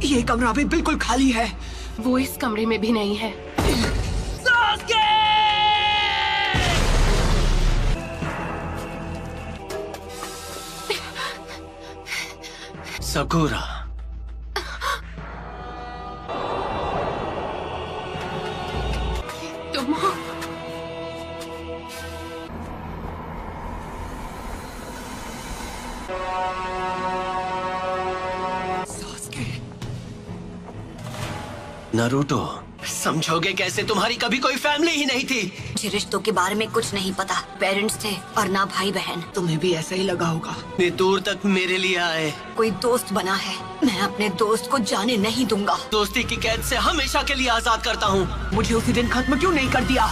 ये कमरा भी बिल्कुल खाली है। वो इस कमरे में भी नहीं है। सकुरा, तुम हो? नारुतो, समझोगे कैसे? तुम्हारी कभी कोई फैमिली ही नहीं थी। मुझे रिश्तों के बारे में कुछ नहीं पता। पेरेंट्स थे और ना भाई बहन। तुम्हें भी ऐसा ही लगा होगा। इतनी दूर तक मेरे लिए आए। कोई दोस्त बना है, मैं अपने दोस्त को जाने नहीं दूंगा। दोस्ती की कैद से हमेशा के लिए आजाद करता हूँ। मुझे उसी दिन खत्म क्यों नहीं कर दिया?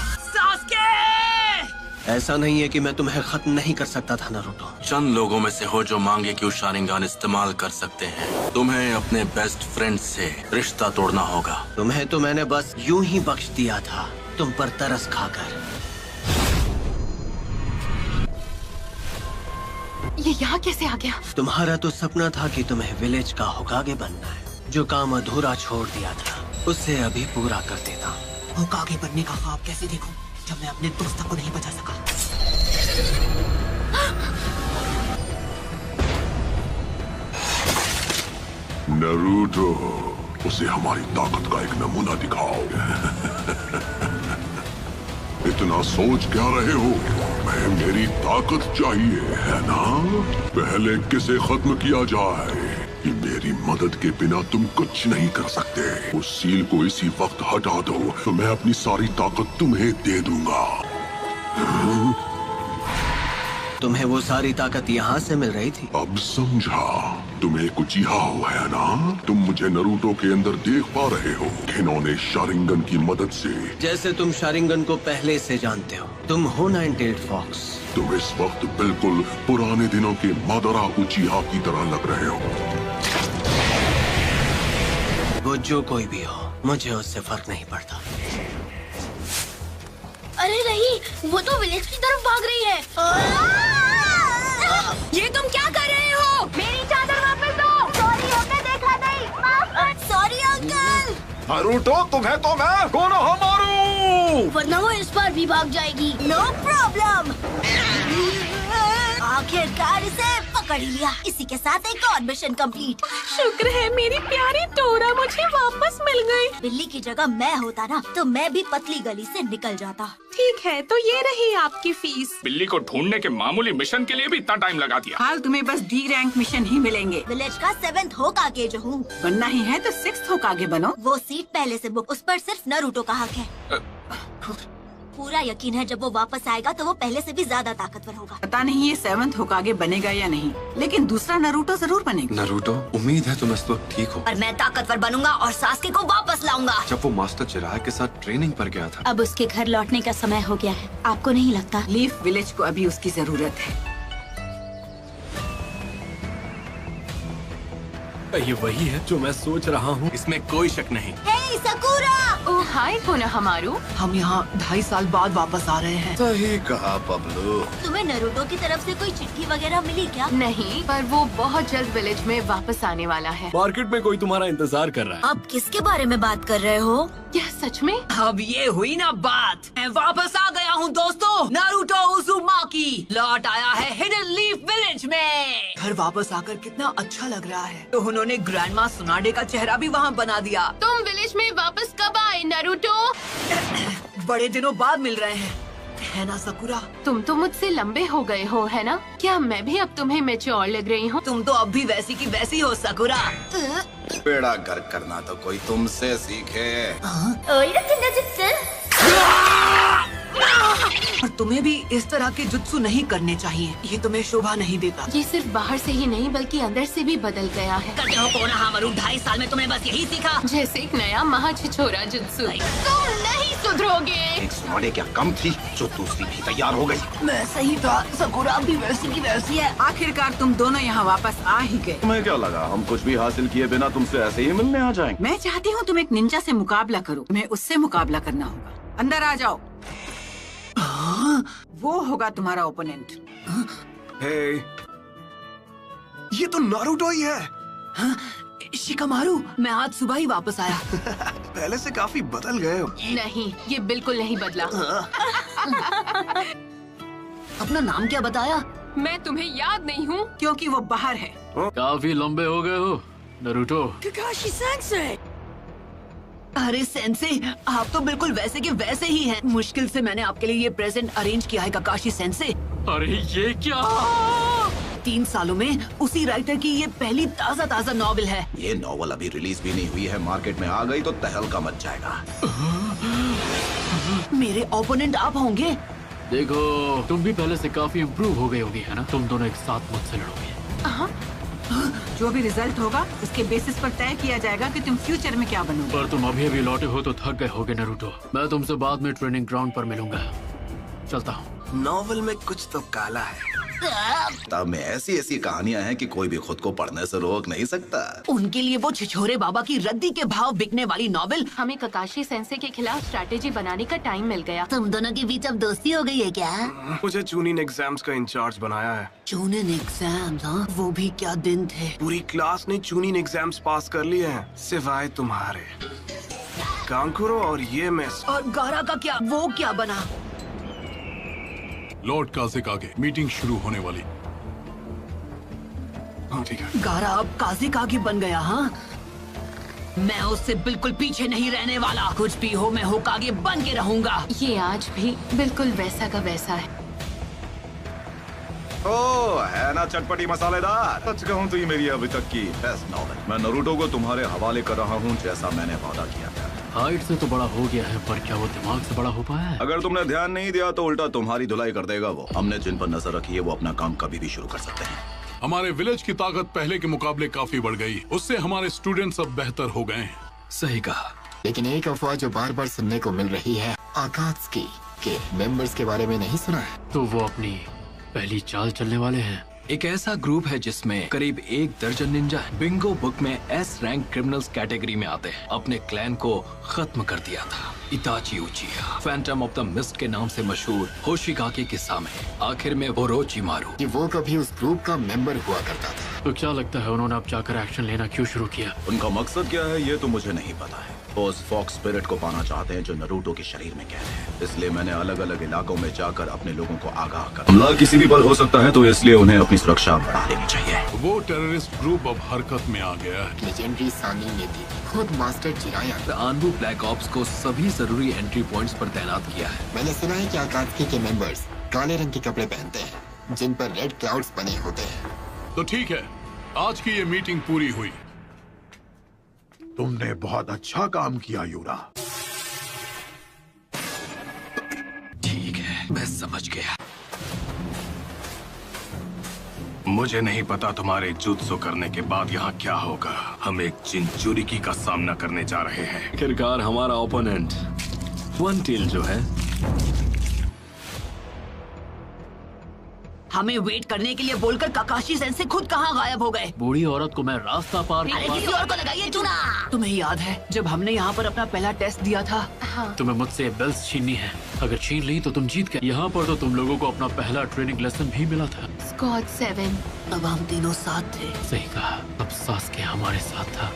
ऐसा नहीं है कि मैं तुम्हें खत्म नहीं कर सकता था नारुतो। चंद लोगों में से हो जो मांगे कि शारिंगान इस्तेमाल कर सकते हैं। तुम्हें अपने बेस्ट फ्रेंड से रिश्ता तोड़ना होगा। तुम्हें तो मैंने बस यूं ही बख्श दिया था, तुम पर तरस खाकर। ये यहाँ कैसे आ गया? तुम्हारा तो सपना था कि तुम्हें विलेज का होकागे बनना है। जो काम अधूरा छोड़ दिया था उसे अभी पूरा कर देता हूँ। होकागे बनने का ख्वाब कैसे देखूं जब मैं अपने दोस्त को नहीं बचा सका? नारुतो, उसे हमारी ताकत का एक नमूना दिखाओ। इतना सोच क्या रहे हो? मैं मेरी ताकत चाहिए है ना? पहले किसे खत्म किया जाए कि मेरी मदद के बिना तुम कुछ नहीं कर सकते। उस सील को इसी वक्त हटा दो तो मैं अपनी सारी ताकत तुम्हें दे दूंगा। तुम्हें वो सारी ताकत यहाँ से मिल रही थी? अब समझा। तुम्हें कुचिहा हो है ना? तुम मुझे नारुतो के अंदर देख पा रहे हो। इन्होंने शारिंगन की मदद से। जैसे तुम शारिंगन को पहले से जानते हो। तुम हो नाइन-टेल्ड फॉक्स। तुम इस वक्त बिल्कुल पुराने दिनों के मादरा उचिहा की तरह लग रहे हो। वो जो कोई भी हो, मुझे उससे फर्क नहीं पड़ता। अरे नहीं, वो तो विलेज की तरफ भाग रही है। ये तुम क्या कर रहे हो? मेरी चादर वापस दो। सॉरी अंकल, देखा नहीं। Sorry uncle. नारुतो, तुम्हें तो मैं कोनोहामारू वरना वो इस बार भी भाग जाएगी। No problem. आखिरकार इसे पकड़ ही लिया। इसी के साथ एक और मिशन कंप्लीट। शुक्र है मेरी प्यारी टोरा मुझे वापस मिल गई। बिल्ली की जगह मैं होता ना तो मैं भी पतली गली से निकल जाता। ठीक है, तो ये रही आपकी फीस। बिल्ली को ढूंढने के मामूली मिशन के लिए भी इतना टाइम लगा दिया। हाल तुम्हें बस डी रैंक मिशन ही मिलेंगे। विलेज का 7th होकागे जो हूँ। बनना ही है तो 6th होकागे बनो। वो सीट पहले से बुक, उस पर सिर्फ नारुतो का हक है। पूरा यकीन है जब वो वापस आएगा तो वो पहले से भी ज्यादा ताकतवर होगा। पता नहीं ये 7th होकागे बनेगा या नहीं, लेकिन दूसरा नारुतो जरूर बनेगा। नारुतो, उम्मीद है तुम इस वक्त ठीक हो। और मैं ताकतवर बनूंगा और सास्के को वापस लाऊंगा। जब वो मास्टर चिराग के साथ ट्रेनिंग पर गया था। अब उसके घर लौटने का समय हो गया है। आपको नहीं लगता? लीफ विलेज को अभी उसकी जरूरत है। ये वही है जो मैं सोच रहा हूँ, इसमें कोई शक नहीं। हे सकुरा! ओह हाय कोनोहामारू। हम यहाँ 2.5 साल बाद वापस आ रहे हैं। सही कहा पब्लू। तुम्हें नारुतो की तरफ से कोई चिट्ठी वगैरह मिली क्या? नहीं, पर वो बहुत जल्द विलेज में वापस आने वाला है। मार्केट में कोई तुम्हारा इंतजार कर रहा है। आप किसके बारे में बात कर रहे हो? क्या सच में? अब ये हुई ना बात। मैं वापस आ गया हूँ दोस्तों। नारुतो उज़ुमाकी लौट आया है हिडन लीफ विलेज में। घर वापस आकर कितना अच्छा लग रहा है। तो उन्होंने ग्रैंडमा सुनाडे का चेहरा भी वहाँ बना दिया। तुम विलेज में वापस कब आए नारुतो? बड़े दिनों बाद मिल रहे हैं, है ना सकुरा? तुम तो मुझसे लंबे हो गए हो, है ना? क्या मैं भी अब तुम्हें मैच्योर लग रही हूँ? तुम तो अब भी वैसी की वैसी हो सकुरा। बेड़ा गर्क करना तो कोई तुमसे सीखे। और तुम्हें भी इस तरह के जुत्सु नहीं करने चाहिए। ये तुम्हें शोभा नहीं देता। ये सिर्फ बाहर से ही नहीं बल्कि अंदर से भी बदल गया है। करते हो कोनोहामारू, 2.5 साल में तुम्हें बस यही सीखा। जैसे एक नया महाछिछोरा जुत्सु। तुम नहीं सुधरोगे। एक सुनाडे क्या कम थी जो दूसरी भी तैयार हो गई। मैं सही था, सकुरा भी वैसी की वैसी है। आखिरकार तुम दोनों यहाँ वापस आ ही गए। तुम्हें क्या लगा हम कुछ भी हासिल किए बिना तुमसे ऐसे ही मिलने आ जाएंगे? मैं चाहती हूँ तुम एक निंजा से मुकाबला करो। तुम्हें उससे मुकाबला करना होगा। अंदर आ जाओ। वो होगा तुम्हारा ओपोनेंट। हे, ये तो नारुतो ही है। शिकामारू, मैं आज सुबह ही वापस आया। पहले से काफी बदल गए हो। नहीं, ये बिल्कुल नहीं बदला। अपना नाम क्या बताया? मैं तुम्हें याद नहीं हूँ क्योंकि वो बाहर है। काफी लंबे हो गए हो नारुतो। काकाशी सेंसेई। अरे सेंसेई, आप तो बिल्कुल वैसे के वैसे ही हैं। मुश्किल से मैंने आपके लिए ये प्रेजेंट अरेंज किया है काकाशी सेंसेई। अरे ये क्या? 3 सालों में उसी राइटर की ये पहली ताज़ा नॉवेल है। ये नॉवल अभी रिलीज भी नहीं हुई है, मार्केट में आ गई तो तहलका मच जाएगा। मेरे ओपोनेंट आप होंगे। देखो, तुम भी पहले से काफी इम्प्रूव हो गई होगी, है ना? तुम दोनों एक साथ मुझसे लड़ोगे। जो भी रिजल्ट होगा उसके बेसिस पर तय किया जाएगा कि तुम फ्यूचर में क्या बनोगे। पर तुम अभी लौटे हो तो थक गए होगे नारुतो। मैं तुमसे बाद में ट्रेनिंग ग्राउंड पर मिलूंगा। चलता हूँ। नॉवल में कुछ तो काला है। किताब में ऐसी कहानियां हैं कि कोई भी खुद को पढ़ने से रोक नहीं सकता। उनके लिए वो छिछोरे बाबा की रद्दी के भाव बिकने वाली नॉवेल। हमें काकाशी सेंसेई के खिलाफ स्ट्रैटेजी बनाने का टाइम मिल गया। तुम दोनों के बीच अब दोस्ती हो गई है क्या? मुझे चूनिन एग्जाम्स का इंचार्ज बनाया है। चूनिन एग्जाम्स? हाँ, वो भी क्या दिन थे। पूरी क्लास ने चूनिन एग्जाम्स पास कर लिए हैं, सिवाय तुम्हारे। कांकुरो और ये मिस। और गारा का क्या? वो क्या बना? लॉर्ड काज़ेकागे, मीटिंग शुरू होने वाली। ठीक है। गारा अब काज़ेकागे बन गया। हाँ, मैं उससे बिल्कुल पीछे नहीं रहने वाला। कुछ भी हो, मैं होकागे बन के रहूंगा। ये आज भी बिल्कुल वैसा का वैसा है। ओ, है ना चटपटी मसालेदार। सच कहूँ तो ये मेरी अभी तक की बेस्ट नॉवेल। मैं नारुतो को तुम्हारे हवाले कर रहा हूँ, जैसा मैंने वादा किया था। हाइट से तो बड़ा हो गया है, पर क्या वो दिमाग से बड़ा हो पाया है? अगर तुमने ध्यान नहीं दिया तो उल्टा तुम्हारी धुलाई कर देगा वो। हमने जिन पर नजर रखी है वो अपना काम कभी भी शुरू कर सकते हैं। हमारे विलेज की ताकत पहले के मुकाबले काफी बढ़ गई। उससे हमारे स्टूडेंट्स अब बेहतर हो गए हैं। सही कहा। लेकिन एक अफवाह जो बार बार सुनने को मिल रही है, आकात्सुकी के मेंबर्स के बारे में नहीं सुना है? तो वो अपनी पहली चाल चलने वाले हैं। एक ऐसा ग्रुप है जिसमें करीब 1 दर्जन निंजा है। बिंगो बुक में एस रैंक क्रिमिनल्स कैटेगरी में आते हैं। अपने क्लैन को खत्म कर दिया था। इताची उचिया, फैंटम ऑफ द मिस्ट के नाम से मशहूर होशिगाके के सामने आखिर में ओरोचिमारू। कि वो कभी उस ग्रुप का मेंबर हुआ करता था। तो क्या लगता है उन्होंने अब जाकर एक्शन लेना क्यों शुरू किया? उनका मकसद क्या है ये तो मुझे नहीं पता है। वो उस फॉक्स स्पिरिट को पाना चाहते हैं जो नारुतो के शरीर में कैद है। इसलिए मैंने अलग अलग इलाकों में जाकर अपने लोगों को आगाह कर। हमला किसी भी पल हो सकता है, तो इसलिए उन्हें अपनी सुरक्षा बढ़ा लेनी चाहिए। वो टेररिस्ट ग्रुप अब हरकत में आ गया है। लेजेंडरी सानी ने भी खुद मास्टर जिराया आनबू ब्लैक ऑप्स को सभी जरूरी एंट्री पॉइंट्स पर तैनात किया है। मैंने सुना है कि आकात्सुकी के मेंबर्स काले रंग के कपड़े पहनते हैं जिन पर रेड क्लाउड्स बने होते हैं। तो ठीक है, आज की ये मीटिंग पूरी हुई। तुमने बहुत अच्छा काम किया यूरा। ठीक है, मैं समझ गया। मुझे नहीं पता तुम्हारे जुत्सु करने के बाद यहाँ क्या होगा। हम एक चिंचुरिकी का सामना करने जा रहे हैं। आखिरकार हमारा ओपोनेंट वन टेल जो है। हमें वेट करने के लिए बोलकर काकाशी सेंसेई खुद कहाँ गायब हो गए? बूढ़ी औरत को मैं रास्ता पार अरे किसी और को लगाइए चूना। तुम्हें याद है जब हमने यहाँ पर अपना पहला टेस्ट दिया था? हाँ। तुम्हें मुझसे बेल्स छीननी है। अगर छीन ली तो तुम जीत गए। यहाँ पर तो तुम लोगों को अपना पहला ट्रेनिंग लेसन भी मिला था। स्क्वाड 7। अब हम तीनों साथ थे। सही कहा, अब सास्के हमारे साथ था।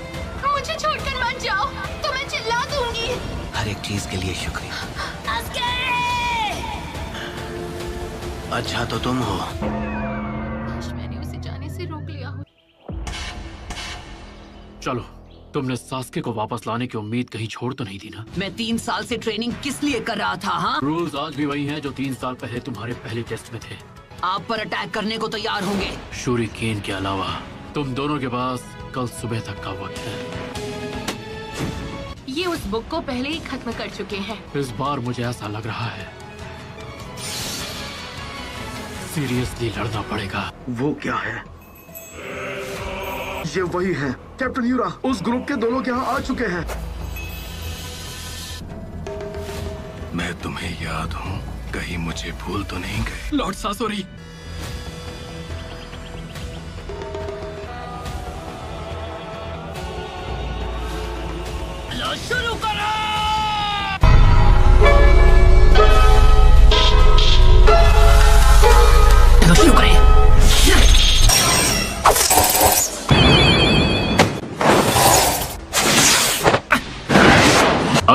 मुझे छोड़कर मत जाओ, तो मैं चिल्ला दूंगी। हर एक चीज के लिए शुक्रिया। अच्छा तो तुम हो। मैंने उसे जाने से रोक लिया हो। चलो, तुमने सास्के को वापस लाने की उम्मीद कहीं छोड़ तो नहीं दी ना? मैं 3 साल से ट्रेनिंग किस लिए कर रहा था? हाँ, रूल्स आज भी वही हैं जो 3 साल पहले तुम्हारे पहले टेस्ट में थे। आप पर अटैक करने को तैयार होंगे। शूरिकेन के अलावा तुम दोनों के पास कल सुबह तक का वक्त है। ये उस बुक को पहले ही खत्म कर चुके हैं। इस बार मुझे ऐसा लग रहा है सीरियसली लड़ना पड़ेगा। वो क्या है? ये वही है कैप्टन यूरा। उस ग्रुप के दोनों यहाँ आ चुके हैं। मैं तुम्हें याद हूँ, कहीं मुझे भूल तो नहीं गए? लॉर्ड सासोरी। शुरू करो। शुरू करें।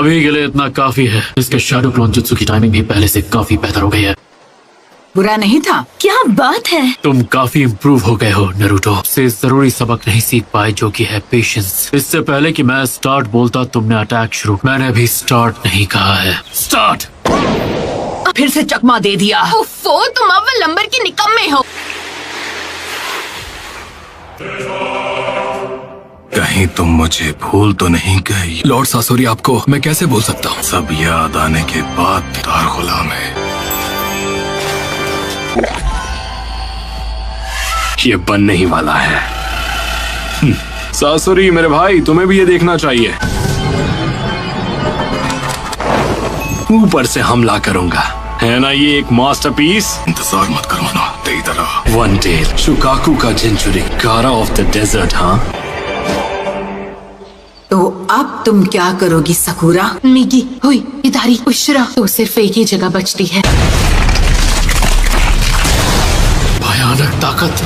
अभी के लिए इतना काफी है। इसके शैडो क्लोन जुत्सु की टाइमिंग भी पहले से काफी बेहतर हो गई है। बुरा नहीं था। क्या बात है। तुम काफी इम्प्रूव हो गए हो नरूटो। से जरूरी सबक नहीं सीख पाए जो कि है पेशेंस। इससे पहले कि मैं स्टार्ट बोलता तुमने अटैक शुरू। मैंने अभी स्टार्ट नहीं कहा है। स्टार्ट। फिर से चकमा दे दिया। उफ़ो, तुम अव्वल नंबर के निकम्मे हो। कहीं तुम मुझे भूल तो नहीं गई? लॉर्ड सासोरी, आपको मैं कैसे भूल सकता हूँ? सब याद आने के बाद तार गुलाम है। ये बनने ही वाला है। सासोरी मेरे भाई, तुम्हें भी ये देखना चाहिए। ऊपर से हमला करूंगा, है ना? ये एक मास्टरपीस। इंतजार मत करो ना, तेरी तरह। वन टेल शुकाकू का जिंचुरी, गारा ऑफ द डेजर्ट। हाँ, तो अब तुम क्या करोगी सकुरा? मिगी, हुई, इदारी, उशरा, तो सिर्फ एक ही जगह बचती है। भयानक ताकत।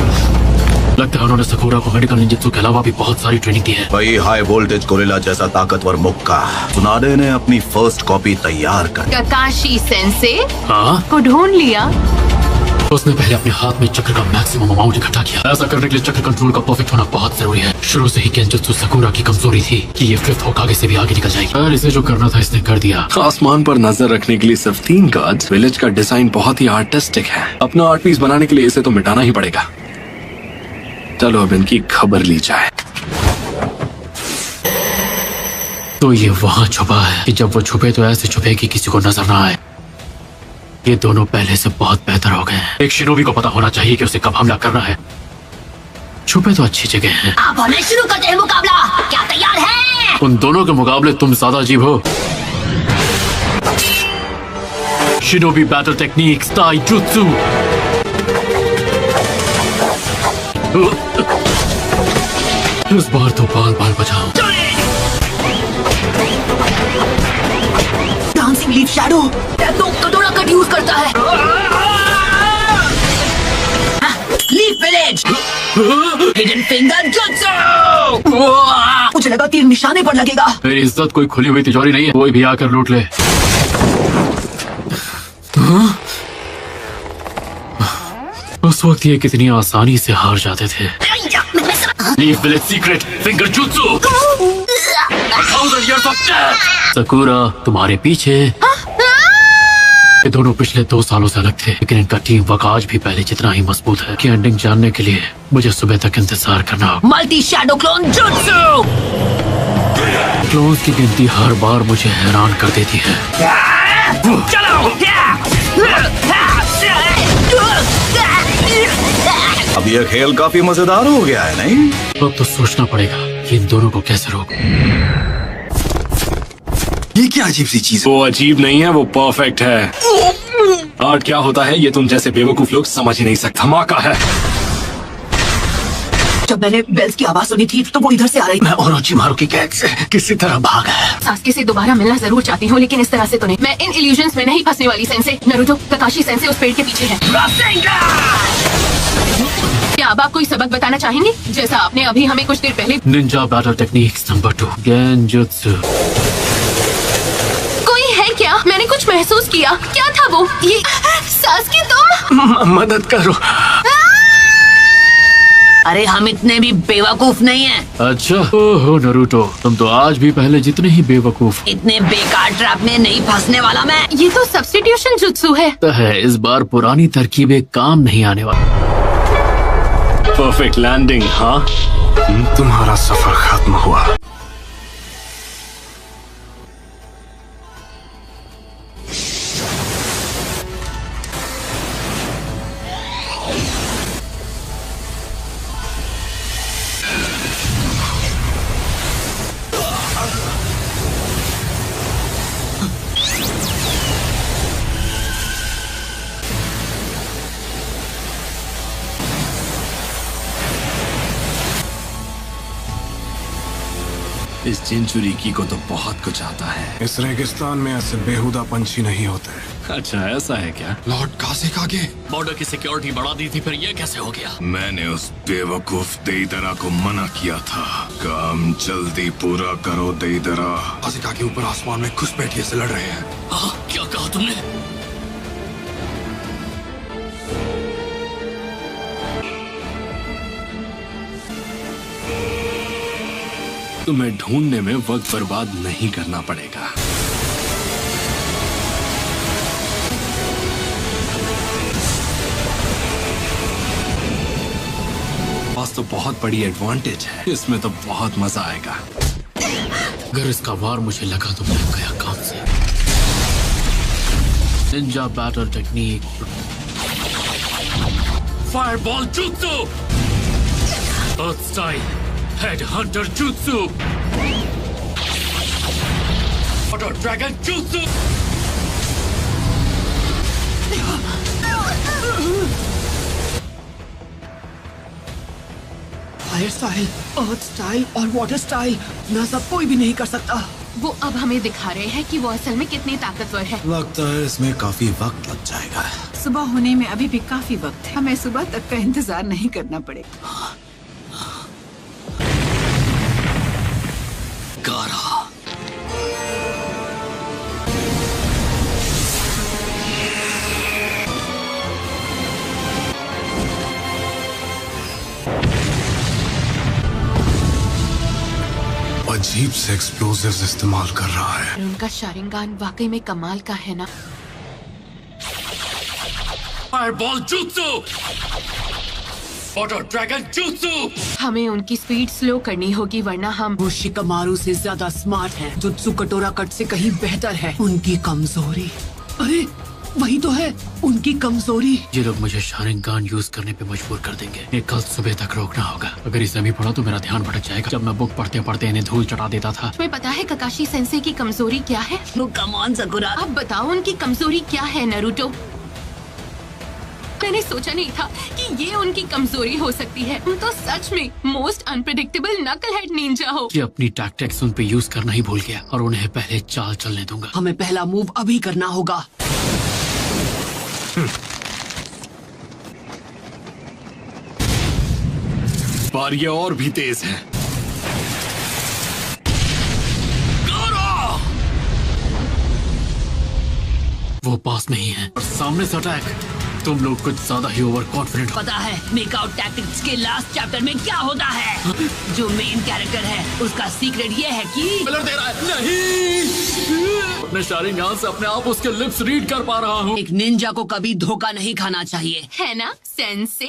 लगता है उन्होंने सकुरा को मेडिकल निंजुत्सु के अलावा भी बहुत सारी ट्रेनिंग दी है। वही हाई वोल्टेज गोरिल्ला जैसा ताकतवर मुक्का। सुनाडे ने अपनी फर्स्ट कॉपी तैयार कर। काकाशी सेंसे हाँ? को ढूंढ लिया। उसने पहले अपने हाथ में चक्र का मैक्सिमम अमाउंट इकट्ठा किया। ऐसा करने के लिए चक्र कंट्रोल का परफेक्ट होना बहुत जरूरी है। शुरू से ही केंजुत्सु सकुरा की कमजोरी थी कि ये फिफ्थ होकागे से भी आगे निकल जाएगी। और इसे जो करना था इसने कर दिया। आसमान पर नजर रखने के लिए सिर्फ 3 गार्ड्स। विलेज का डिजाइन बहुत ही आर्टिस्टिक है। अपना आर्ट पीस बनाने के लिए इसे तो मिटाना ही पड़ेगा। चलो अब इनकी खबर ली जाए। तो ये वहाँ छुपा है कि जब वो छुपे तो ऐसे छुपे कि किसी को नजर ना आए। ये दोनों पहले से बहुत बेहतर हो गए हैं। एक शिनोबी को पता होना चाहिए कि उसे कब हमला करना है। छुपे तो अच्छी जगह हैं। आप होने शुरू करते हैं मुकाबला। क्या तैयार है? उन दोनों के मुकाबले तुम ज्यादा अजीब हो। Shinobi battle techniques taijutsu. इस बार तो बाल बाल बचाओ। डांसिंग लीफ शैडो तो कटोरा कट यूज करता है। Leaf village hidden finger jutsu. मुझे लगा तीर निशाने पर लगेगा। मेरी इज्जत कोई खुली हुई तिजोरी नहीं है, कोई भी आकर लूट ले। उस वक्त ये कितनी आसानी से हार जाते थे। Leaf village secret finger jutsu. 1000 years of death। Sakura तुम्हारे पीछे। ये दोनों पिछले 2 सालों से अलग थे, लेकिन इनका टीम वर्क आज भी पहले जितना ही मजबूत है। कि एंडिंग जानने के लिए मुझे सुबह तक इंतजार करना होगा। Multi shadow clone jutsu. Clones की गिनती हर बार मुझे हैरान कर देती है। चलो। अब यह खेल काफी मजेदार हो गया है, नहीं? अब तो सोचना पड़ेगा कि इन दोनों को कैसे रोकूं। ये क्या अजीब सी चीज? वो अजीब नहीं है, वो परफेक्ट है। आर्ट क्या होता है ये तुम जैसे बेवकूफ लोग समझ ही नहीं सकते। धमाका है। जब मैंने बेल्स की आवाज सुनी थी तो वो इधर से आ रही। मैं ओरोचिमारू की कैद से किसी तरह भागा है। सास्के से दोबारा मिलना जरूर चाहती हूँ, लेकिन इस तरह से तो नहीं। मैं इन इल्यूजन्स में नहीं फंसने वाली। सेंसे नरूटो, काकाशी सेंसे उस पेड़ के पीछे है। क्या अब आप कोई सबक बताना चाहेंगे, जैसा आपने अभी हमें कुछ देर पहले? Ninja battle techniques number 2 genjutsu. कोई है क्या? मैंने कुछ महसूस किया। क्या था वो? ये सास्के तुम मदद करो। अरे हम इतने भी बेवकूफ नहीं हैं। अच्छा, ओहो नरूटो, तुम तो आज भी पहले जितने ही बेवकूफ। इतने बेकार ट्रैप में नहीं फंसने वाला मैं। ये तो सब्स्टिट्यूशन जुत्सु है। इस बार पुरानी तरकीबें काम नहीं आने वाली। Perfect landing. हाँ, तुम्हारा सफर खत्म हुआ। इस जिनचुरीकी को तो बहुत कुछ आता है। इस रेगिस्तान में ऐसे बेहुदा पंछी नहीं होते। अच्छा ऐसा है क्या? लॉर्ड काज़ेकागे, बॉर्डर की सिक्योरिटी बढ़ा दी थी, फिर ये कैसे हो गया? मैंने उस बेवकूफ देइदरा को मना किया था। काम जल्दी पूरा करो देइदरा। काज़ेकागे ऊपर आसमान में घुसपैठिए से लड़ रहे हैं। हाँ, क्या कहा तुमने? तुम्हें ढूंढने में वक्त बर्बाद नहीं करना पड़ेगा। पास तो बहुत बड़ी एडवांटेज है, इसमें तो बहुत मजा आएगा। अगर इसका वार मुझे लगा तो मैं गया काम से। Ninja battle technique, fireball jutsu, earth style, head hunter jutsu, water dragon jutsu. Fire style, earth style और वाटर स्टाइल ना सब कोई भी नहीं कर सकता। वो अब हमें दिखा रहे हैं कि वो असल में कितनी ताकतवर है। लगता है इसमें काफी वक्त लग जाएगा। सुबह होने में अभी भी काफी वक्त है, हमें सुबह तक का इंतजार नहीं करना पड़ेगा। गारा, अजीब से एक्सप्लोजिव्स इस्तेमाल कर रहा है। और उनका शारिंगान वाकई में कमाल का है ना। Fireball jutsu, water dragon jutsu. हमें उनकी स्पीड स्लो करनी होगी वरना हम वो शिकामारू से ज्यादा स्मार्ट है। जुत्सु कटोरा कट से कहीं बेहतर है। उनकी कमजोरी, अरे वही तो है उनकी कमजोरी। ये लोग मुझे शारिंगान यूज करने पे मजबूर कर देंगे। ये कल सुबह तक रोकना होगा। अगर इसे अभी पढ़ा तो मेरा ध्यान भटक जाएगा। जब मैं बुक पढ़ते पढ़ते इन्हें धूल चटा देता था। तुम्हें पता है ककाशी सेंसे की कमजोरी क्या है? कम ऑन सकुरा, अब बताओ उनकी कमजोरी क्या है नरूटो? मैंने सोचा नहीं था कि ये उनकी कमजोरी हो सकती है। तुम तो सच में मोस्ट अनप्रेडिक्टेबल नकलहेड निंजा हो। ये अपनी टैक्टिक्स उन पे यूज करना ही भूल गया और उन्हें पहले चाल चलने दूंगा। हमें पहला मूव अभी करना होगा। पर ये और भी तेज है। वो पास में ही है और सामने से अटैक। तुम लोग कुछ ज्यादा ही ओवर कॉन्फिडेंट हो। पता है मेकआउट टैक्टिक्स के लास्ट चैप्टर में क्या होता है? जो मेन कैरेक्टर है उसका सीक्रेट ये है कि दे रहा है। नहीं, अपने शारिंगान से अपने आप उसके लिप्स रीड कर पा रहा हूँ। एक निंजा को कभी धोखा नहीं खाना चाहिए, है ना सेंसे?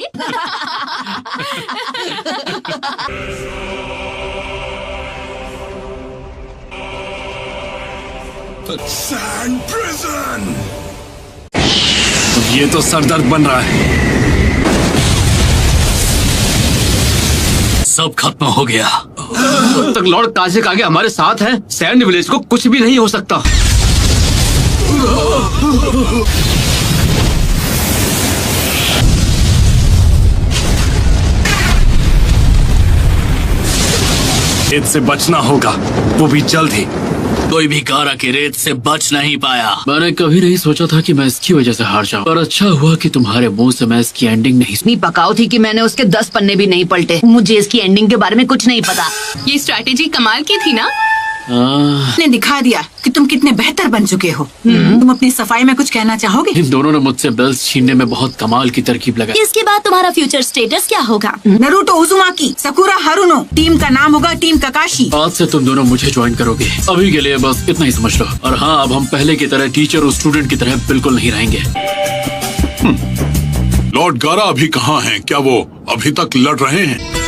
Sand prison. ये तो सरदर्द बन रहा है। सब खत्म हो गया। जब तक लॉर्ड काज़ेकागे हमारे साथ हैं, सैंड विलेज को कुछ भी नहीं हो सकता। इससे बचना होगा, वो भी जल्द ही। कोई भी गारा की रेत से बच नहीं पाया। मैंने कभी नहीं सोचा था कि मैं इसकी वजह से हार जाऊं, पर अच्छा हुआ कि तुम्हारे मुंह से मैं इसकी एंडिंग नहीं सुनी। इतनी पकाओ थी कि मैंने उसके 10 पन्ने भी नहीं पलटे। मुझे इसकी एंडिंग के बारे में कुछ नहीं पता। ये स्ट्रैटेजी कमाल की थी ना? ने दिखा दिया कि तुम कितने बेहतर बन चुके हो। तुम अपनी सफाई में कुछ कहना चाहोगे? इन दोनों ने मुझसे बेल्स छीनने में बहुत कमाल की तरकीब लगाई। इसके बाद तुम्हारा फ्यूचर स्टेटस क्या होगा? नरूटो उजुमाकी, सकुरा हारुनो, टीम का नाम होगा टीम ककाशी। आज से तुम दोनों मुझे ज्वाइन करोगे। अभी के लिए बस इतना ही समझ लो। और हाँ, अब हम पहले की तरह टीचर और स्टूडेंट की तरह बिल्कुल नहीं रहेंगे। लॉर्ड गारा अभी कहाँ हैं? क्या वो अभी तक लड़ रहे हैं?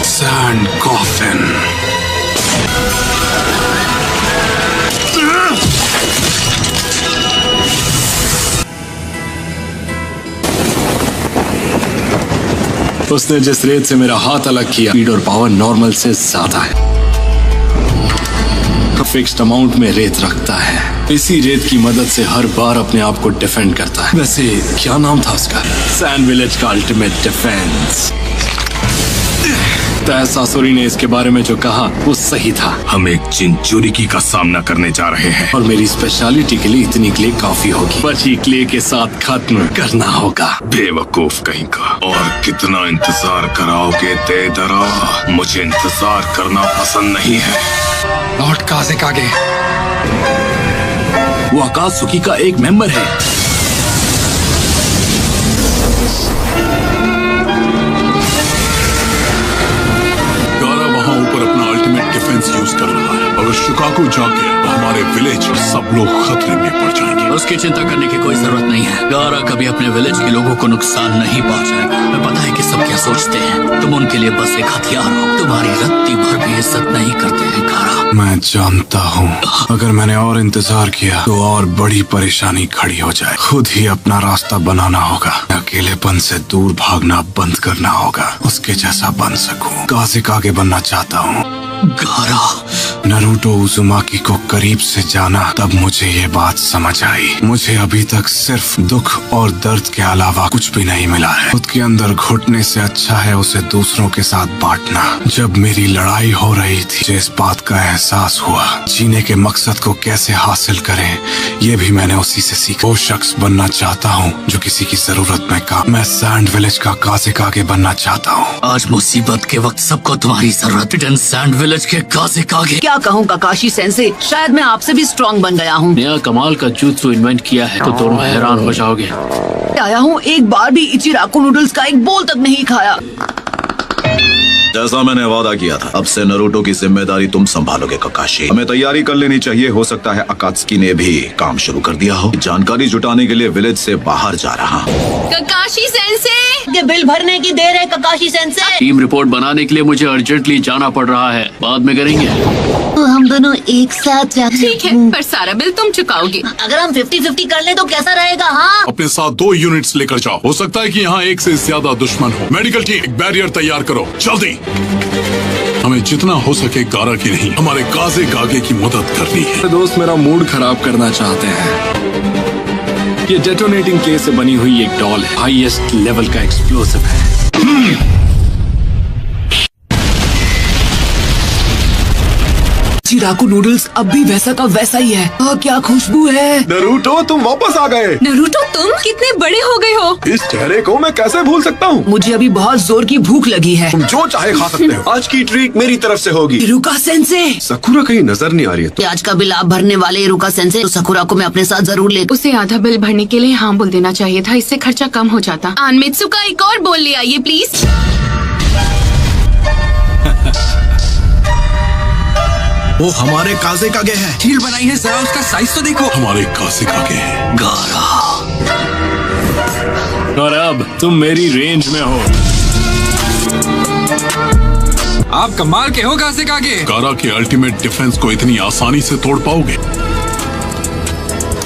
Sand coffin. उसने जिस रेत से मेरा हाथ अलग किया, स्पीड और पावर नॉर्मल से ज्यादा है। फिक्स्ड अमाउंट में रेत रखता है, इसी रेत की मदद से हर बार अपने आप को डिफेंड करता है। वैसे क्या नाम था उसका? सैंड विलेज का अल्टीमेट डिफेंस। तहसासुरी ने इसके बारे में जो कहा वो सही था। हम एक चिंचुरिकी का सामना करने जा रहे हैं और मेरी स्पेशलिटी के लिए इतनी क्ले काफी होगी। बची क्ले के साथ खत्म करना होगा। बेवकूफ कहीं का। और कितना इंतजार कराओगे तेदरा? मुझे इंतजार करना पसंद नहीं है। लॉर्ड काज़ेकागे वो अकात्सुकी का एक मेंबर है। डिफेंस यूज कर रहा है। अगर शिकागो जाके तो हमारे विलेज सब लोग खतरे में पड़ जाएंगे। उसकी चिंता करने की कोई जरूरत नहीं है। गारा कभी अपने विलेज के लोगों को नुकसान नहीं पहुंचाएगा। हमें पता है कि सब क्या सोचते हैं। तुम उनके लिए बस एक हथियार हो। तुम्हारी रत्ती भर भी इज्जत नहीं करते हैं गारा। मैं जानता हूँ अगर मैंने और इंतजार किया तो और बड़ी परेशानी खड़ी हो जाए। खुद ही अपना रास्ता बनाना होगा। अकेलेपन से दूर भागना बंद करना होगा। उसके जैसा बन सकूं। काज़ेकागे बनना चाहता हूँ। गारा नरूटो उज़ुमाकी को करीब से जाना, तब मुझे ये बात समझ आई। मुझे अभी तक सिर्फ दुख और दर्द के अलावा कुछ भी नहीं मिला है। खुद के अंदर घुटने से अच्छा है उसे दूसरों के साथ बांटना। जब मेरी लड़ाई हो रही थी, मुझे इस बात का एहसास हुआ जीने के मकसद को कैसे हासिल करें, ये भी मैंने उसी से सीखा। वो शख्स बनना चाहता हूँ जो किसी की जरूरत में काम। मैं सैंड विलेज का काज़ेकागे बनना चाहता हूँ। आज मुसीबत के वक्त सबको तुम्हारी जरूरत है। सैंड विलेज के काज़ेकागे। क्या कहूँ काकाशी सेंसे, शायद मैं आपसे भी स्ट्रॉन्ग बन गया हूँ। नया कमाल का jutsu इन्वेंट किया है तो दोनों हैरान हो जाओगे। आया हूँ, एक बार भी इचिराकु नूडल्स का एक बोल तक नहीं खाया। जैसा मैंने वादा किया था, अब से नरूटो की जिम्मेदारी तुम संभालोगे काकाशी। हमें तैयारी कर लेनी चाहिए। हो सकता है अकात्सुकी ने भी काम शुरू कर दिया हो। जानकारी जुटाने के लिए विलेज से बाहर जा रहा हूँ। काकाशी सेंसे, ये बिल भरने की देर है काकाशी सेंसे। टीम रिपोर्ट बनाने के लिए मुझे अर्जेंटली जाना पड़ रहा है। बाद में करेंगे। तो हम दोनों एक साथ जाते। ठीक है, पर सारा बिल तुम चुकाओगे। अगर हम 50-50 कर लें तो कैसा रहेगा? हाँ, अपने साथ 2 यूनिट्स लेकर जाओ। हो सकता है कि यहाँ एक से ज्यादा दुश्मन हो। मेडिकल टीम, एक बैरियर तैयार करो जल्दी। हमें जितना हो सके गारा की नहीं, हमारे काज़ेकागे की मदद करनी है। दोस्त मेरा मूड खराब करना चाहते हैं। ये डेटोनेटिंग के से बनी हुई एक डॉल है। हाईएस्ट लेवल का एक्सप्लोसिव है। चिराकू नूडल्स अब भी वैसा का वैसा ही है। क्या खुशबू है। नरूटो तुम वापस आ गए। नरूटो तुम कितने बड़े हो गए हो। इस चेहरे को मैं कैसे भूल सकता हूँ। मुझे अभी बहुत जोर की भूख लगी है। तुम जो चाहे खा सकते हो। आज की ट्रीट मेरी तरफ से होगी। इरुका सेंसे, सकुरा कहीं नजर नहीं आ रही है। आज का बिल आप भरने वाले इरुका सेंसे, तो सकुरा को मैं अपने साथ जरूर ले। उसे आधा बिल भरने के लिए हाँ बोल देना चाहिए था। इससे खर्चा कम हो जाता। आनमित्सुका एक और बोल ले आइए प्लीज। वो हमारे काज़ेकागे है। शील्ड बनाई है, जरा उसका साइज तो देखो। हमारे काज़ेकागे है। गारा, और अब तुम मेरी रेंज में हो। आप कमाल के हो काज़ेकागे। गारा के अल्टीमेट डिफेंस को इतनी आसानी से तोड़ पाओगे?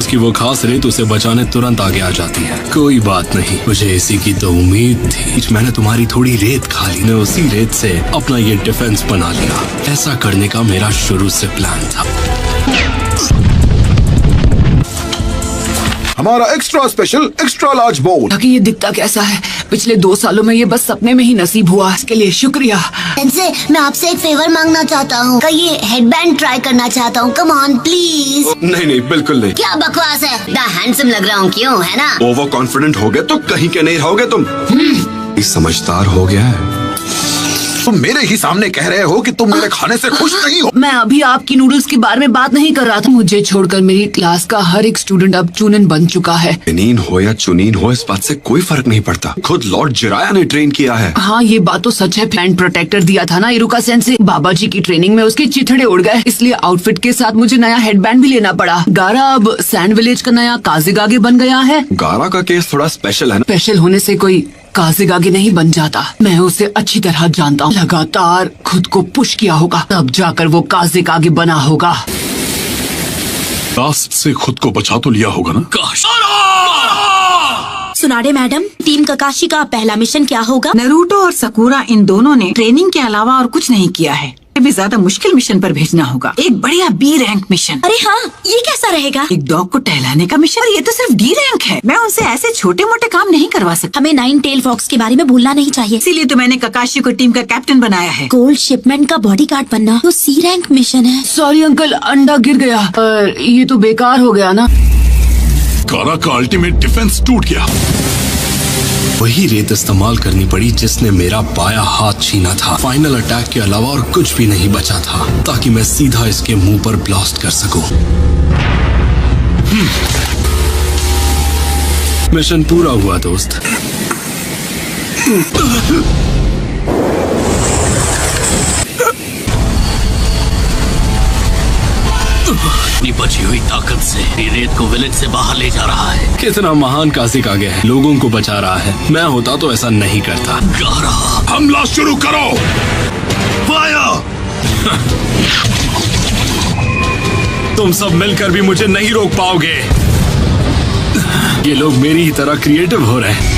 कि वो खास रेत उसे बचाने तुरंत आगे आ जाती है। कोई बात नहीं, मुझे इसी की तो उम्मीद थी। मैंने तुम्हारी थोड़ी रेत खा ली, मैं उसी रेत से अपना ये डिफेंस बना लिया। ऐसा करने का मेरा शुरू से प्लान था। हमारा एक्स्ट्रा स्पेशल एक्स्ट्रा लार्ज बोल। ताकि ये दिखता कैसा है। पिछले 2 सालों में ये बस सपने में ही नसीब हुआ। इसके लिए शुक्रिया। इनसे मैं आपसे एक फेवर मांगना चाहता हूँ। ये हेडबैंड ट्राई करना चाहता हूँ। Come on please. नहीं नहीं, बिल्कुल नहीं। क्या बकवास है। द हैंडसम लग रहा हूँ, क्यों है ना? ओवर कॉन्फिडेंट हो गए तो कहीं के नहीं रहोगे तुम। समझदार हो गया है। तुम मेरे ही सामने कह रहे हो कि तुम मेरे खाने से खुश नहीं हो। मैं अभी आपकी नूडल्स के बारे में बात नहीं कर रहा था। मुझे छोड़कर मेरी क्लास का हर एक स्टूडेंट अब चुनिन बन चुका है। चुनीन हो या चुनीन हो, इस बात से कोई फर्क नहीं पड़ता। खुद लॉर्ड जिराया ने ट्रेन किया है। हाँ, ये बात तो सच है। हैंड प्रोटेक्टर दिया था ना इरुका सेंसे। बाबा जी की ट्रेनिंग में उसके चिथड़े उड़ गए, इसलिए आउटफिट के साथ मुझे नया हेडबैंड भी लेना पड़ा। गारा अब सैंड विलेज का नया काज़ेकागे बन गया है। गारा का केस थोड़ा स्पेशल है ना? स्पेशल होने से कोई काज़ेकागे नहीं बन जाता। मैं उसे अच्छी तरह जानता हूँ। लगातार खुद को पुश किया होगा, तब जाकर वो काज़ेकागे बना होगा। लास्ट से खुद को बचा तो लिया होगा ना? काश सुनाडे मैडम, टीम ककाशी का पहला मिशन क्या होगा? नरूटो और सकूरा इन दोनों ने ट्रेनिंग के अलावा और कुछ नहीं किया है। भी ज्यादा मुश्किल मिशन पर भेजना होगा, एक बढ़िया बी रैंक मिशन। अरे हाँ, ये कैसा रहेगा? एक डॉग को टहलाने का मिशन। और ये तो सिर्फ डी रैंक है। मैं उनसे ऐसे छोटे मोटे काम नहीं करवा सकता। हमें 9 टेल फॉक्स के बारे में भूलना नहीं चाहिए। इसीलिए तो मैंने ककाशी को टीम का कैप्टन बनाया है। गोल्ड शिपमेंट का बॉडीगार्ड बनना तो सी रैंक मिशन है। सॉरी अंकल, अंडा गिर गया। ये तो बेकार हो गया ना। गारा का अल्टीमेट डिफेंस टूट गया। वही रेत इस्तेमाल करनी पड़ी जिसने मेरा बायां हाथ छीना था। फाइनल अटैक के अलावा और कुछ भी नहीं बचा था ताकि मैं सीधा इसके मुंह पर ब्लास्ट कर सकूं। मिशन पूरा हुआ दोस्त। अपनी बची हुई ताकत से रेत को विलेज से बाहर ले जा रहा है। कितना महान काज़िकागे है, लोगों को बचा रहा है। मैं होता तो ऐसा नहीं करता। गारा, हमला शुरू करो। फायर! तुम सब मिलकर भी मुझे नहीं रोक पाओगे। ये लोग मेरी ही तरह क्रिएटिव हो रहे हैं।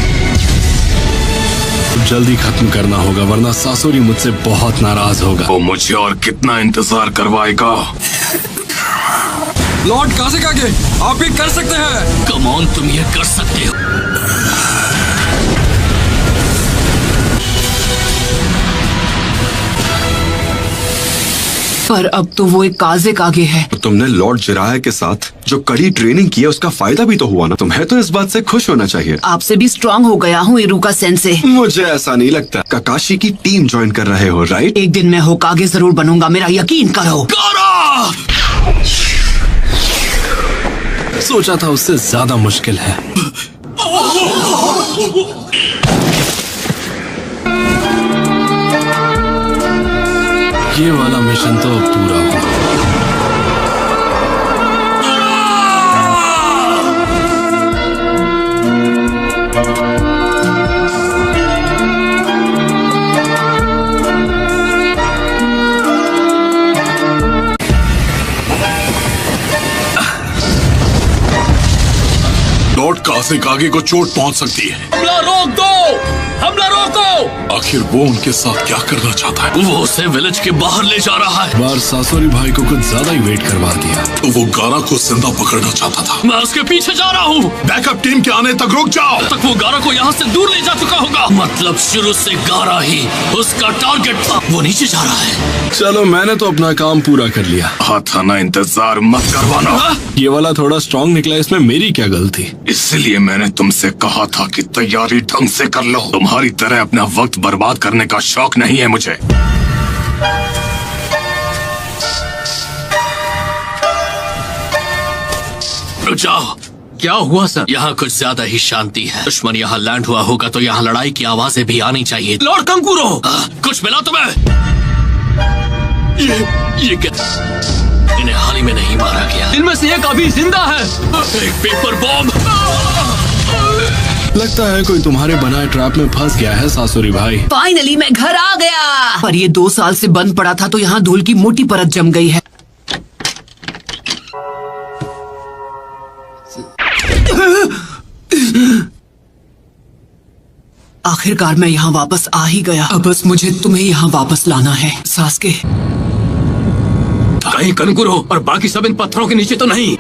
जल्दी खत्म करना होगा वरना सासोरी मुझसे बहुत नाराज होगा। वो मुझे और कितना इंतजार करवाएगा? लॉर्ड काज़िकागे, आप ये कर सकते हैं। कम ऑन, तुम ये कर सकते हो। पर अब तो वो एक काज़िकागे है। तो तुमने लॉर्ड जिराया के साथ जो कड़ी ट्रेनिंग की है उसका फायदा भी तो हुआ ना। तुम्हें तो इस बात से खुश होना चाहिए। आपसे भी स्ट्रांग हो गया हूँ इरुका सेंसे। मुझे ऐसा नहीं लगता। ककाशी की टीम ज्वाइन कर रहे हो, राइट? एक दिन मैं होकागे जरूर बनूंगा, मेरा यकीन करो। सोचा था उससे ज्यादा मुश्किल है। ये वाला मिशन तो अब पूरा हुआ। लॉर्ड काज़िकागे को चोट पहुंच सकती है। हमला रोक दो! हमला रोको! आखिर वो उनके साथ क्या करना चाहता है? वो उसे विलेज के बाहर ले जा रहा है। बार सासोरी भाई को कुछ ज्यादा ही वेट करवा दिया। तो वो गारा को जिंदा पकड़ना चाहता था। मैं उसके पीछे जा रहा हूँ। बैकअप टीम के आने तक रुक जाओ। तब तक वो गारा को यहाँ से दूर ले जा चुका होगा। मतलब शुरू से गारा ही उसका टारगेट था। वो नीचे जा रहा है। चलो, मैंने तो अपना काम पूरा कर लिया। हाथाना इंतजार मत करवाना। ये वाला थोड़ा स्ट्रॉन्ग निकला, इसमें मेरी क्या गलती? इसलिए मैंने तुमसे कहा था कि तैयारी ढंग से कर लो। तुम्हारी तरह अपना वक्त बर्बाद करने का शौक नहीं है मुझे। रुक जाओ। क्या हुआ सर? यहाँ कुछ ज्यादा ही शांति है। दुश्मन यहाँ लैंड हुआ होगा तो यहाँ लड़ाई की आवाजें भी आनी चाहिए। लॉर्ड कंकूरो, कुछ मिला तुम्हें? ये क्या? इन्हें हाल ही में नहीं मारा गया। इनमें से एक अभी जिंदा है। एक पेपर बॉम्ब। लगता है कोई तुम्हारे बनाए ट्रैप में फंस गया है सासुरी भाई। फाइनली मैं घर आ गया। पर ये 2 साल से बंद पड़ा था तो यहाँ धूल की मोटी परत जम गई है। आखिरकार मैं यहाँ वापस आ ही गया। अब बस मुझे तुम्हें यहाँ वापस लाना है, सास्के। कहीं कंकुरो और बाकी सब इन पत्थरों के नीचे तो नहीं?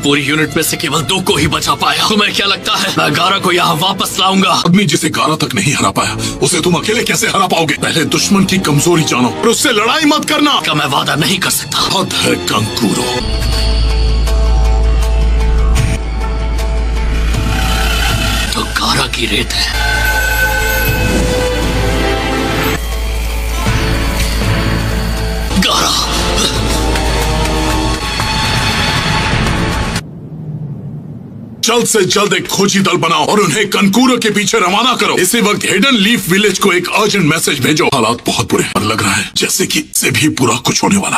पूरी यूनिट में से केवल 2 को ही बचा पाया। तुम्हें क्या लगता है मैं गारा को यहाँ वापस लाऊंगा? आदमी जिसे गारा तक नहीं हरा पाया उसे तुम अकेले कैसे हरा पाओगे? पहले दुश्मन की कमजोरी जानो और उससे लड़ाई मत करना। क्या मैं वादा नहीं कर सकता? हद है कंकुरो। तो गारा की रेत है। गारा, जल्द से जल्द एक खोजी दल बनाओ और उन्हें कंकूरो के पीछे रवाना करो। इसी वक्त हिडन लीफ विलेज को एक अर्जेंट मैसेज भेजो। हालात बहुत बुरे हैं। लग रहा है जैसे कि इससे भी बुरा कुछ होने वाला।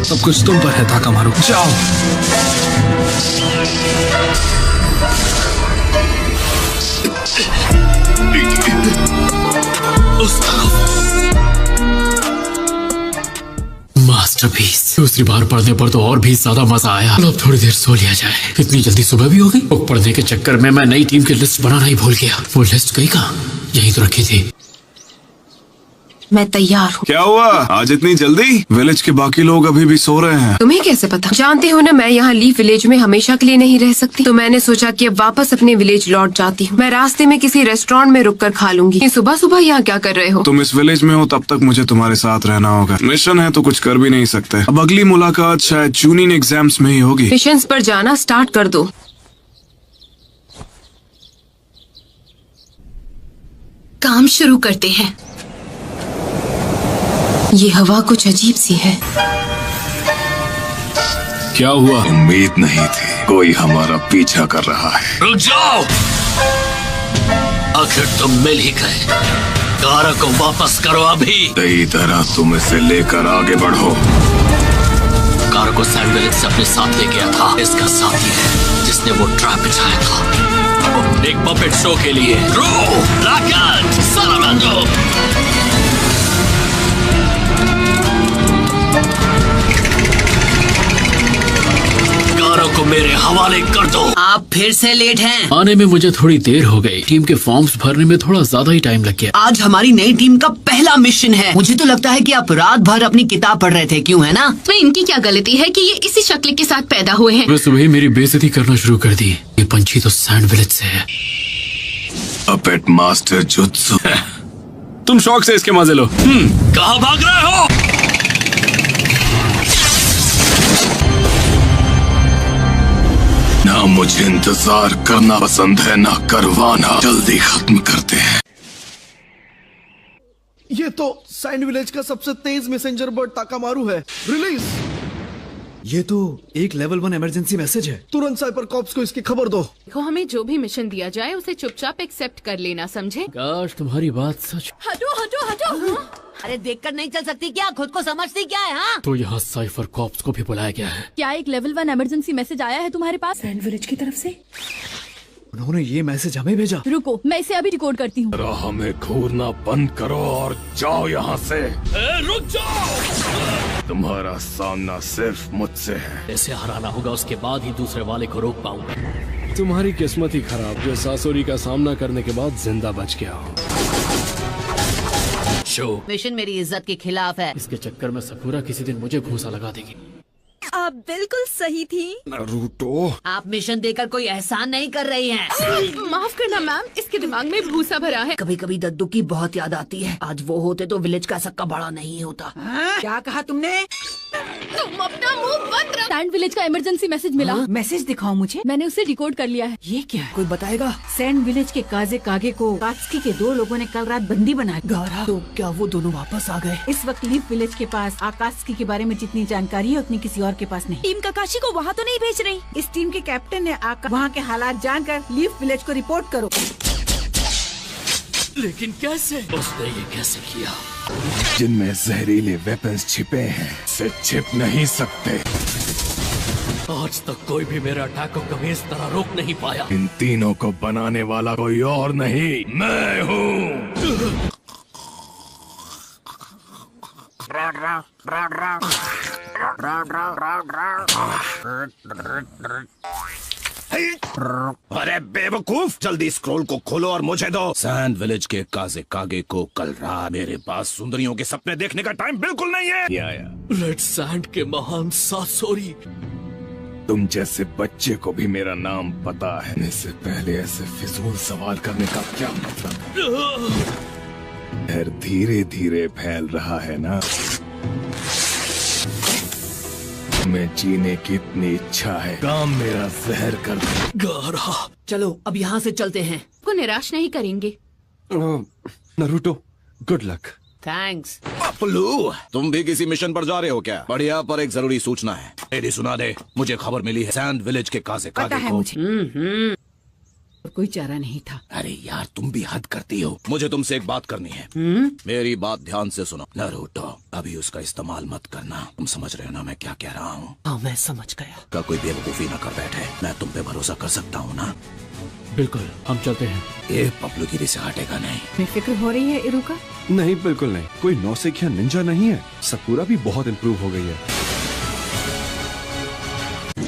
सब कुछ तुम पर है ताकामारू। जाओ। उस तरफ मास्टरपीस। दूसरी बार पढ़ने पर तो और भी ज्यादा मजा आया। अब थोड़ी देर सो लिया जाए। इतनी जल्दी सुबह भी हो गई। बुक पढ़ने के चक्कर में मैं नई टीम की लिस्ट बनाना ही भूल गया। वो लिस्ट गई कहाँ? यहीं तो रखी थी। मैं तैयार हूँ। क्या हुआ आज इतनी जल्दी? विलेज के बाकी लोग अभी भी सो रहे हैं। तुम्हें कैसे पता? जानते हो ना, मैं यहाँ लीफ विलेज में हमेशा के लिए नहीं रह सकती, तो मैंने सोचा कि अब वापस अपने विलेज लौट जाती हूँ। मैं रास्ते में किसी रेस्टोरेंट में रुककर खा लूंगी। सुबह सुबह यहाँ क्या कर रहे हो? तुम इस विलेज में हो तब तक मुझे तुम्हारे साथ रहना होगा। मिशन है तो कुछ कर भी नहीं सकते। अब अगली मुलाकात शायद चूनिंग एग्जाम्स में ही होगी। मिशंस पर जाना स्टार्ट कर दो। काम शुरू करते हैं। ये हवा कुछ अजीब सी है। क्या हुआ? उम्मीद नहीं थी कोई हमारा पीछा कर रहा है। रुक जाओ, आखिर तुम मिल ही गए। कार को वापस करो अभी। सही तरह तुम इसे लेकर आगे बढ़ो। कार को सैंड विलेज से अपने साथ ले गया था। इसका साथी है जिसने वो ट्रैप बिछाया था एक पपेट शो के लिए। रॉकेट सालामांडो। को मेरे हवाले कर दो। आप फिर से लेट हैं। आने में मुझे थोड़ी देर हो गई। टीम के फॉर्म्स भरने में थोड़ा ज्यादा ही टाइम लग गया। आज हमारी नई टीम का पहला मिशन है। मुझे तो लगता है कि आप रात भर अपनी किताब पढ़ रहे थे, क्यों है ना? तो इनकी क्या गलती है कि ये इसी शक्ल के साथ पैदा हुए हैं? वे सुबह ही मेरी बेइज्जती करना शुरू कर दी। ये पंछी तो सैंड विलेज से है। Puppet master jutsu. तुम शौक से इसके मजे लो। कहाँ भाग रहे हो? ना मुझे इंतजार करना पसंद है ना करवाना। जल्दी खत्म करते हैं। ये तो सैंड विलेज का सबसे तेज मैसेंजर बर्ड ताकामारू है। रिलीज। ये तो एक लेवल 1 इमरजेंसी मैसेज है। तुरंत साइपर कॉप्स को इसकी खबर दो। देखो, हमें जो भी मिशन दिया जाए उसे चुपचाप एक्सेप्ट कर लेना, समझे? काश तुम्हारी बात सच। हटो हटो हटो। अरे देखकर नहीं चल सकती क्या? खुद को समझती क्या है? हाँ? तो यहाँ साइफर कॉप्स को भी बुलाया गया है। क्या एक लेवल 1 इमरजेंसी मैसेज आया है तुम्हारे पास सैंड विलेज की तरफ से? उन्होंने ये मैसेज हमें भेजा। रुको, मैं इसे अभी रिकॉर्ड करती हूँ। हमें घूरना बंद करो और जाओ यहाँ से। रुक जाओ। तुम्हारा सामना सिर्फ मुझसे है। ऐसे हराना होगा, उसके बाद ही दूसरे वाले को रोक पाऊंगा। तुम्हारी किस्मत ही खराब जो सासुरी का सामना करने के बाद जिंदा बच गया हो। मिशन मेरी इज्जत के खिलाफ है। इसके चक्कर में सकूरा किसी दिन मुझे घूंसा लगा देगी। आप बिल्कुल सही थी। नारुतो, आप मिशन देकर कोई एहसान नहीं कर रही हैं। माफ करना मैम, इसके दिमाग में भूसा भरा है। कभी कभी दद्दू की बहुत याद आती है। आज वो होते तो विलेज का सक्का बड़ा नहीं होता। क्या कहा तुमने? तुम अपना मुंह बंद रखो। सैंड विलेज का इमरजेंसी मैसेज मिला। मैसेज दिखाओ मुझे। मैंने उसे रिकॉर्ड कर लिया है। ये क्या है? कोई बताएगा? सैंड विलेज के काजे कागे को कात्सुकी के 2 लोगों ने कल रात बंदी बनाया। गारा, तो क्या वो दोनों वापस आ गए? इस वक्त लीफ विलेज के पास आकात्सुकी के बारे में जितनी जानकारी है उतनी किसी और के पास नहीं। टीम काकाशी को वहाँ तो नहीं भेज रही। इस टीम के कैप्टन ने वहाँ के हालात जानकर लीफ विलेज को रिपोर्ट करो। लेकिन कैसे? उसने ये कैसे किया? जिनमें जहरीले वेपन्स छिपे हैं से छिप नहीं सकते। आज तक कोई भी मेरा अटैक को कभी इस तरह रोक नहीं पाया। इन तीनों को बनाने वाला कोई और नहीं, मैं हूँ। अरे बेवकूफ, जल्दी स्क्रॉल को खोलो और मुझे दो। सैंड विलेज के काजे कागे को कल रात मेरे पास सुंदरियों के सपने देखने का टाइम बिल्कुल नहीं है। रेड सैंड के महान सासोरी। तुम जैसे बच्चे को भी मेरा नाम पता है। इससे पहले ऐसे फिजूल सवाल करने का क्या मतलब? डर धीरे धीरे फैल रहा है ना। मैं जीने की इतनी इच्छा है, काम मेरा जहर कर दो। गारा, चलो अब यहाँ से चलते हैं। को निराश नहीं करेंगे। Naruto, good luck. Thanks. Paplu, तुम भी किसी मिशन पर जा रहे हो क्या? बढ़िया, पर एक जरूरी सूचना है। मेरी सुना दे। मुझे खबर मिली है सैंड विलेज के काजे कागे पता है को। मुझे। कोई चारा नहीं था। अरे यार, तुम भी हद करती हो। मुझे तुमसे एक बात करनी है। मेरी बात ध्यान से सुनो। नारुतो, अभी उसका इस्तेमाल मत करना। तुम समझ रहे हो ना मैं क्या कह रहा हूँ? हाँ, मैं समझ गया। का कोई बेवकूफी न कर बैठे। मैं तुम पे भरोसा कर सकता हूँ ना? बिल्कुल, हम चलते हैं। ये पप्लू गिरी से हटेगा नहीं। मैं फिक्र हो रही है इरुका? नहीं, बिल्कुल नहीं। कोई नौसिखिया निंजा नहीं है। सकूरा भी बहुत इम्प्रूव हो गई है।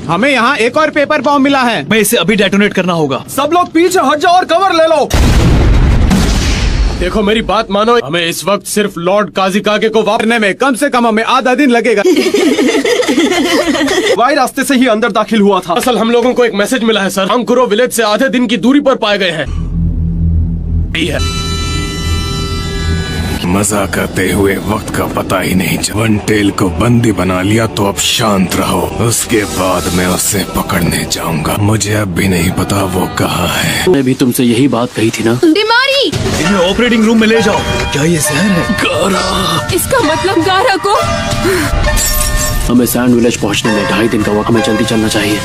हमें यहाँ एक और पेपर बॉम्ब मिला है। मैं इसे अभी डेटोनेट करना होगा। सब लोग पीछे हट जाओ और कवर ले लो। देखो मेरी बात मानो, हमें इस वक्त सिर्फ लॉर्ड काजिकागे को वापरने में कम से कम हमें आधा दिन लगेगा। वाई रास्ते से ही अंदर दाखिल हुआ था। असल हम लोगों को एक मैसेज मिला है सर, हम कुरो विलेज से आधे दिन की दूरी पर पाए गए हैं। मजा करते हुए वक्त का पता ही नहीं चला। वनटेल को बंदी बना लिया तो अब शांत रहो, उसके बाद मैं उसे पकड़ने जाऊंगा। मुझे अब भी नहीं पता वो कहाँ है। मैं भी तुमसे यही बात कही थी ना। दिमारी, इन्हें ऑपरेटिंग रूम में ले जाओ। क्या ये जहर है? गारा। इसका मतलब गारा को हमें सैंड विलेज पहुंचने में 2.5 दिन का वक्त, हमें जल्दी चलना चाहिए।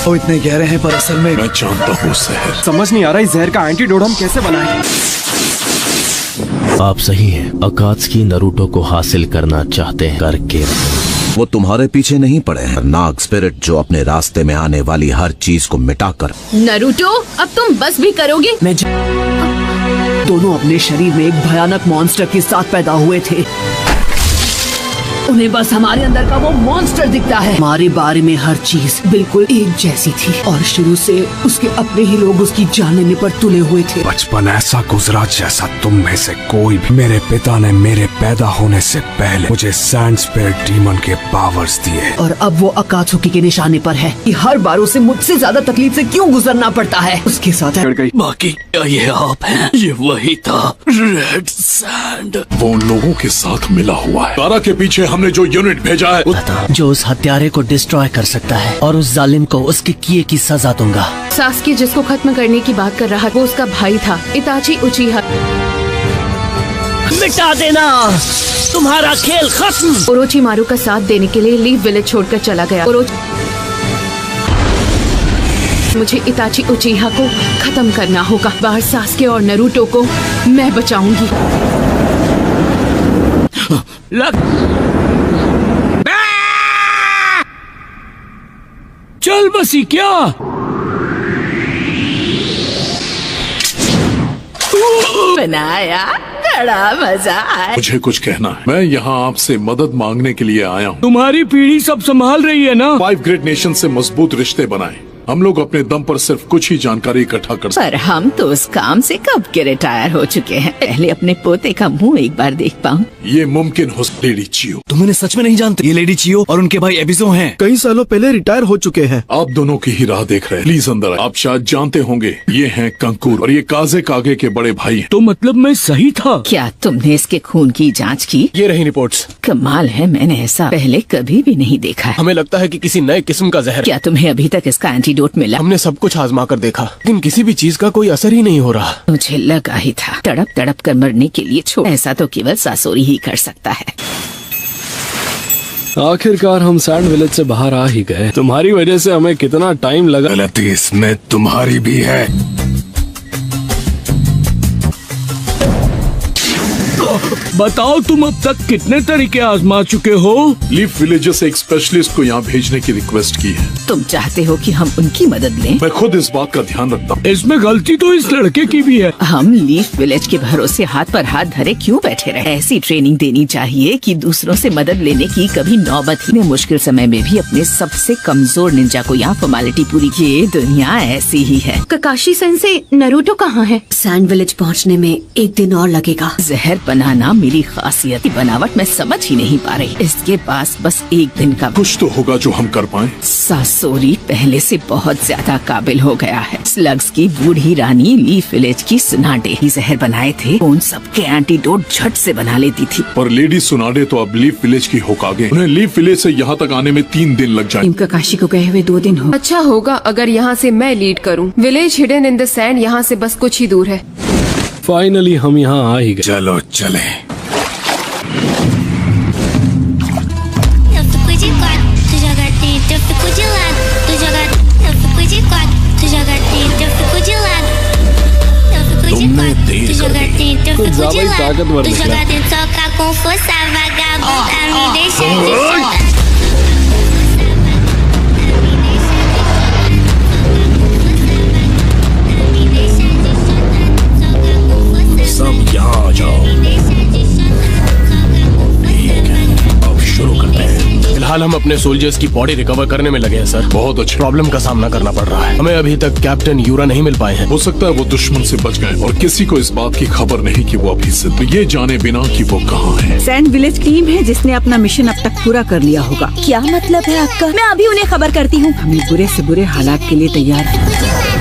वो इतने गहरे हैं पर असल में मैं जानता हूँ जहर। समझ नहीं आ रहा इस जहर का एंटीडोट हम कैसे बनाएं। आप सही हैं। अकात्सुकी नरूटो को हासिल करना चाहते हैं, करके वो तुम्हारे पीछे नहीं पड़े हैं। नाग स्पिरिट जो अपने रास्ते में आने वाली हर चीज को मिटाकर। नरूटो, अब तुम बस भी करोगे? दोनों अपने शरीर में एक भयानक मॉन्स्टर के साथ पैदा हुए थे। उन्हें बस हमारे अंदर का वो मॉन्स्टर दिखता है। हमारे बारे में हर चीज बिल्कुल एक जैसी थी और शुरू से उसके अपने ही लोग उसकी जान लेने पर तुले हुए थे। बचपन ऐसा गुजरा जैसा तुम में से कोई भी। मेरे पिता ने मेरे पैदा होने से पहले मुझे सैंड स्पिरिट डीमन के पावर्स दिए और अब वो अकात्सुकी के निशाने पर है कि हर बार उसे मुझसे ज्यादा तकलीफ से क्यों गुजरना पड़ता है। उसके साथ बाकी क्या ये आप हैं? ये वही था, रेड सैंड। वो उन लोगों के साथ मिला हुआ है। गारा के पीछे हमने जो यूनिट भेजा है, जो उस हत्यारे को डिस्ट्रॉय कर सकता है और उस जालिम को उसके किए की सजा दूंगा। सासकी जिसको खत्म करने की बात कर रहा, वो उसका भाई था, इताची उचिहा। मिटा देना, तुम्हारा खेल खत्म। ओरोचिमारू का साथ देने के लिए लीफ विलेज छोड़कर चला गया। मुझे इताची उचिहा को खत्म करना होगा। बाहर सासके और नरूटो को मैं बचाऊंगी। चल बसी क्या? बनाया, बड़ा मजा आया। मुझे कुछ कहना है। मैं यहाँ आपसे मदद मांगने के लिए आया हूँ। तुम्हारी पीढ़ी सब संभाल रही है ना? 5 ग्रेट नेशन से मजबूत रिश्ते बनाए। हम लोग अपने दम पर सिर्फ कुछ ही जानकारी इकट्ठा कर सकते। पर हम तो उस काम से कब के रिटायर हो चुके हैं। पहले अपने पोते का मुंह एक बार देख पाऊं। ये मुमकिन हो। लेडी चियो, तुम इन्हें सच में नहीं जानते? ये लेडी चियो और उनके भाई एबिजो हैं। कई सालों पहले रिटायर हो चुके हैं। आप दोनों की ही राह देख रहे हैं। प्लीज अंदर आए। आप शायद जानते होंगे, ये हैं कंकूर और ये काजे कागे के बड़े भाई हैं। तो मतलब मैं सही था? क्या तुमने इसके खून की जाँच की? ये रही रिपोर्ट्स। कमाल है, मैंने ऐसा पहले कभी भी नहीं देखा है। हमें लगता है कि किसी नए किस्म का जहर। क्या तुम्हें अभी तक इसका एंटीडोट मिला? हमने सब कुछ आजमा कर देखा, लेकिन किसी भी चीज का कोई असर ही नहीं हो रहा। मुझे लगा ही था। तड़प तड़प कर मरने के लिए छोड़, ऐसा तो केवल सासोरी ही कर सकता है। आखिरकार हम सैंड विलेज से बाहर आ ही गए। तुम्हारी वजह से हमें कितना टाइम लगा। गलती इसमें तुम्हारी भी है। बताओ, तुम अब तक कितने तरीके आजमा चुके हो? लीफ विलेज से एक स्पेशलिस्ट को यहाँ भेजने की रिक्वेस्ट की है। तुम चाहते हो कि हम उनकी मदद लें? मैं खुद इस बात का ध्यान रखता हूँ। इसमें गलती तो इस लड़के की भी है। हम लीफ विलेज के भरोसे हाथ पर हाथ धरे क्यों बैठे रहे? ऐसी ट्रेनिंग देनी चाहिए कि दूसरों से मदद लेने की कभी नौबत ही। मुश्किल समय में भी अपने सबसे कमजोर निंजा को यहाँ फॉर्मेलिटी पूरी की। ये दुनिया ऐसी ही है। ककाशी सेंसे, नरूटो कहाँ है? सैंड विलेज पहुँचने में 1 दिन और लगेगा। जहर बनाना मेरी खासियत की बनावट मैं समझ ही नहीं पा रही। इसके पास बस 1 दिन का कुछ तो होगा जो हम कर पाए। सासोरी पहले से बहुत ज्यादा काबिल हो गया है। स्लग्स की बूढ़ी रानी लीफ विलेज की सुनाडे ही जहर बनाए थे। उन सबके एंटीडोट झट से बना लेती थी। पर लेडी सुनाडे तो अब लीफ विलेज की होकागे। उन्हें लीफ विलेज से यहाँ तक आने में 3 दिन लग जाए। ककाशी को गए हुए 2 दिन हो। अच्छा होगा अगर यहाँ से मैं लीड करूँ। Village hidden in the sand यहाँ से बस कुछ ही दूर है। फाइनली हम यहाँ आ ही गए। चलो चले। तुमने देर कर दी। कुछ ज्यादा ही ताकतवर निकला। सब यहाँ आ जाओ। ठीक है, अब शुरू करते हैं। फिलहाल हम अपने सोल्जर्स की बॉडी रिकवर करने में लगे हैं सर। बहुत अच्छा। प्रॉब्लम का सामना करना पड़ रहा है। हमें अभी तक कैप्टन यूरा नहीं मिल पाए हैं। हो सकता है वो दुश्मन से बच गए और किसी को इस बात की खबर नहीं कि वो अभी जिंदा, ये जाने बिना कि वो कहाँ है। सैंड विलेज टीम है जिसने अपना मिशन अब तक पूरा कर लिया होगा। क्या मतलब है आपका? मैं अभी उन्हें खबर करती हूँ। हमें बुरे से बुरे हालात के लिए तैयार हैं।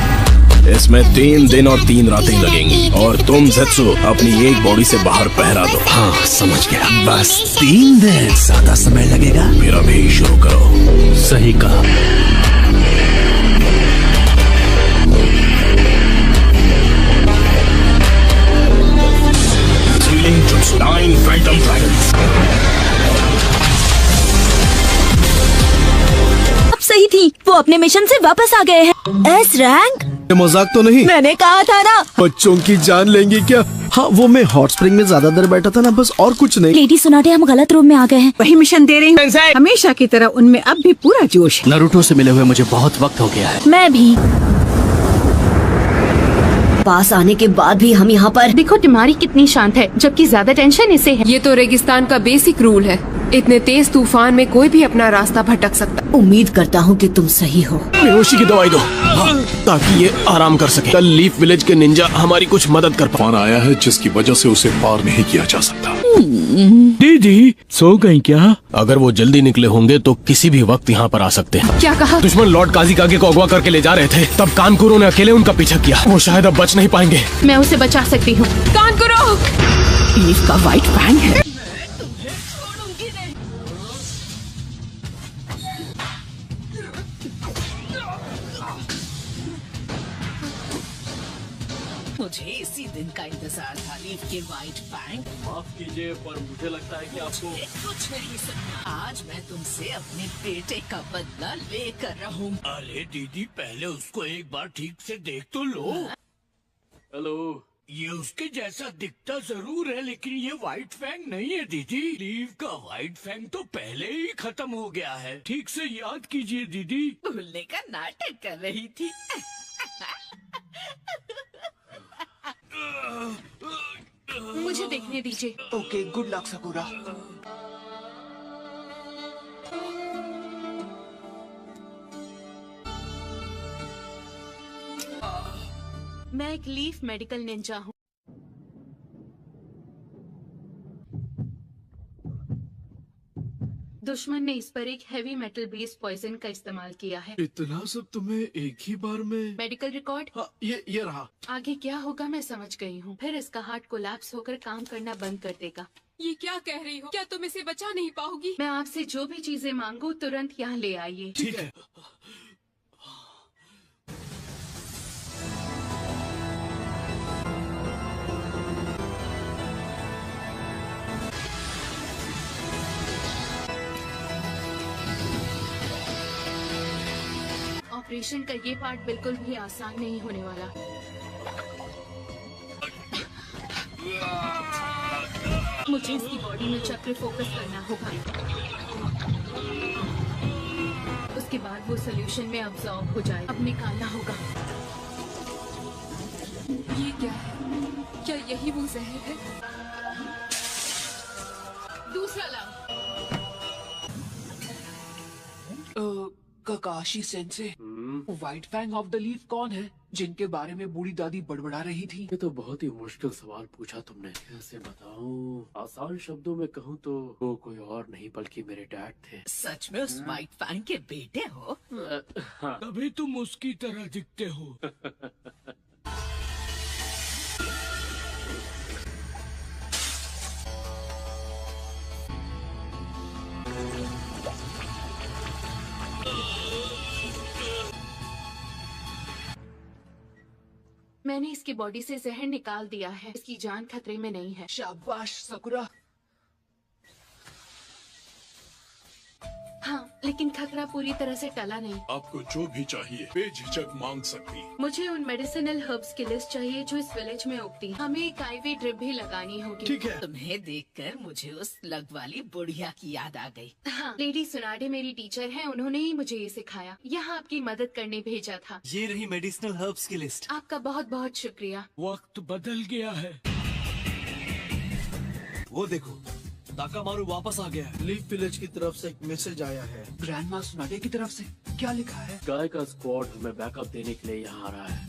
इसमें 3 दिन और 3 रातें लगेंगी और तुम ज़ेत्सु अपनी एक बॉडी से बाहर पहरा दो। हाँ समझ गया। बस 3 दिन, ज्यादा समय लगेगा। फिर अभी शुरू करो। सही कहा। Sealing to 9 Phantom Dragons. अब सही थी, वो अपने मिशन से वापस आ गए हैं। S rank? ये मजाक तो नहीं? मैंने कहा था ना। बच्चों की जान लेंगे क्या? हाँ वो मैं हॉट स्प्रिंग में ज्यादा देर बैठा था ना, बस और कुछ नहीं। लेडी सुनाटे, हम गलत रूम में आ गए हैं। वही मिशन दे रही हूँ। हमेशा की तरह उनमें अब भी पूरा जोश है। नारुतो से मिले हुए मुझे बहुत वक्त हो गया है। मैं भी। पास आने के बाद भी हम यहाँ पर। देखो टिमारी कितनी शांत है, जबकि ज्यादा टेंशन इसे है। ये तो रेगिस्तान का बेसिक रूल है। इतने तेज तूफान में कोई भी अपना रास्ता भटक सकता। उम्मीद करता हूँ कि तुम सही हो। बेहोशी की दवाई दो ताकि ये आराम कर सके। कल लीफ विलेज के निंजा हमारी कुछ मदद कर तूफान आया है जिसकी वजह से उसे पार नहीं किया जा सकता। दीदी सो गई क्या? अगर वो जल्दी निकले होंगे तो किसी भी वक्त यहाँ पर आ सकते हैं। क्या कहा? दुश्मन लॉर्ड काजिकागे को अगवा करके ले जा रहे थे, तब कानकुरो ने अकेले उनका पीछा किया। वो शायद अब बच नहीं पाएंगे। मैं उसे बचा सकती हूँ। कानकुरो! लीफ का व्हाइट फैंग है। मुझे इसी दिन का इंतजार था। लीफ के व्हाइट फैंग। माफ कीजिए पर मुझे लगता है कि आपको कुछ नहीं सुनना। आज मैं तुमसे अपने बेटे का बदला लेकर रहूँ। अरे दीदी पहले उसको एक बार ठीक से देख तो लो। हेलो, ये उसके जैसा दिखता जरूर है लेकिन ये व्हाइट फैंग नहीं है दीदी। लीफ का व्हाइट फैंग तो पहले ही खत्म हो गया है। ठीक से याद कीजिए दीदी। भूलने का नाटक कर रही थी। मुझे देखने दीजिए। Okay, good luck sakura. मैं एक लीफ मेडिकल निंजा हूँ। दुश्मन ने इस पर एक हेवी मेटल बेस्ड पॉइजन का इस्तेमाल किया है। इतना सब तुम्हें एक ही बार में? Medical record? हाँ, ये रहा। आगे क्या होगा मैं समझ गई हूँ। फिर इसका हार्ट कोलैप्स होकर काम करना बंद कर देगा। ये क्या कह रही हो? क्या तुम इसे बचा नहीं पाओगी? मैं आपसे जो भी चीजें मांगू तुरंत यहाँ ले आइए। ठीक है। ऑपरेशन का ये पार्ट बिल्कुल भी आसान नहीं होने वाला। मुझे इसकी बॉडी में चक्र फोकस करना होगा। उसके बाद वो सोल्यूशन में अब्सॉर्ब हो जाए। अब निकालना होगा। ये क्या है? क्या यही वो जहर है? दूसरा लाओ। Kakashi sensei, white fang of the leaf कौन है जिनके बारे में बूढ़ी दादी बड़बड़ा रही थी? ये तो बहुत ही मुश्किल सवाल पूछा तुमने। कैसे बताऊं? आसान शब्दों में कहूँ तो वो कोई और नहीं बल्कि मेरे डैड थे। सच में उस व्हाइट फैंग के बेटे हो? हाँ। तभी तुम उसकी तरह दिखते हो। मैंने इसकी बॉडी से जहर निकाल दिया है। इसकी जान खतरे में नहीं है। शाबाश सकुरा। हाँ, लेकिन खतरा पूरी तरह से टला नहीं। आपको जो भी चाहिए बेझिझक मांग सकती। मुझे उन मेडिसिनल हर्ब्स की लिस्ट चाहिए जो इस विलेज में उगती। हमें एक आईवी ड्रिप भी लगानी होगी। ठीक है। तुम्हें देखकर मुझे उस लग वाली बुढ़िया की याद आ गई। हाँ, लेडी सुनाडे मेरी टीचर हैं। उन्होंने ही मुझे ये सिखाया। यहाँ आपकी मदद करने भेजा था। ये रही मेडिसिनल हर्ब्स की लिस्ट। आपका बहुत बहुत शुक्रिया। वक्त बदल गया है। वो देखो, ताकामारू वापस आ गया है। लीफ विलेज की तरफ से एक मैसेज आया है। ग्रैंडमा सुनाडे की तरफ से क्या लिखा है? गाय का स्क्वाड हमें बैकअप देने के लिए यहाँ आ रहा है।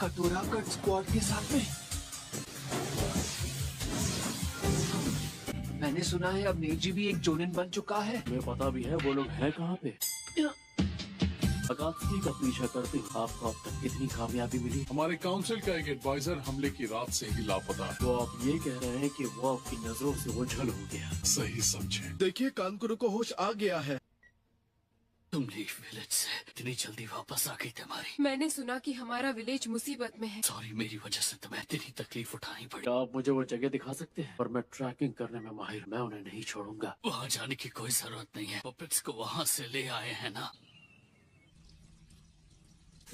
कटोरा कट स्क्वाड के साथ में। मैंने सुना है अब नेजी भी एक जोनिन बन चुका है। तुम्हें पता भी है वो लोग हैं कहाँ पे? अकात्सुकी का पीछा करते आपको अब तक कितनी कामयाबी मिली? हमारे काउंसिल का एक एडवाइजर हमले की रात से ही लापता। तो आप ये कह रहे हैं कि वो आपकी नजरों से ओझल हो गया? सही समझे। देखिए कानकुरो को होश आ गया है। तुम लीफ विलेज से इतनी जल्दी वापस आ गई तुम्हारी। मैंने सुना कि हमारा विलेज मुसीबत में है। सॉरी, मेरी वजह से तुम्हें इतनी तकलीफ उठानी पड़ी। आप मुझे वो जगह दिखा सकते हैं? पर मैं ट्रैकिंग करने में माहिर, मैं उन्हें नहीं छोड़ूंगा। वहाँ जाने की कोई जरूरत नहीं है, पपेट्स को वहाँ से ले आए हैं ना।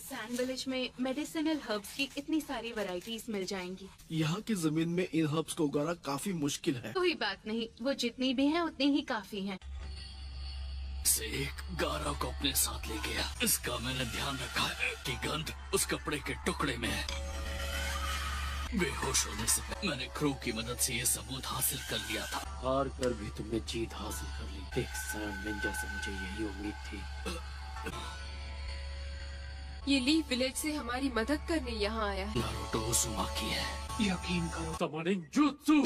सैंड विलेज में मेडिसिनल हर्ब्स की इतनी सारी वैरायटीज मिल जाएंगी। यहाँ की जमीन में इन हर्ब्स को उगाना काफी मुश्किल है। कोई बात नहीं, वो जितनी भी हैं उतनी ही काफी हैं। से एक गारा को अपने साथ ले गया। इसका मैंने ध्यान रखा है कि गंध उस कपड़े के टुकड़े में है। बेहोश होने से पहले मैंने क्रू की मदद से ये सबूत हासिल कर लिया था। हार कर भी तुमने जीत हासिल कर ली। एक सैंड निंजा से मुझे यही उम्मीद थी। ये लीफ विलेज से हमारी मदद करने यहाँ आया है। नारुतो उज़ुमाकी है। यकीन करो। Summoning jutsu.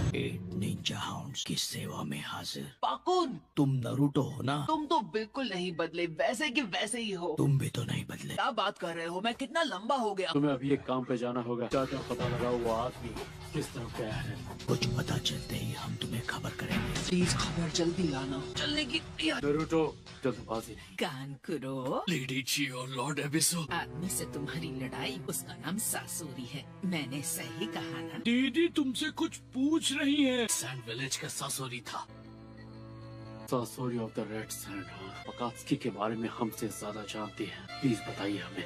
8 निंजा हाउंड्स की सेवा में हाजिर। पाकुन, तुम नरूटो हो ना? तुम तो बिल्कुल नहीं बदले, वैसे कि वैसे ही हो। तुम भी तो नहीं बदले। क्या बात कर रहे हो? मैं कितना लंबा हो गया। तुम्हें अभी एक काम पे जाना होगा। क्या पता लगा वो आदमी किस तरफ गया है? कुछ पता चलते ही हम तुम्हें खबर करेंगे। प्लीज खबर जल्दी लाना। चलने की नारुतो, जल्दबाजी नहीं। कानकुरो, लेडी ची और लॉर्ड एबिसो। आदमी से तुम्हारी लड़ाई, उसका नाम सासूरी है। मैंने सही कहा ना? दीदी तुमसे कुछ पूछ रही है। सैंड विलेज का सासोरी था। Sasori of the red sand. Akatsuki के बारे में हमसे ज्यादा जानती है। प्लीज बताइए हमें।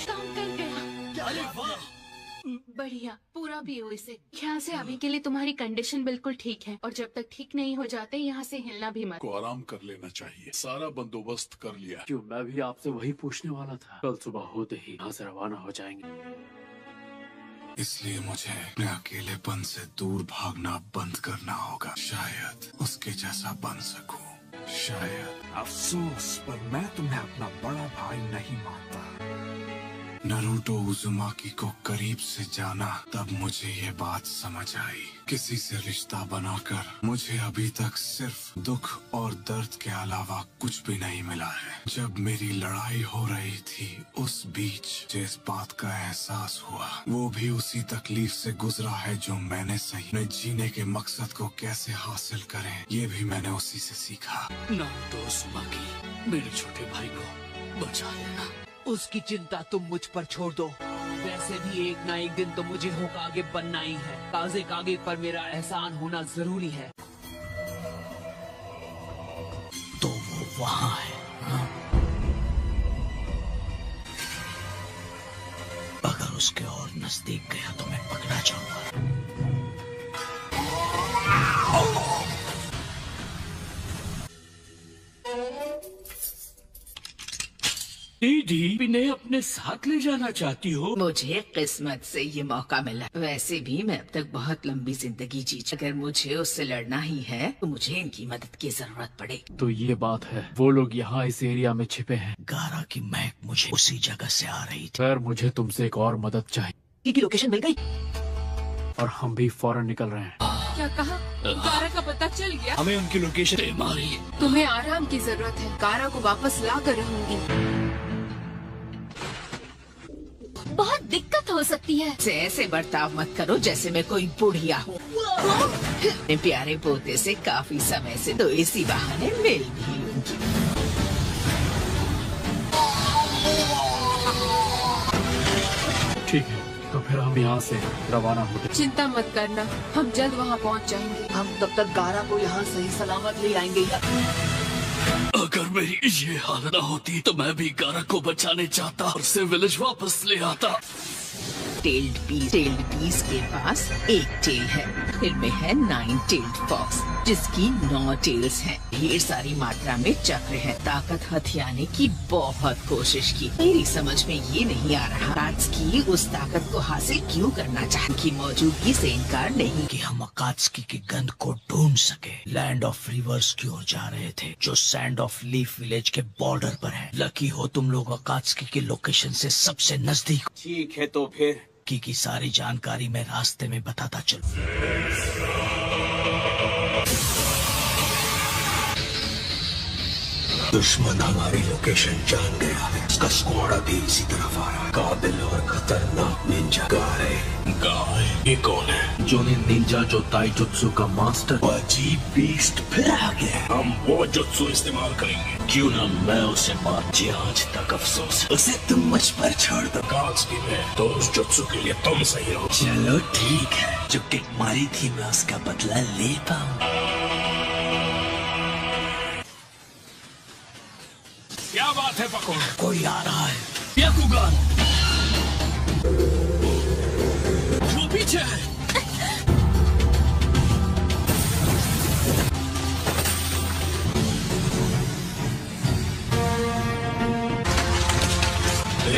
काम कर गया। अरे वाह, बढ़िया, पूरा पियो इसे। यहाँ से आने के लिए तुम्हारी कंडीशन बिल्कुल ठीक है, और जब तक ठीक नहीं हो जाते यहाँ से हिलना भी मत। को आराम कर लेना चाहिए। सारा बंदोबस्त कर लिया। क्यों, मैं भी आपसे वही पूछने वाला था। कल सुबह होते ही यहाँ से रवाना हो जाएंगे। इसलिए मुझे अपने अकेलेपन से दूर भागना बंद करना होगा। शायद उसके जैसा बन सकूं। शायद। अफसोस, पर मैं तुम्हें अपना बड़ा भाई नहीं मानता। नारुतो उज़ुमाकी को करीब से जाना, तब मुझे ये बात समझ आई। किसी से रिश्ता बनाकर मुझे अभी तक सिर्फ दुख और दर्द के अलावा कुछ भी नहीं मिला है। जब मेरी लड़ाई हो रही थी, उस बीच जिस बात का एहसास हुआ, वो भी उसी तकलीफ से गुजरा है जो मैंने सही। अपने जीने के मकसद को कैसे हासिल करें, ये भी मैंने उसी से सीखा। नारुतो उज़ुमाकी, मेरे छोटे भाई को बचा लेना। उसकी चिंता तुम मुझ पर छोड़ दो। वैसे भी एक ना एक दिन तो मुझे होकागे बनना ही है। काजे कागे पर मेरा एहसान होना जरूरी है। तो वो वहाँ है। हाँ? अगर उसके और नजदीक गया तो मैं पकड़ा जाऊंगा। दीदी, इन्हें अपने साथ ले जाना चाहती हो? मुझे किस्मत से ये मौका मिला। वैसे भी मैं अब तक बहुत लंबी जिंदगी जी, अगर मुझे उससे लड़ना ही है तो मुझे इनकी मदद की जरूरत पड़े। तो ये बात है, वो लोग यहाँ इस एरिया में छिपे हैं। गारा की महक मुझे उसी जगह से आ रही थी। खैर, मुझे तुमसे एक और मदद चाहिए। की लोकेशन मिल गई और हम भी फौरन निकल रहे हैं। क्या कहा? गारा का पता चल गया? हमें उनकी लोकेशन मारी। तुम्हें आराम की जरूरत है। गारा को वापस ला कर रहूंगी। बहुत दिक्कत हो सकती है। ऐसे बर्ताव मत करो जैसे मैं कोई बुढ़िया हूँ। अपने प्यारे पोते से काफी समय से तो इसी बहाने मिल भी लूंगी। ठीक है, तो फिर हम यहाँ से रवाना होते। चिंता मत करना, हम जल्द वहाँ पहुँच जाएंगे। हम तब तक गारा को यहाँ सही सलामत ले आएंगे। अगर मेरी ये हालत न होती तो मैं भी गारा को बचाने चाहता और उसे विलेज वापस ले आता। टेल्ड पीस के पास एक टेल है। इनमें है 9 टेल्ड फॉक्स जिसकी 9 टेल्स हैं। ढेर सारी मात्रा में चक्र है। ताकत हथियाने की बहुत कोशिश की। मेरी समझ में ये नहीं आ रहा अकात्सुकी उस ताकत को हासिल क्यों करना चाहती की मौजूदगी से इनकार नहीं। कि हम अकात्सुकी की गंध को ढूंढ सके। लैंड ऑफ रिवर्स की ओर जा रहे थे जो सैंड ऑफ लीफ विलेज के बॉर्डर पर है। लकी हो तुम लोग अकात्सुकी की लोकेशन से सबसे नजदीक। ठीक है तो फिर की सारी जानकारी मैं रास्ते में बताता चलूं। दुश्मन हमारी लोकेशन जान गया है। उसका स्क्वाड अभी इसी तरफ आ रहा है। काबिल और खतरनाक निंजा गाय ये कौन है? जो निंजा जो ताइजुत्सु का मास्टर अजीब बीस्ट फिर आ गया। हम वो जुत्सु इस्तेमाल करेंगे। क्यों ना मैं उसे मार। आज तक अफसोस उसे तुम मुझ पर छोड़ दो। अकात्सुकी में तो उस जुत्सु के लिए तुम सही हो। चलो ठीक है। जो किक मारी थी मैं उसका बदला ले पाऊंगा। क्या बात है पकोड़? कोई आ रहा है। याकुगान वो पीछे है।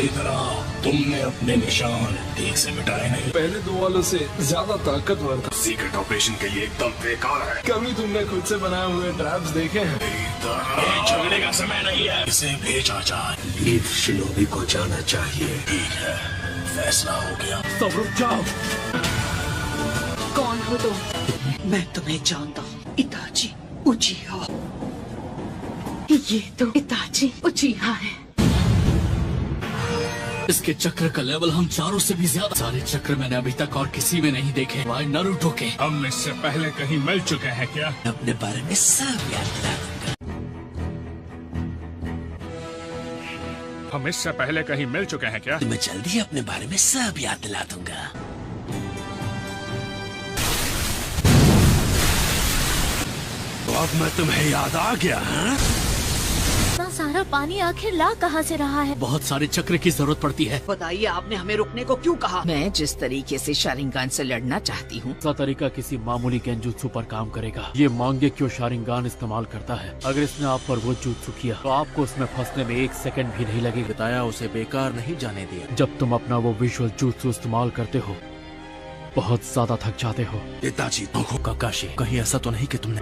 इधर आओ। तुमने अपने निशान ठीक से मिटाए नहीं। पहले 2 वालों से ज्यादा ताकतवर था। सीक्रेट ऑपरेशन के लिए एकदम बेकार है। कभी तुमने खुद से बनाए हुए ट्रैप्स देखे हैं? ये झगड़े का समय नहीं है। इसे भेजा जाए। लीफ शिनोबी को जाना चाहिए। ठीक है फैसला हो गया। सब रुक जाओ। कौन हो तुम? मैं तुम्हें जानता हूँ, इताची उचिहा। ये तो इताची उचिहा है। इसके चक्र का लेवल हम चारों से भी ज्यादा। सारे चक्र मैंने अभी तक और किसी में नहीं देखे। वाई नारुतो के। हम इससे पहले कहीं मिल चुके हैं क्या? अपने बारे में सब याद दिला दूंगा। हम इससे पहले कहीं मिल चुके हैं क्या? मैं जल्दी अपने बारे में सब याद दिला दूंगा। तो अब मैं तुम्हें याद आ गया हाँ? इतना सारा पानी आखिर ला कहाँ से रहा है? बहुत सारे चक्र की जरूरत पड़ती है। बताइए आपने हमें रुकने को क्यों कहा? मैं जिस तरीके से शारिंगान से लड़ना चाहती हूँ ऐसा तरीका किसी मामूली गेंजुत्सु पर काम करेगा। ये मांगे क्यों शारिंगान इस्तेमाल करता है। अगर इसने आप पर वो जुत्सु किया तो आपको उसमें फंसने में 1 सेकंड भी नहीं लगेगा। बताया उसे बेकार नहीं जाने दिया। जब तुम अपना वो विजुअल जुत्सु इस्तेमाल करते हो बहुत ज्यादा थक जाते हो। इताची काकाशी कहीं ऐसा तो नहीं कि तुमने?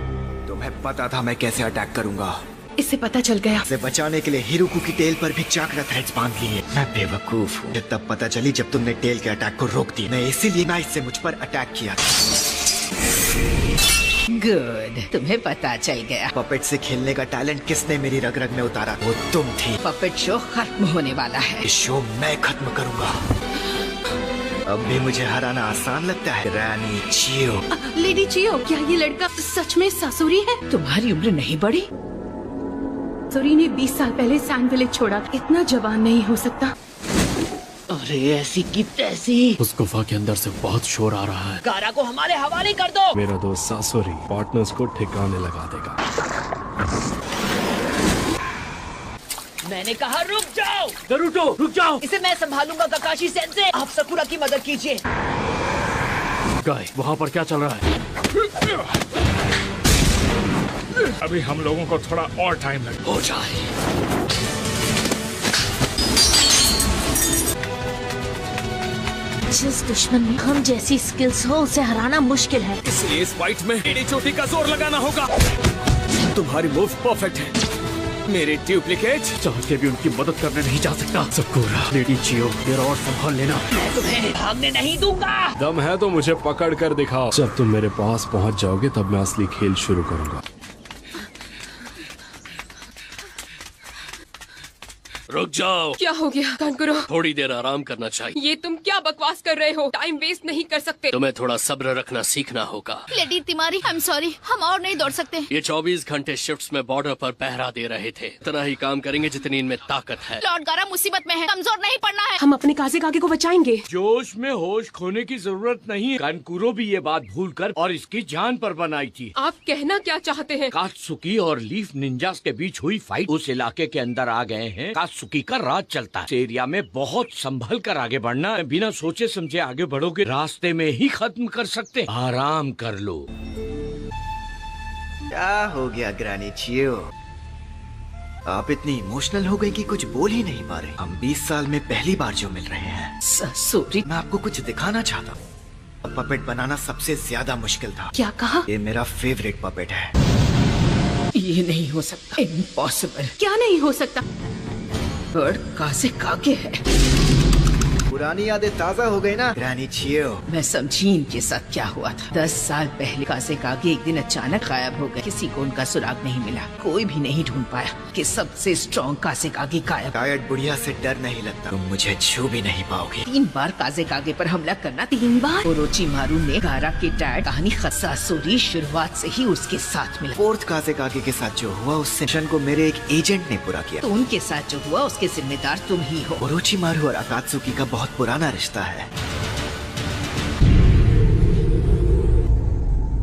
तुम्हें पता था मैं कैसे अटैक करूंगा। इसे पता चल गया। इसे बचाने के लिए हिरुकु की टेल पर भी चाकरा थ्रेड्स बांध लिए। मैं बेवकूफ हूँ। तब पता चली जब तुमने टेल के अटैक को रोक दिया। मैं इसीलिए नाइस से मुझ पर अटैक किया। गुड तुम्हें पता चल गया। पपेट से खेलने का टैलेंट किसने मेरी रग रग में उतारा? वो तुम थी। पपेट शो खत्म होने वाला है। इस शो मैं खत्म करूंगा। अब भी मुझे हराना आसान लगता है रानी चियो। लेडी चियो क्या ये लड़का सच में सासुरी है? तुम्हारी उम्र नहीं बढ़ी? सासुरी ने 20 साल पहले सैंड विलेज छोड़ा। इतना जवान नहीं हो सकता। अरे ऐसी की तैसी। उस गुफा के अंदर से बहुत शोर आ रहा है। गारा को हमारे हवाले कर दो। मेरा दोस्त सासुरी पार्टनर्स को ठिकाने लगा देगा। मैंने कहा रुक जाओ। नारुतो रुक जाओ। इसे मैं संभालूंगा काकाशी सेंसे। आप सकुरा की मदद कीजिए। गाय वहाँ पर क्या चल रहा है? अभी हम लोगों को थोड़ा और टाइम लगे। हो जाए। जिस दुश्मन में हम जैसी स्किल्स हो उसे हराना मुश्किल है। इसलिए इस फाइट में एडी चोटी का जोर लगाना होगा। तुम्हारी मूव परफेक्ट है। मेरे डुप्लीकेट चाह के भी उनकी मदद करने नहीं जा सकता। सकुरा लेडी चियो तेरा और संभाल लेना। मैं तुम्हें भागने नहीं दूंगा। दम है तो मुझे पकड़ कर दिखाओ। जब तुम मेरे पास पहुंच जाओगे तब मैं असली खेल शुरू करूंगा। रुक जाओ। क्या हो गया कानकुरो? थोड़ी देर आराम करना चाहिए। ये तुम क्या बकवास कर रहे हो? टाइम वेस्ट नहीं कर सकते। तुम्हें थोड़ा सब्र रखना सीखना होगा। लेडी तिमारी आई एम सॉरी, हम और नहीं दौड़ सकते। ये 24 घंटे शिफ्ट्स में बॉर्डर पर पहरा दे रहे थे। इतना ही काम करेंगे जितनी इनमें ताकत है। लॉर्ड गारा मुसीबत में है, कमजोर नहीं पड़ना है। हम अपने काज़े-कागे को बचाएंगे। जोश में होश खोने की जरूरत नहीं। कानकुरो भी ये बात भूलकर और इसकी जान पर बनाई थी। आप कहना क्या चाहते हैं? कात्सुकी और लीफ निंजास के बीच हुई फाइट उस इलाके के अंदर आ गए हैं। कात्सुकी का राज चलता है। इस एरिया में बहुत संभल कर आगे बढ़ना, बिना सोचे समझे आगे बढ़ोगे रास्ते में ही खत्म कर सकते। आराम कर लो। क्या हो गया ग्रैनी चियो? आप इतनी इमोशनल हो गई कि कुछ बोल ही नहीं पा रहे। हम 20 साल में पहली बार जो मिल रहे हैं। सॉरी, मैं आपको कुछ दिखाना चाहता हूँ। पपेट बनाना सबसे ज्यादा मुश्किल था। क्या कहा? ये मेरा फेवरेट पपेट है। ये नहीं हो सकता, इम्पॉसिबल। क्या नहीं हो सकता? बर्ड काज़ेकागे है। पुरानी यादें ताजा हो गई ना ग्रैनी चियो? मैं समझी इनके साथ क्या हुआ था। 10 साल पहले काज़ेकागे एक दिन अचानक गायब हो गए। किसी को उनका सुराग नहीं मिला। कोई भी नहीं ढूंढ पाया कि सबसे स्ट्रॉन्ग काज़ेकागे गायब। शायद बुढ़िया से डर नहीं लगता। तुम मुझे छू भी नहीं पाओगे। 3 बार काज़ेकागे पर हमला करना। 3 बार? ओरोचिमारू ने गारा के डैड कहानी सासोरी शुरुआत से ही उसके साथ मिला। 4th काज़ेकागे के साथ जो हुआ उससे मिशन को मेरे एक एजेंट ने पूरा किया। तो उनके साथ जो हुआ उसके जिम्मेदार तुम ही हो। ओरोचिमारू और अकात्सुकी का बहुत पुराना रिश्ता है।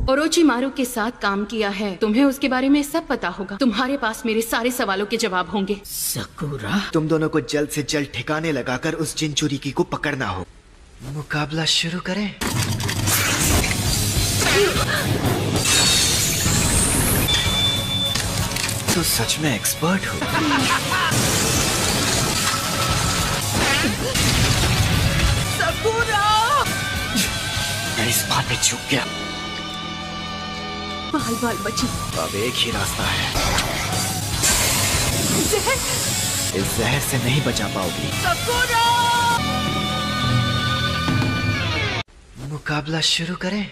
ओरोचिमारू के साथ काम किया है, तुम्हें उसके बारे में सब पता होगा। तुम्हारे पास मेरे सारे सवालों के जवाब होंगे। सकुरा, तुम दोनों को जल्द से जल्द ठिकाने लगाकर उस जिनचुरिकी को पकड़ना हो। मुकाबला शुरू करें। तो सच में एक्सपर्ट हो। सकुरा! मैं इस बात पे चूक गया। बाल बाल बची। अब एक ही रास्ता है। जहर? इस जहर से नहीं बचा पाओगी। सकुरा! मुकाबला शुरू करें।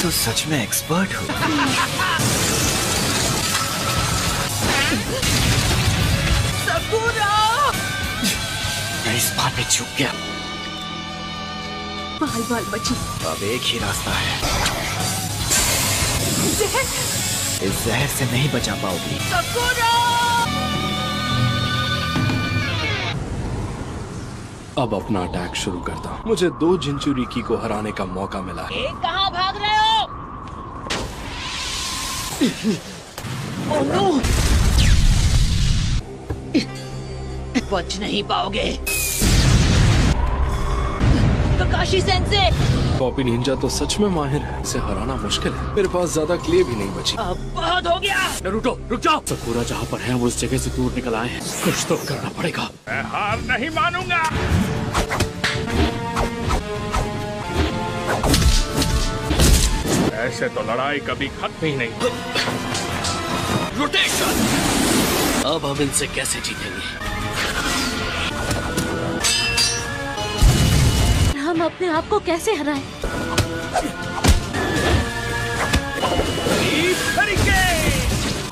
तो सच में एक्सपर्ट हो। सकुरा! मैं इस बात पे चूक गया। बाल बाल बची। अब एक ही रास्ता है। जहर? इस जहर से नहीं बचा पाओगी। सकुरा! अब अपना अटैक शुरू करता हूँ। मुझे 2 जिनचुरिकी को हराने का मौका मिला है। कहाँ भाग रहे हो? Oh no! बच नहीं पाओगे। ककाशी सेंसे! कॉपी निंजा तो सच में माहिर है। इसे हराना मुश्किल है। मेरे पास ज्यादा क्ले भी नहीं बची। अब बहुत हो गया। नारुतो रुक जाओ। सकुरा जहाँ पर है वो उस जगह से दूर निकल आए हैं। कुछ तो करना पड़ेगा। मैं हार नहीं मानूंगा। ऐसे तो लड़ाई कभी खत्म ही नहीं। रोटेशन। अब हम इनसे कैसे जीतेंगे? हम अपने आप को कैसे हराएं?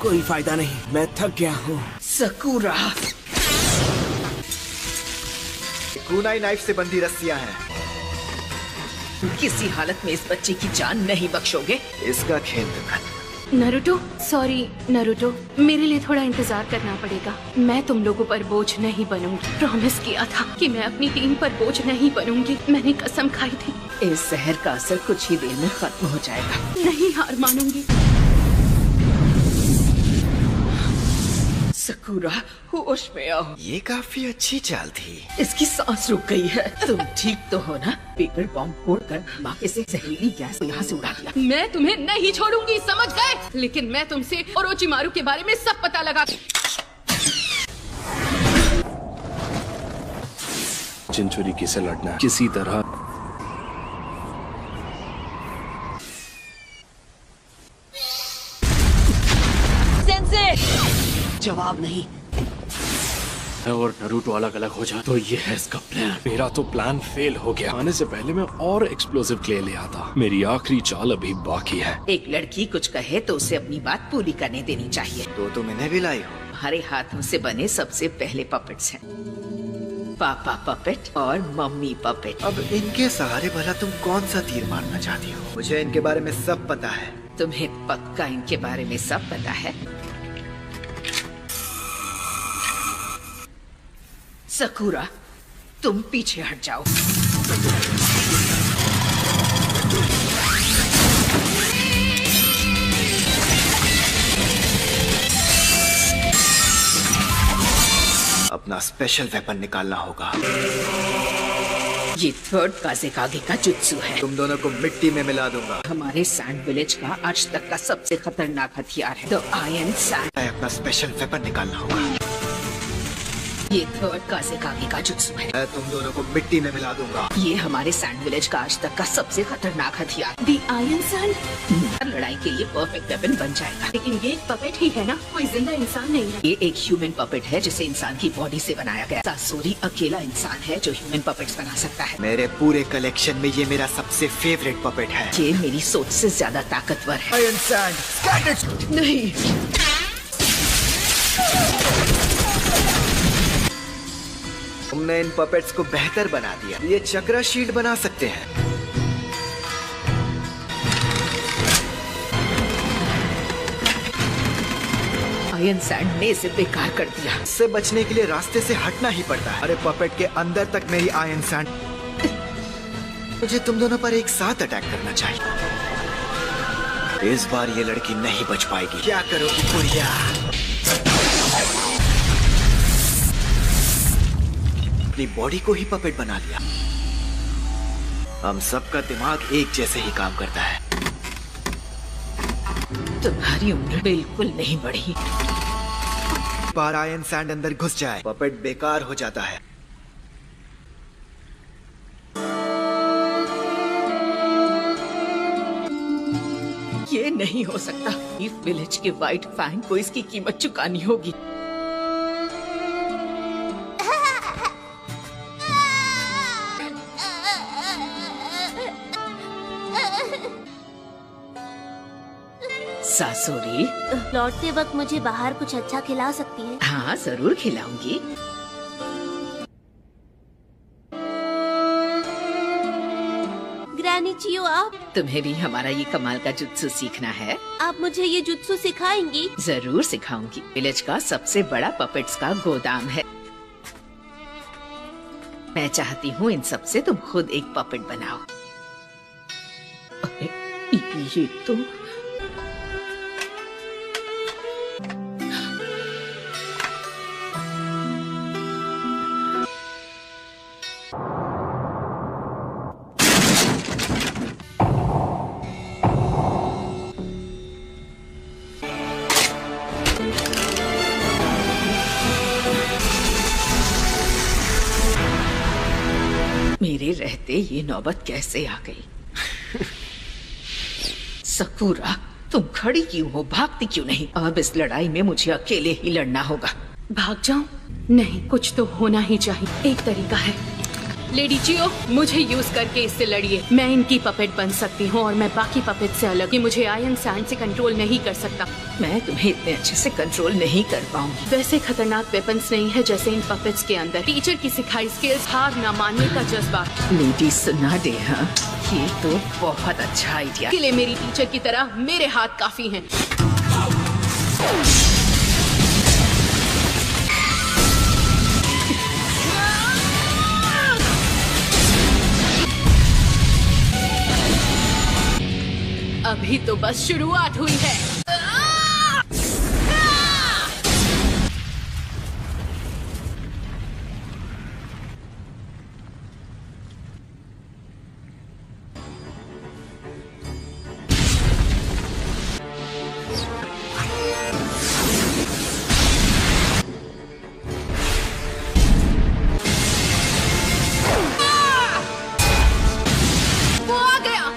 कोई फायदा नहीं, मैं थक गया हूँ। सकुरा, कुनाई नाइफ से बंधी रस्सियां हैं। किसी हालत में इस बच्चे की जान नहीं बख्शोगे। इसका खेल तो खत्म। नारुतो, सॉरी नारुतो, मेरे लिए थोड़ा इंतजार करना पड़ेगा। मैं तुम लोगों पर बोझ नहीं बनूंगी। प्रॉमिस किया था कि मैं अपनी टीम पर बोझ नहीं बनूंगी। मैंने कसम खाई थी। इस जहर का असर कुछ ही देर में खत्म हो जाएगा। नहीं हार मानूंगी। सकुरा, होश में आओ। ये काफी अच्छी चाल थी। इसकी सांस रुक गई है। तुम ठीक तो हो ना? पेपर बॉम्ब फोड़कर बाकी से जहरीली गैस को यहाँ से उड़ा दिया। मैं तुम्हें नहीं छोड़ूंगी, समझ गए? लेकिन मैं तुमसे ओरोचिमारू के बारे में सब पता लगा। जिनचुरिकी से लड़ना किसी तरह। जवाब नहीं। और नारुतो अलग अलग हो जाए तो ये है इसका प्लान। मेरा तो प्लान फेल हो गया। आने से पहले मैं और एक्सप्लोसिव क्ले ले आता। मेरी आखिरी चाल अभी बाकी है। एक लड़की कुछ कहे तो उसे अपनी बात पूरी करने देनी चाहिए। तो मैंने भी लाई हो। हमारे हाथों से बने सबसे पहले पपेट्स हैं। पापा पपेट और मम्मी पपेट। अब इनके सहारे भला तुम कौन सा तीर मारना चाहती हो? मुझे इनके बारे में सब पता है। तुम्हें पक्का इनके बारे में सब पता है? सकुरा, तुम पीछे हट जाओ। अपना स्पेशल वेपन निकालना होगा। ये थर्ड काज़ेकागे का जुत्सु है। तुम दोनों को मिट्टी में मिला दूंगा। हमारे सैंड विलेज का आज तक का सबसे खतरनाक हथियार है द आयरन सैंड। अपना स्पेशल वेपन निकालना होगा। ये थर्ड काज़ेकागे का जुत्सु है। मैं तुम दोनों को मिट्टी में मिला दूंगा। ये हमारे सैंड विलेज का आज तक का सबसे खतरनाक हथियार द आयरन सैंड। लड़ाई के लिए परफेक्ट वेपन बन जाएगा। लेकिन ये एक पपेट ही है ना, कोई जिंदा इंसान नहीं है। ये एक ह्यूमन पपेट है जिसे इंसान की बॉडी से बनाया गया। सासोरी अकेला इंसान है जो ह्यूमन पपेट्स बना सकता है। मेरे पूरे कलेक्शन में ये मेरा सबसे फेवरेट पपेट है। ये मेरी सोच से ज्यादा ताकतवर है। आयरन सैंड नहीं, तुमने इन पपेट्स को बेहतर बना दिया। ये चक्रा शीट बना सकते हैं। आयरन सैंड ने इसे बेकार कर दिया। इससे बचने के लिए रास्ते से हटना ही पड़ता है। अरे पपेट के अंदर तक मेरी आयरन सैंड। मुझे तुम दोनों पर एक साथ अटैक करना चाहिए। इस बार ये लड़की नहीं बच पाएगी। क्या करोगी पुरिया? अपनी बॉडी को ही पपेट बना लिया। हम सबका दिमाग एक जैसे ही काम करता है। तुम्हारी उम्र बिल्कुल नहीं बढ़ी। बार आयरन सैंड अंदर घुस जाए, पपेट बेकार हो जाता है। ये नहीं हो सकता। लीफ विलेज के व्हाइट फैंग को इसकी कीमत चुकानी होगी। सासोरी, लौटते वक्त मुझे बाहर कुछ अच्छा खिला सकती है? हाँ जरूर खिलाऊंगी। ग्रैनी चियो, आप? तुम्हें भी हमारा ये कमाल का जुत्सु सीखना है? आप मुझे ये जुत्सु सिखाएंगी? जरूर सिखाऊंगी। विलेज का सबसे बड़ा पपेट्स का गोदाम है। मैं चाहती हूँ इन सब से तुम खुद एक पपेट बनाओ। अरे ये तो मेरे रहते ये नौबत कैसे आ गई? सकूरा, तुम खड़ी क्यों हो? भागती क्यों नहीं? अब इस लड़ाई में मुझे अकेले ही लड़ना होगा। भाग जाऊं? नहीं, कुछ तो होना ही चाहिए। एक तरीका है। लेडी चियो, मुझे यूज करके इससे लड़िए। मैं इनकी पपेट बन सकती हूँ और मैं बाकी पपेट से अलग। ये मुझे आयरन सैंड से कंट्रोल नहीं कर सकता। मैं तुम्हें इतने अच्छे से कंट्रोल नहीं कर पाऊंगी। वैसे खतरनाक वेपन्स नहीं है जैसे इन पपेट्स के अंदर। टीचर की सिखाई स्किल्स, हार न मानने का जज्बा। लेडी सुना दे, हाँ ये तो बहुत अच्छा आइडिया। के लिए मेरी टीचर की तरह मेरे हाथ काफी हैं। अभी तो बस शुरुआत हुई है। वो आ गया।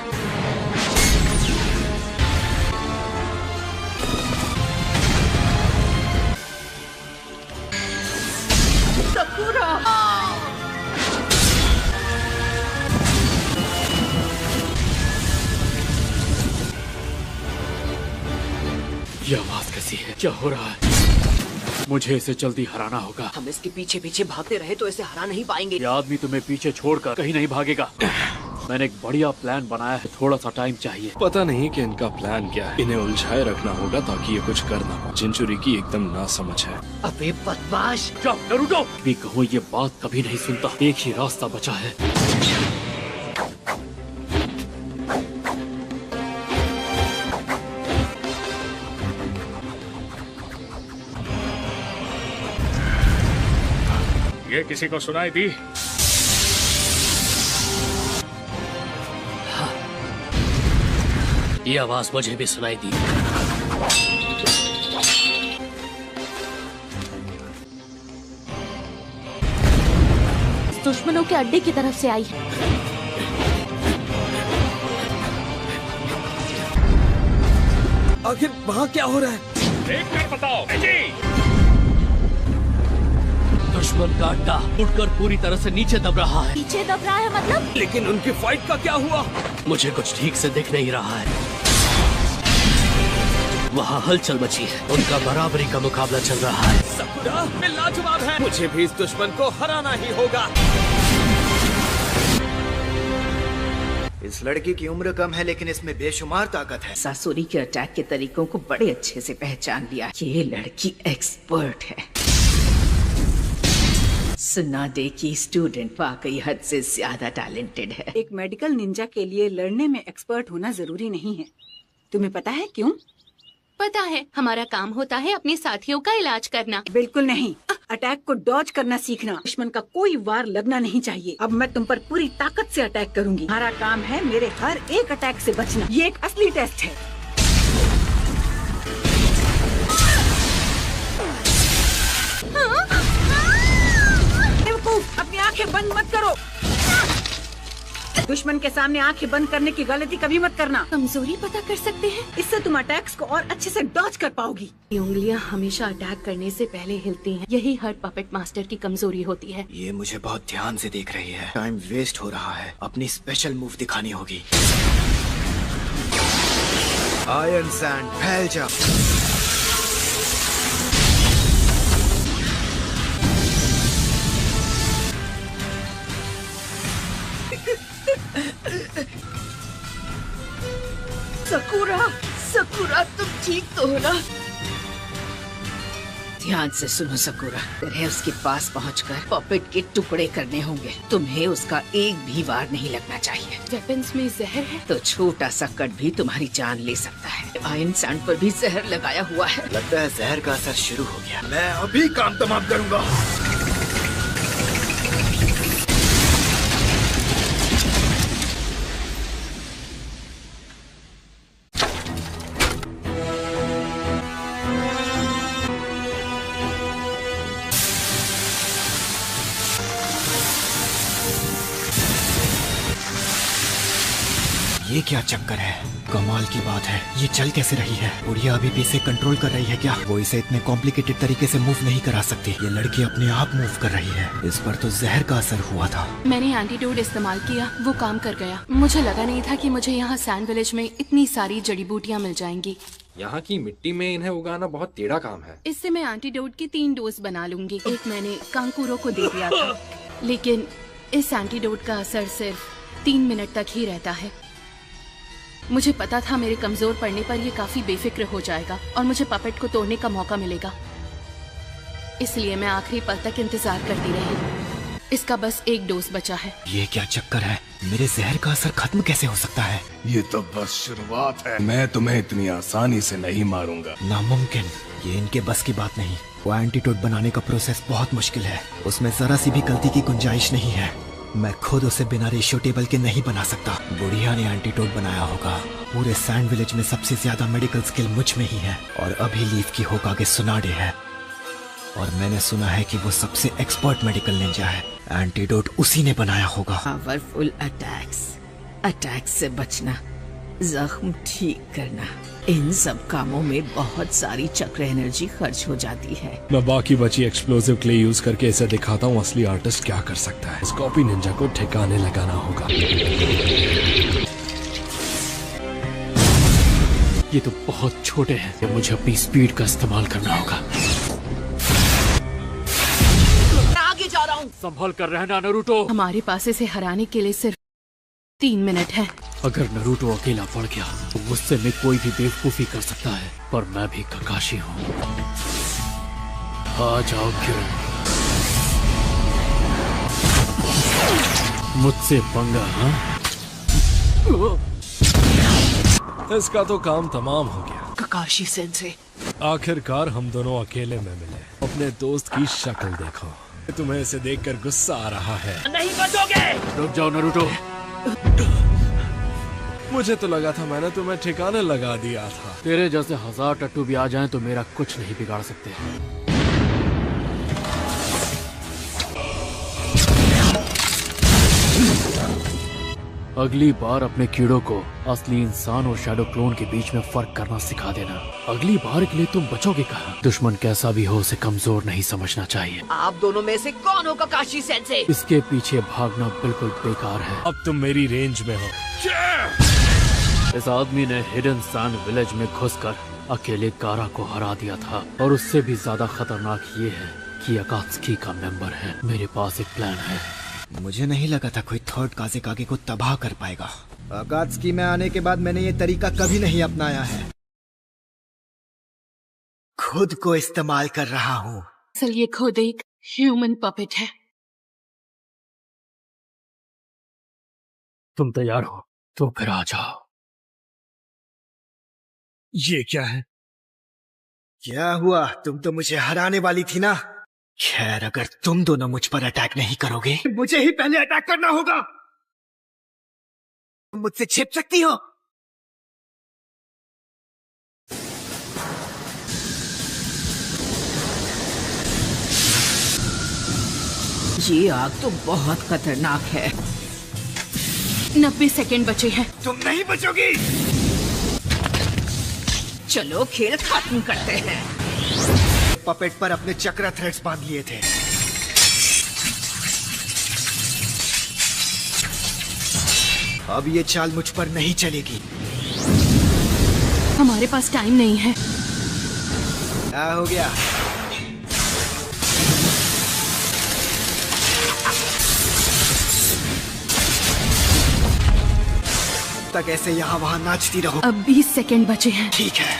सकूरा। ये आवाज कैसी है? क्या हो रहा है? मुझे इसे जल्दी हराना होगा। हम इसके पीछे पीछे भागते रहे तो इसे हरा नहीं पाएंगे। ये आदमी तुम्हें पीछे छोड़कर कहीं नहीं भागेगा। मैंने एक बढ़िया प्लान बनाया है, थोड़ा सा टाइम चाहिए। पता नहीं कि इनका प्लान क्या है। इन्हें उलझाए रखना होगा ताकि ये कुछ कर ना पाए। जिंचुरी की एकदम नासमझ है। अबे बदमाश! नरूटो! भी कहो ये बात कभी नहीं सुनता। एक ही रास्ता बचा है। ये किसी को सुनाई दी? ये आवाज मुझे भी सुनाई दी। दुश्मनों के अड्डे की तरफ से आई है। आखिर वहाँ क्या हो रहा है? देख कर बताओ जी। दुश्मन का अड्डा उड़कर पूरी तरह से नीचे दब रहा है। पीछे दब रहा है मतलब? लेकिन उनकी फाइट का क्या हुआ? मुझे कुछ ठीक से दिख नहीं रहा है। वहाँ हलचल मची है, उनका बराबरी का मुकाबला चल रहा है। सकुरा में लाजवाब है। मुझे भी इस दुश्मन को हराना ही होगा। इस लड़की की उम्र कम है लेकिन इसमें बेशुमार ताकत है। सासुरी के अटैक के तरीकों को बड़े अच्छे से पहचान लिया। ये लड़की एक्सपर्ट है। सुनाडे की स्टूडेंट वाकई हद से ज्यादा टैलेंटेड है। एक मेडिकल निंजा के लिए लड़ने में एक्सपर्ट होना जरूरी नहीं है। तुम्हें पता है क्यों? पता है, हमारा काम होता है अपने साथियों का इलाज करना। बिल्कुल नहीं, अटैक को डॉज करना सीखना। दुश्मन का कोई वार लगना नहीं चाहिए। अब मैं तुम पर पूरी ताकत से अटैक करूंगी। हमारा काम है मेरे हर एक अटैक से बचना। ये एक असली टेस्ट है। बेवकूफ, अपनी आंखें बंद मत करो। दुश्मन के सामने आंखें बंद करने की गलती कभी मत करना। कमजोरी पता कर सकते हैं, इससे तुम अटैक्स को और अच्छे से डॉज कर पाओगी। ये उंगलियां हमेशा अटैक करने से पहले हिलती हैं। यही हर पपेट मास्टर की कमजोरी होती है। ये मुझे बहुत ध्यान से देख रही है। टाइम वेस्ट हो रहा है। अपनी स्पेशल मूव दिखानी होगी। आयरन सैंड फैल जा। सकुरा, सकुरा तुम ठीक तो हो ना? ध्यान से सुनो सकुरा, तुम्हें उसके पास पहुंचकर पपेट के टुकड़े करने होंगे। तुम्हें उसका एक भी वार नहीं लगना चाहिए। वेपन्स में जहर है तो छोटा सा कट भी तुम्हारी जान ले सकता है। आयरन सैंड पर भी जहर लगाया हुआ है। लगता है जहर का असर शुरू हो गया। मैं अभी काम तमाम करूंगा। ये क्या चक्कर है? कमाल की बात है, ये चल कैसे रही है? बुढ़िया अभी भी इसे कंट्रोल कर रही है क्या? वो इसे इतने कॉम्प्लिकेटेड तरीके से मूव नहीं करा सकती। ये लड़की अपने आप मूव कर रही है। इस पर तो जहर का असर हुआ था। मैंने एंटीडोट इस्तेमाल किया, वो काम कर गया। मुझे लगा नहीं था कि मुझे यहाँ सैंड विलेज में इतनी सारी जड़ी बूटियाँ मिल जाएंगी। यहाँ की मिट्टी में इन्हें उगाना बहुत टेढ़ा काम है। इससे मैं एंटीडोट की 3 डोज बना लूंगी। एक मैंने कांकुरो को दे दिया था, लेकिन इस एंटीडोट का असर सिर्फ 3 मिनट तक ही रहता है। मुझे पता था मेरे कमजोर पड़ने पर ये काफी बेफिक्र हो जाएगा और मुझे पपेट को तोड़ने का मौका मिलेगा। इसलिए मैं आखिरी पल तक इंतजार करती रही। इसका बस 1 डोज बचा है। ये क्या चक्कर है? मेरे जहर का असर खत्म कैसे हो सकता है? ये तो बस शुरुआत है। मैं तुम्हें इतनी आसानी से नहीं मारूंगा। नामुमकिन, ये इनके बस की बात नहीं। वो एंटीडोट बनाने का प्रोसेस बहुत मुश्किल है। उसमें जरा सी भी गलती की गुंजाइश नहीं है। मैं खुद उसे बिना रेशियो टेबल के नहीं बना सकता। बुढ़िया ने एंटीडोट बनाया होगा। पूरे सैंड विलेज में सबसे ज्यादा मेडिकल स्किल मुझ में ही है और अभी लीफ की होकागे सुनाडे है। और मैंने सुना है कि वो सबसे एक्सपर्ट मेडिकल निंजा है। एंटीडोट उसी ने बनाया होगा। पावरफुल अटैक्स से बचना, जख्म ठीक करना, इन सब कामों में बहुत सारी चक्र एनर्जी खर्च हो जाती है। मैं बाकी बची एक्सप्लोसिव क्ले यूज करके इसे दिखाता हूँ असली आर्टिस्ट क्या कर सकता है। इस कॉपी निंजा को ठिकाने लगाना होगा। ये तो बहुत छोटे हैं, मुझे अपनी स्पीड का इस्तेमाल करना होगा। मैं आगे जा रहा हूँ। संभल कर रहना नरूटो। हमारे पास इसे हराने के लिए सिर्फ 3 मिनट है। अगर नरूटो अकेला पड़ गया तो मुझसे में कोई भी बेवकूफी कर सकता है, पर मैं भी ककाशी हूँ। आ जाओ किरण, मुझसे पंगा। हाँ, इसका तो काम तमाम हो गया। ककाशी सेंसे, आखिरकार हम दोनों अकेले में मिले। अपने दोस्त की शक्ल देखो। तुम्हें इसे देखकर गुस्सा आ रहा है। नहीं बचोगे। रुक जाओ नरूटो। मुझे तो लगा था मैंने तुम्हें ठिकाने लगा दिया था। तेरे जैसे 1000 टट्टू भी आ जाएं तो मेरा कुछ नहीं बिगाड़ सकते। अगली बार अपने कीड़ों को असली इंसान और शैडो क्लोन के बीच में फर्क करना सिखा देना। अगली बार के लिए तुम बचोगे कहाँ? दुश्मन कैसा भी हो उसे कमजोर नहीं समझना चाहिए। आप दोनों में से कौन हो ककाशी सेंसे? इसके पीछे भागना बिल्कुल बेकार है। अब तुम मेरी रेंज में हो। इस आदमी ने हिडन सैंड विलेज में घुसकर अकेले गारा को हरा दिया था और उससे भी ज्यादा खतरनाक ये है कि अकात्सुकी का मेंबर है। मेरे पास एक प्लान है। मुझे नहीं लगा था कोई थर्ड काज़ेकागे को तबाह कर पाएगा। अकात्सुकी में आने के बाद मैंने ये तरीका कभी नहीं अपनाया है। खुद को इस्तेमाल कर रहा हूँ। असल ये खुद एक ह्यूमन पपेट है। तुम तैयार हो तो फिर आ जाओ। ये क्या है? क्या हुआ? तुम तो मुझे हराने वाली थी ना। खैर, अगर तुम दोनों मुझ पर अटैक नहीं करोगे, मुझे ही पहले अटैक करना होगा। तुम मुझसे छिप सकती हो। ये आग तो बहुत खतरनाक है। 90 सेकंड बचे हैं। तुम नहीं बचोगी। चलो खेल खत्म करते हैं। पपेट पर अपने चक्र थ्रेड्स बांध लिए थे। अब ये चाल मुझ पर नहीं चलेगी। हमारे पास टाइम नहीं है। क्या हो गया? तक ऐसे यहाँ वहाँ नाचती रहो। अब 20 सेकंड बचे हैं। ठीक है।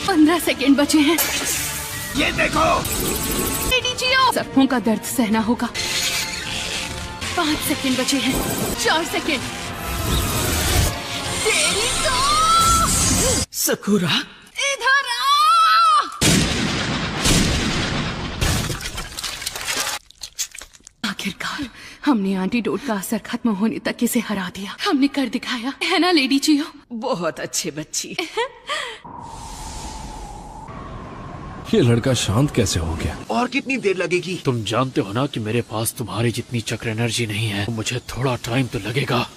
15 सेकंड बचे हैं। ये देखो। लेडी जियो। सबकों का दर्द सहना होगा। 5 सेकंड बचे हैं। 4 सेकंड। तेरी तो। सकुरा इधर आ। आखिरकार हमने एंटीडोट का असर खत्म होने तक इसे हरा दिया। हमने कर दिखाया, है ना लेडी जियो? बहुत अच्छे बच्ची। ये लड़का शांत कैसे हो गया? और कितनी देर लगेगी? तुम जानते हो ना कि मेरे पास तुम्हारी जितनी चक्र एनर्जी नहीं है। मुझे थोड़ा टाइम तो लगेगा।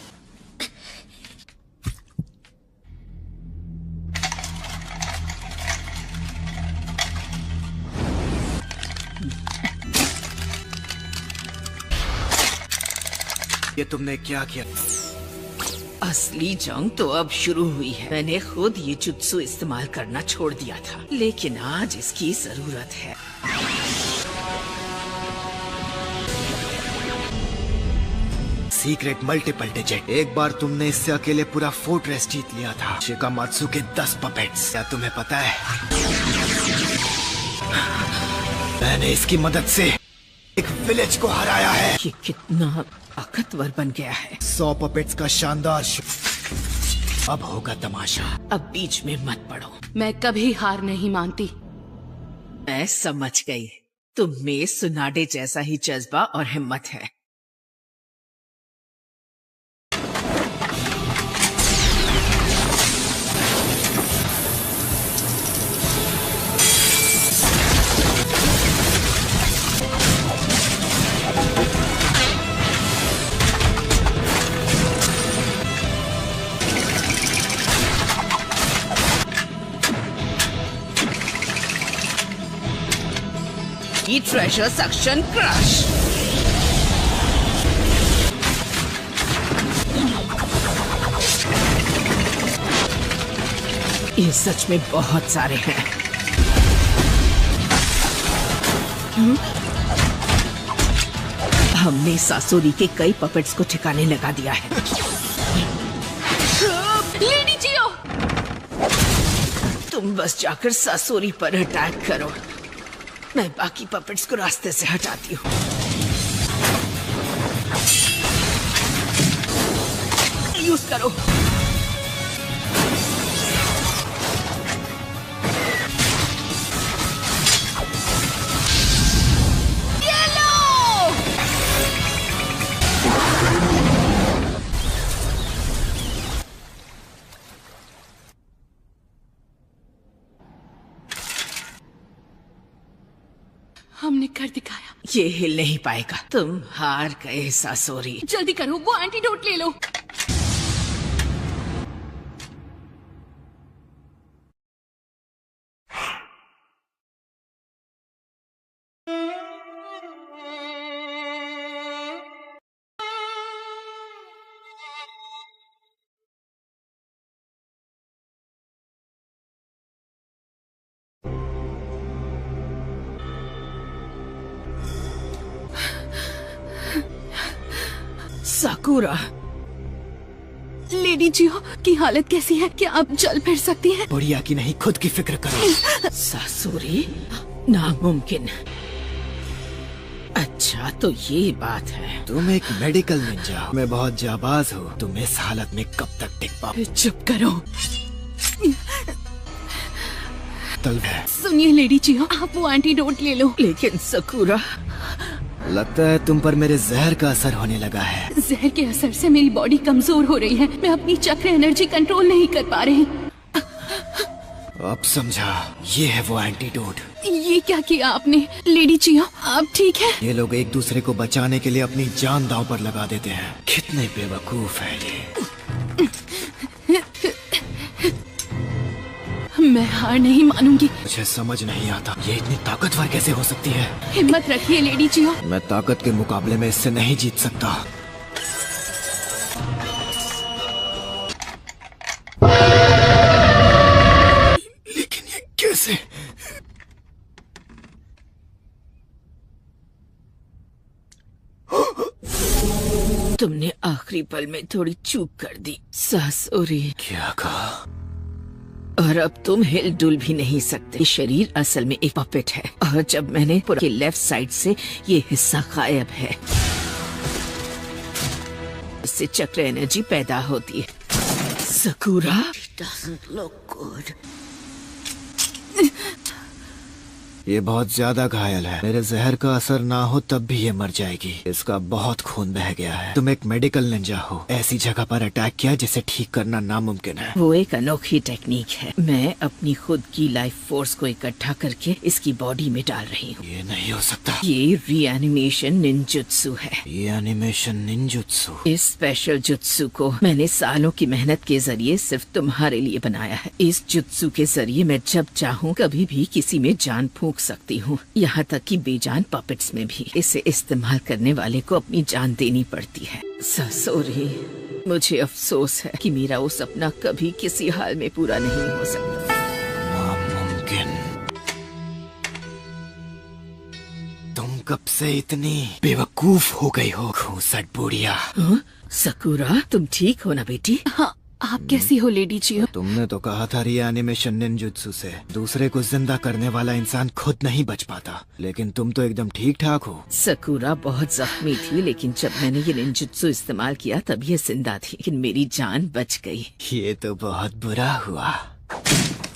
ये तुमने क्या किया? असली जंग तो अब शुरू हुई है। मैंने खुद ये जुत्सु इस्तेमाल करना छोड़ दिया था, लेकिन आज इसकी जरूरत है। Secret multiple digit. एक बार तुमने इससे अकेले पूरा फोर्ट्रेस जीत लिया था। शिकामात्सु के 10 पपेट्स। क्या तुम्हें पता है, मैंने इसकी मदद से एक विलेज को हराया है। ये कितना ताकतवर बन गया है। 100 पपेट्स का शानदार अब होगा तमाशा। अब बीच में मत पड़ो। मैं कभी हार नहीं मानती। मैं समझ गई, तुम में सुनाडे जैसा ही जज्बा और हिम्मत है। Treasure suction crush. ये सच में बहुत सारे हैं। हमने सासुरी के कई पपेट्स को ठिकाने लगा दिया है। लेडी जियो, तुम बस जाकर सासुरी पर अटैक करो। मैं बाकी पपेट्स को रास्ते से हटाती हूँ। यूज करो। हमने कर दिखाया। ये हिल नहीं पाएगा। तुम हार गए सासोरी। जल्दी करो, वो एंटीडोट ले लो। साकुरा, लेडी जियो की हालत कैसी है? क्या आप चल फिर सकती हैं? बुढ़िया की नहीं, खुद की फिक्र करो। सासुरी, नामुमकिन। अच्छा तो ये बात है। तुम एक मेडिकल निंजा हो, मैं बहुत जाबाज हूँ। तुम इस हालत में कब तक टिक पाओ? चुप करो। तलवार। सुनिए लेडी जियो, आप वो एंटीडोट ले लो। लेकिन साकुरा, लगता है तुम पर मेरे जहर का असर होने लगा है। जहर के असर से मेरी बॉडी कमजोर हो रही है। मैं अपनी चक्र एनर्जी कंट्रोल नहीं कर पा रही। अब समझा, ये है वो एंटीडोट। ये क्या किया आपने? लेडी जियो, आप ठीक है? ये लोग एक दूसरे को बचाने के लिए अपनी जान दांव पर लगा देते हैं। कितने बेवकूफ है ये। मैं हार नहीं मानूंगी। मुझे समझ नहीं आता, ये इतनी ताकतवर कैसे हो सकती है। हिम्मत रखिए लेडी जियो। मैं ताकत के मुकाबले में इससे नहीं जीत सकता। लेकिन ये कैसे? तुमने आखिरी पल में थोड़ी चूक कर दी सासुरी। क्या कहा? और अब तुम हिल डुल भी नहीं सकते। शरीर असल में एक पपेट है, और जब मैंने पूरे लेफ्ट साइड से ये हिस्सा गायब है, इससे चक्र एनर्जी पैदा होती है। साकुरा, doesn't look good. ये बहुत ज्यादा घायल है। मेरे जहर का असर ना हो तब भी ये मर जाएगी। इसका बहुत खून बह गया है। तुम एक मेडिकल निंजा हो, ऐसी जगह पर अटैक किया जिसे ठीक करना नामुमकिन है। वो एक अनोखी टेक्निक है। मैं अपनी खुद की लाइफ फोर्स को इकट्ठा करके इसकी बॉडी में डाल रही हूँ। ये नहीं हो सकता। ये रीएनिमेशन निंजुत्सु है। Reanimation ninjutsu? इस स्पेशल जुत्सु को मैंने सालों की मेहनत के जरिए सिर्फ तुम्हारे लिए बनाया है। इस जुत्सु के जरिए मैं जब चाहूँ कभी भी किसी में जान फूंक सकती हूँ, यहाँ तक कि बेजान पपेट्स में भी। इसे इस्तेमाल करने वाले को अपनी जान देनी पड़ती है। सासोरी, मुझे अफसोस है कि मेरा वो सपना कभी किसी हाल में पूरा नहीं हो सकता। नामुमकिन। तुम कब से इतनी बेवकूफ हो गई हो, खूंसट बुढ़िया। साकुरा, तुम ठीक हो ना बेटी? हाँ, आप कैसी हो लेडी जियो? तुमने तो कहा था रीएनिमेशन निंजुत्सु से दूसरे को जिंदा करने वाला इंसान खुद नहीं बच पाता, लेकिन तुम तो एकदम ठीक ठाक हो। साकुरा बहुत जख्मी थी, लेकिन जब मैंने ये निंजुत्सु इस्तेमाल किया तब ये जिंदा थी, लेकिन मेरी जान बच गई। ये तो बहुत बुरा हुआ।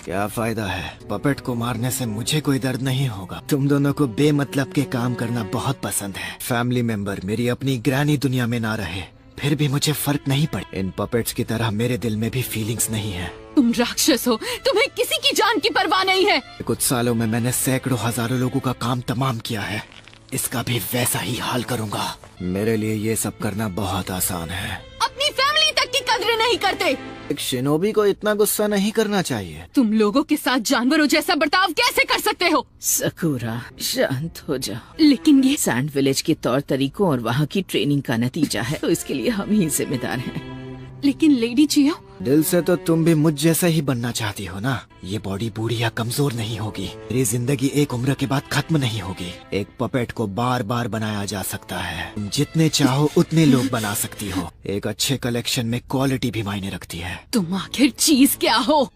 क्या फायदा है, पपेट को मारने से मुझे कोई दर्द नहीं होगा। तुम दोनों को बेमतलब के काम करना बहुत पसंद है। फैमिली मेंबर मेरी अपनी ग्रैनी दुनिया में ना रहे फिर भी मुझे फर्क नहीं पड़े। इन पपेट्स की तरह मेरे दिल में भी फीलिंग्स नहीं है। तुम राक्षस हो, तुम्हें किसी की जान की परवाह नहीं है। कुछ सालों में मैंने सैकड़ों हजारों लोगों का काम तमाम किया है, इसका भी वैसा ही हाल करूंगा। मेरे लिए ये सब करना बहुत आसान है। अपनी फैमिली तक की कदर नहीं करते। एक शिनोबी को इतना गुस्सा नहीं करना चाहिए। तुम लोगों के साथ जानवरों जैसा बर्ताव कैसे कर सकते हो? साकुरा, शांत हो जाओ। लेकिन ये सैंड विलेज के तौर तरीकों और वहाँ की ट्रेनिंग का नतीजा है, तो इसके लिए हम ही जिम्मेदार हैं। लेकिन लेडी जियो, दिल से तो तुम भी मुझ जैसा ही बनना चाहती हो ना। ये बॉडी बूढ़ी या कमजोर नहीं होगी। मेरी जिंदगी एक उम्र के बाद खत्म नहीं होगी। एक पपेट को बार बार बनाया जा सकता है। तुम जितने चाहो उतने लोग बना सकती हो। एक अच्छे कलेक्शन में क्वालिटी भी मायने रखती है। तुम आखिर चीज क्या हो?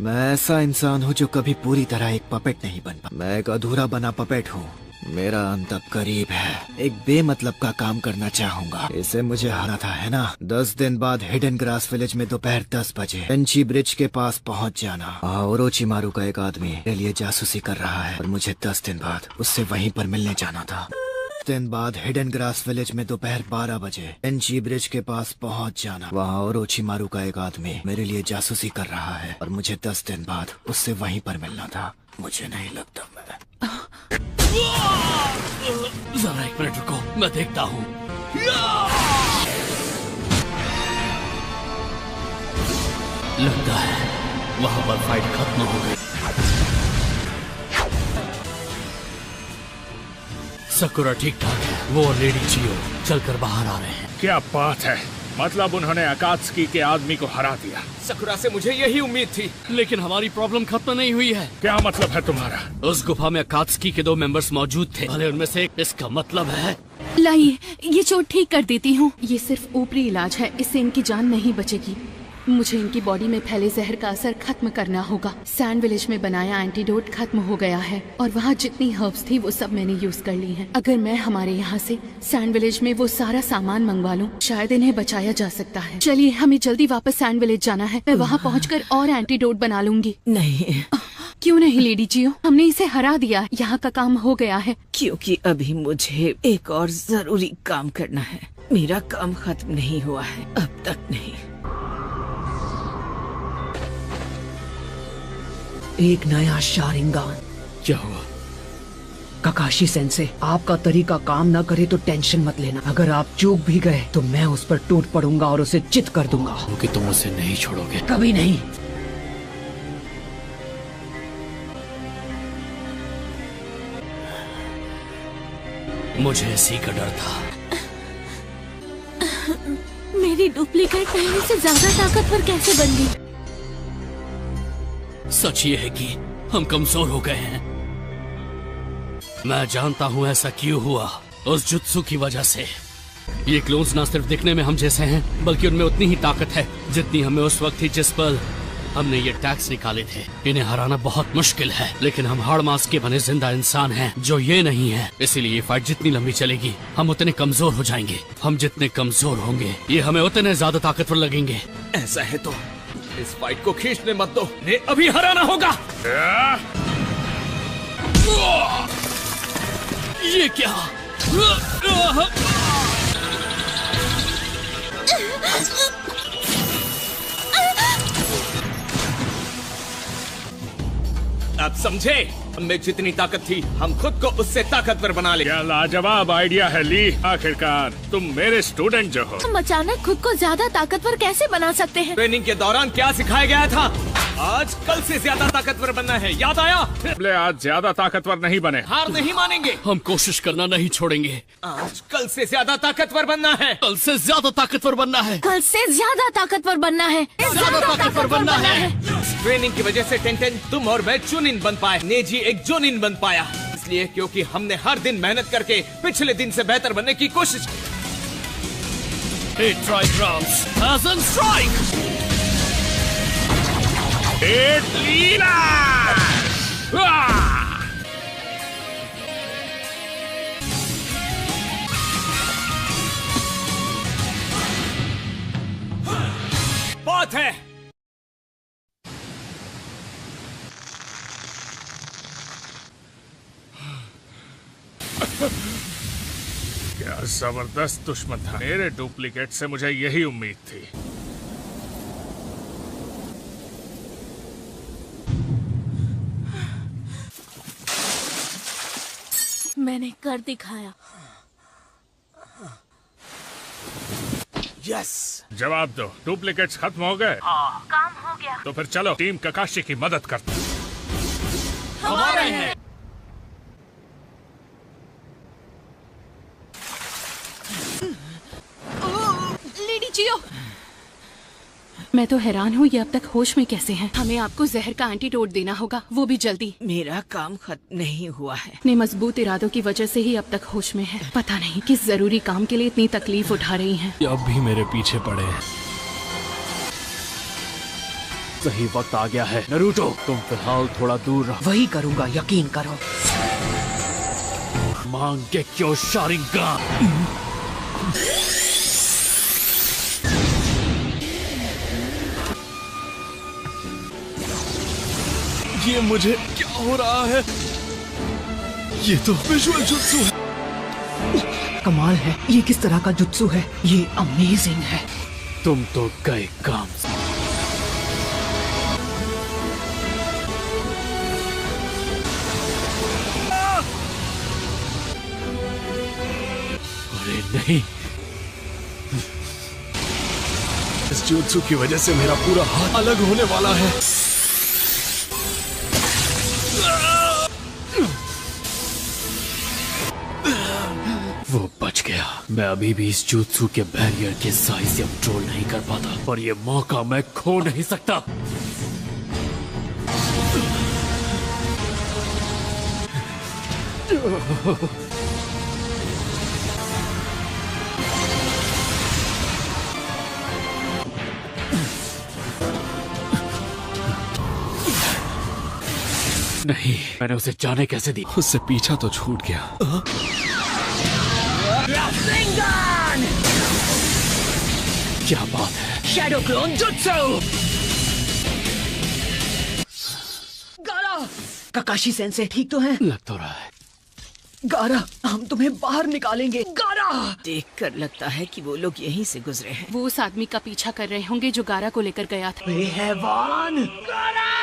मैं ऐसा इंसान हूँ जो कभी पूरी तरह एक पपेट नहीं बन पाया। मैं एक अधूरा बना पपेट हूँ। मेरा अंत अब करीब है। एक बेमतलब का काम करना चाहूंगा। इसे मुझे हारा था, है ना? 10 दिन बाद हिडन ग्रास विलेज में दोपहर 10 बजे पेंची ब्रिज के पास पहुंच जाना। ओरोचिमारू का एक आदमी मेरे लिए जासूसी कर रहा है और मुझे 10 दिन बाद उससे वहीं पर मिलने जाना था। 10 दिन बाद हिडन ग्रास विलेज में दोपहर 12 बजे पेंची ब्रिज के पास पहुंच जाना। वहाँ ओरोचिमारू का एक आदमी मेरे लिए जासूसी कर रहा है और मुझे 10 दिन बाद उससे वहीं पर मिलना था। मुझे नहीं लगता मैं जरा एक मिनट रुको, मैं देखता हूँ। लगता है वहाँ पर फाइट खत्म हो गई। सकुरा ठीक ठाक है, वो और लेडी चियो चलकर बाहर आ रहे हैं। क्या बात है, मतलब उन्होंने अकात्सुकी के आदमी को हरा दिया। सकुरा से मुझे यही उम्मीद थी। लेकिन हमारी प्रॉब्लम खत्म नहीं हुई है। क्या मतलब है तुम्हारा? उस गुफा में अकात्सुकी के 2 मेंबर्स मौजूद थे, भले उनमें से एक। इसका मतलब है लाइए, ये चोट ठीक कर देती हूँ। ये सिर्फ ऊपरी इलाज है, इससे इनकी जान नहीं बचेगी। मुझे इनकी बॉडी में फैले जहर का असर खत्म करना होगा। सैंड विलेज में बनाया एंटीडोट खत्म हो गया है और वहाँ जितनी हर्ब्स थी वो सब मैंने यूज कर ली हैं। अगर मैं हमारे यहाँ से सैंड विलेज में वो सारा सामान मंगवा लूँ, शायद इन्हें बचाया जा सकता है। चलिए, हमें जल्दी वापस सैंड विलेज जाना है। मैं वहाँ पहुँचकर और एंटीडोट बना लूंगी। नहीं, क्यों नहीं लेडी जियो, हमने इसे हरा दिया, यहाँ का काम हो गया है। क्योंकि अभी मुझे एक और जरूरी काम करना है। मेरा काम खत्म नहीं हुआ है, अब तक नहीं। एक नया शारिंगान। क्या हुआ? काकाशी सेंसे, आपका तरीका काम न करे तो टेंशन मत लेना। अगर आप चूक भी गए तो मैं उस पर टूट पड़ूंगा और उसे चित कर दूंगा। क्योंकि तुम उसे नहीं छोड़ोगे। कभी नहीं। मुझे इसी का डर था। मेरी डुप्लीकेट पहले से ज्यादा ताकतवर कैसे बन गई? सच ये है कि हम कमजोर हो गए हैं। मैं जानता हूँ ऐसा क्यों हुआ, उस जुत्सु की वजह से। ये क्लोन्स ना सिर्फ दिखने में हम जैसे हैं, बल्कि उनमें उतनी ही ताकत है जितनी हमें उस वक्त थी जिस पल हमने ये टैक्स निकाले थे। इन्हें हराना बहुत मुश्किल है, लेकिन हम हाड़ मांस के बने जिंदा इंसान हैं जो ये नहीं है। इसीलिए ये फाइट जितनी लंबी चलेगी, हम उतने कमजोर हो जाएंगे। हम जितने कमजोर होंगे, ये हमें उतने ज्यादा ताकतवर लगेंगे। ऐसा है तो इस फाइट को खींचने मत दो, इन्हें अभी हराना होगा। ये क्या? अब समझे, हमें जितनी ताकत थी हम खुद को उससे ताकतवर बना ले। क्या लाजवाब आइडिया है ली। आखिरकार तुम मेरे स्टूडेंट जो हो। हम अचानक खुद को ज्यादा ताकतवर कैसे बना सकते हैं? ट्रेनिंग के दौरान क्या सिखाया गया था? आज कल से ज्यादा ताकतवर बनना है, याद आया? आज ज्यादा ताकतवर नहीं बने। हार नहीं मानेंगे। हम कोशिश करना नहीं छोड़ेंगे। आज कल से ज्यादा ताकतवर बनना है। कल से ज्यादा ताकतवर बनना है। कल से ज्यादा ताकतवर बनना है। ज्यादा ताकतवर बनना है। ट्रेनिंग की वजह से टेंटेन, तुम और मैं चुनिन बन पाए, नेजी एक जोनिन बन पाया। इसलिए क्योंकि हमने हर दिन मेहनत करके पिछले दिन से बेहतर बनने की कोशिश की। बात है। क्या जबरदस्त दुश्मन था। मेरे डुप्लीकेट से मुझे यही उम्मीद थी। मैंने कर दिखाया। यस। जवाब दो, डुप्लीकेट्स खत्म हो गए? काम हो गया। तो फिर चलो टीम काकाशी की मदद करते हैं। हमारे हैं। लेडी जियो, मैं तो हैरान हूँ ये अब तक होश में कैसे हैं। हमें आपको जहर का एंटीडोट देना होगा, वो भी जल्दी। मेरा काम खत्म नहीं हुआ है। अपने मजबूत इरादों की वजह से ही अब तक होश में है। पता नहीं किस जरूरी काम के लिए इतनी तकलीफ उठा रही हैं। अब भी मेरे पीछे पड़े हैं। सही वक्त आ गया है। नारुतो, तुम फिलहाल थोड़ा दूर रहो। वही करूँगा, यकीन करो। मांगेक्यो शारिंगान। ये मुझे क्या हो रहा है? ये तो विजुअल जुत्सु है। कमाल है, ये किस तरह का जुत्सु है? ये अमेजिंग है। तुम तो गए काम से। नहीं, इस jutsu की वजह से मेरा पूरा हाथ अलग होने वाला है। वो बच गया। मैं अभी भी इस jutsu के बैरियर के साइज से कंट्रोल नहीं कर पाता, पर ये मौका मैं खो नहीं सकता। नहीं, मैंने उसे जाने कैसे दी? उससे पीछा तो छूट गया। क्या बात है? Shadow clone jutsu. Gaara! Kakashi sense ठीक तो हैं? लग तो रहा है। गारा, हम तुम्हें बाहर निकालेंगे। गारा! देखकर लगता है कि वो लोग यहीं से गुजरे हैं। वो उस आदमी का पीछा कर रहे होंगे जो गारा को लेकर गया था। गारा!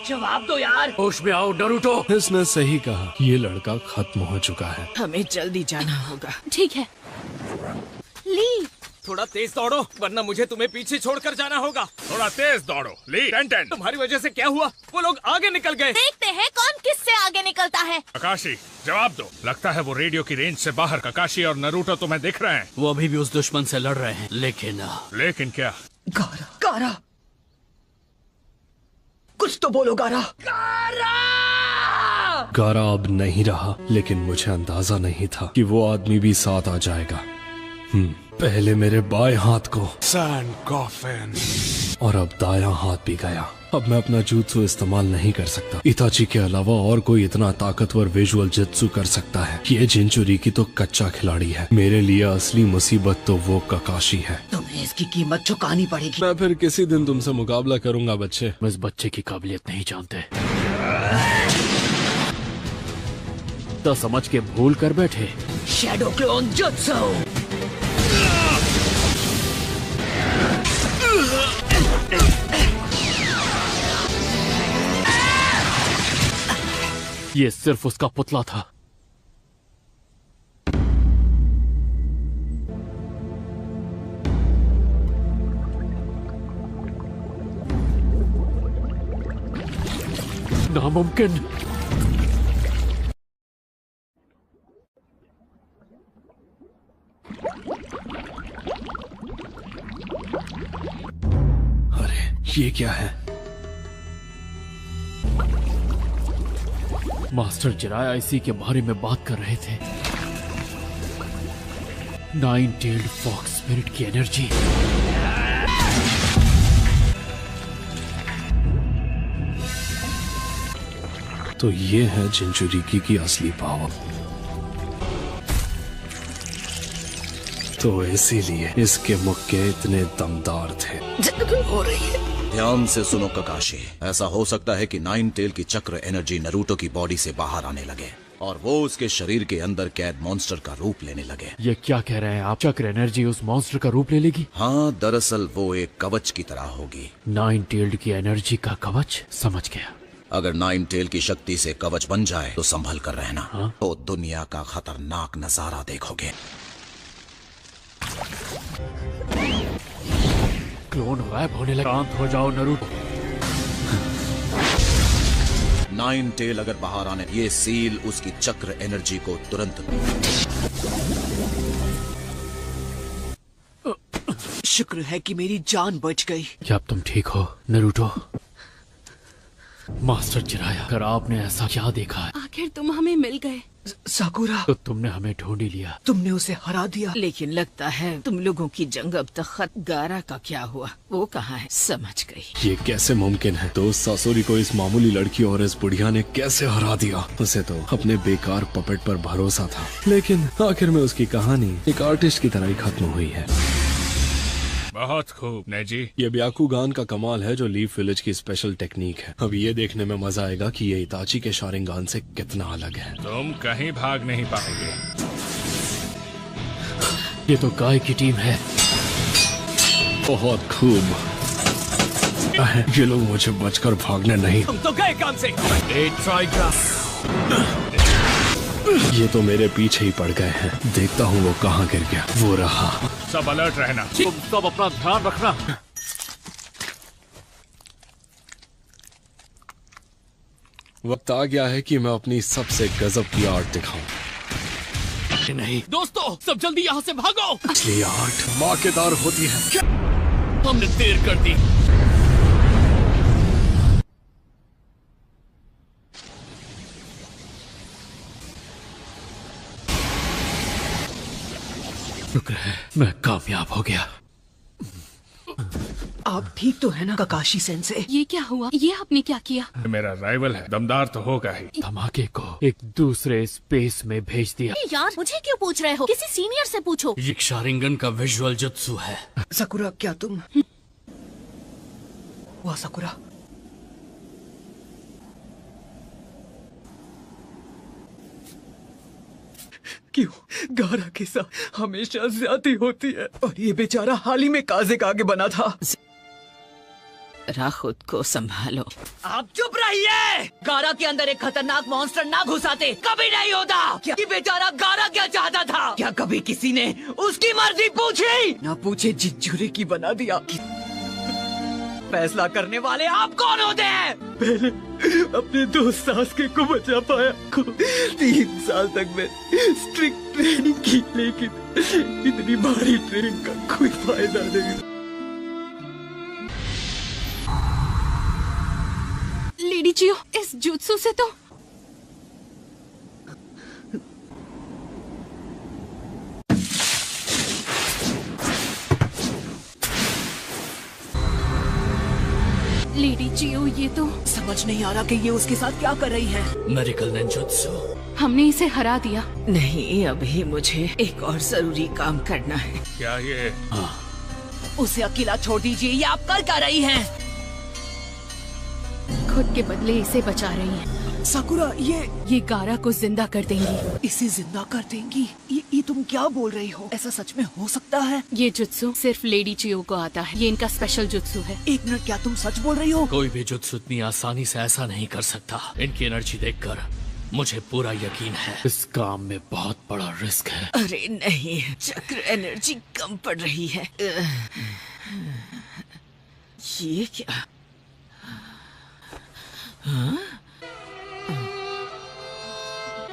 जवाब दो यार। होश में आओ नरूटो। इसने सही कहा, ये लड़का खत्म हो चुका है। हमें जल्दी जाना होगा। ठीक है। ली, थोड़ा तेज दौड़ो, वरना मुझे तुम्हें पीछे छोड़कर जाना होगा। थोड़ा तेज दौड़ो। ली, टेंटेन। तुम्हारी वजह से क्या हुआ? वो लोग आगे निकल गए। देखते हैं कौन किससे आगे निकलता है। ककाशी, जवाब दो। लगता है वो रेडियो की रेंज से बाहर ककाशी और नरूटो तुम्हें दिख रहे हैं। वो अभी भी उस दुश्मन से लड़ रहे हैं, लेकिन क्या? गारा! गारा! कुछ तो बोलो गारा! गारा अब नहीं रहा, लेकिन मुझे अंदाजा नहीं था कि वो आदमी भी साथ आ जाएगा। पहले मेरे बाएं हाथ को सैंड कॉफिन, और अब दायां हाथ भी गया। अब मैं अपना jutsu इस्तेमाल नहीं कर सकता। इताची के अलावा और कोई इतना ताकतवर विजुअल जित्सु कर सकता है। ये जिंचुरिकी तो कच्चा खिलाड़ी है। मेरे लिए असली मुसीबत तो वो ककाशी है। तुम्हें इसकी कीमत चुकानी पड़ेगी। मैं फिर किसी दिन तुमसे मुकाबला करूंगा बच्चे। मैं इस बच्चे की काबिलियत नहीं जानते। तो समझ के भूल कर बैठे। Shadow clone jutsu. ये सिर्फ उसका पुतला था। नामुमकिन। अरे ये क्या है? मास्टर जिराया इसी के बारे में बात कर रहे थे। 9-tailed फॉक्स स्पिरिट की एनर्जी। तो ये है जिंचुरिकी की असली पावर। तो इसीलिए इसके मुक्के इतने दमदार थे। हो रही है। ध्यान से सुनो ककाशी, ऐसा हो सकता है कि 9-tail की चक्र एनर्जी नरूटो की बॉडी से बाहर आने लगे और वो उसके शरीर के अंदर कैद मॉन्स्टर का रूप लेने लगे। ये क्या कह रहे हैं आप? चक्र एनर्जी उस मॉन्स्टर का रूप ले लेगी? हाँ, दरअसल वो एक कवच की तरह होगी। 9-tailed की एनर्जी का कवच? समझ गया। अगर 9-tail की शक्ति से कवच बन जाए तो संभल कर रहना। तो दुनिया का खतरनाक नजारा देखोगे। क्लोन गायब होने लगा। शांत हो जाओ नरूटो। 9-tail अगर बाहर आने, ये सील उसकी चक्र एनर्जी को तुरंत। शुक्र है कि मेरी जान बच गई। क्या अब तुम ठीक हो नरूटो? मास्टर जिराया, अगर आपने ऐसा क्या देखा है? आखिर तुम हमें मिल गए। साकुरा, तो तुमने हमें ढूंढ ही लिया। तुमने उसे हरा दिया। लेकिन लगता है तुम लोगों की जंग अब तक खत्म। गारा का क्या हुआ? वो कहाँ है? समझ गई। ये कैसे मुमकिन है? दोस्त सासोरी को इस मामूली लड़की और इस बुढ़िया ने कैसे हरा दिया? उसे तो अपने बेकार पपेट पर भरोसा था, लेकिन आखिर में उसकी कहानी एक आर्टिस्ट की तरह ही खत्म हुई है। बहुत खूब नेजी। ये ब्याकुगान का कमाल है जो लीफ विलेज की स्पेशल टेक्निक है। अब ये देखने में मजा आएगा कि ये इताची के शारिंगान से कितना अलग है। तुम कहीं भाग नहीं पाओगे। ये तो गाय की टीम है। बहुत खूब। ये लोग मुझे बचकर भागने नहीं। तुम तो गए काम से। ये तो मेरे पीछे ही पड़ गए हैं। देखता हूँ वो कहाँ गिर गया। वो रहा। सब अलर्ट रहना। तुम सब अपना ध्यान रखना। वक्त आ गया है कि मैं अपनी सबसे गजब की आर्ट दिखाऊं। नहीं दोस्तों, सब जल्दी यहाँ से भागो। असली आर्ट धमाकेदार होती है। हमने देर कर दी। शुक्र है मैं कामयाब हो गया। आप ठीक तो है ना ककाशी सेंसे? ये क्या हुआ? ये आपने क्या किया? मेरा राइवल है, दमदार तो होगा ही। धमाके को एक दूसरे स्पेस में भेज दिया। यार मुझे क्यों पूछ रहे हो? किसी सीनियर से पूछो। ये शारिंगन का विजुअल जुत्सु है। सकुरा क्या तुम? वाह सकुरा, क्यों गारा के साथ हमेशा ज्यादती होती है? और ये बेचारा हाल ही में काजे का आगे बना था। खुद को संभालो। आप चुप रहिए। गारा के अंदर एक खतरनाक मॉन्स्टर ना घुसाते कभी नहीं होता। क्या ये बेचारा गारा क्या चाहता था? क्या कभी किसी ने उसकी मर्जी पूछी? ना पूछे जिंजुरी की बना दिया। फैसला करने वाले आप कौन होते हैं? पहले अपने दोस्त सासके को बचा पाया को 3 साल तक मैं स्ट्रिक्ट ट्रेनिंग की, लेकिन इतनी भारी ट्रेनिंग का कोई फायदा नहीं। लेडी जियो, इस जुत्सु से तो लेडी जियो, ये तो समझ नहीं आ रहा कि ये उसके साथ क्या कर रही है। Medical ninjutsu. हमने इसे हरा दिया। नहीं, अभी मुझे एक और जरूरी काम करना है। क्या ये? उसे अकेला छोड़ दीजिए। ये आप कर क्या रही हैं? खुद के बदले इसे बचा रही हैं। साकुरा, ये गारा को जिंदा कर देंगी। इसे जिंदा कर देंगी? ये तुम क्या बोल रही हो? ऐसा सच में हो सकता है? ये जुत्सु सिर्फ लेडी चियो को आता है। ये इनका स्पेशल जुत्सु है। 1 मिनट, क्या तुम सच बोल रही हो? कोई भी जुत्सु इतनी आसानी से ऐसा नहीं कर सकता। इनकी एनर्जी देखकर मुझे पूरा यकीन है इस काम में बहुत बड़ा रिस्क है। अरे नहीं, चक्र एनर्जी कम पड़ रही है। ये क्या? हाँ?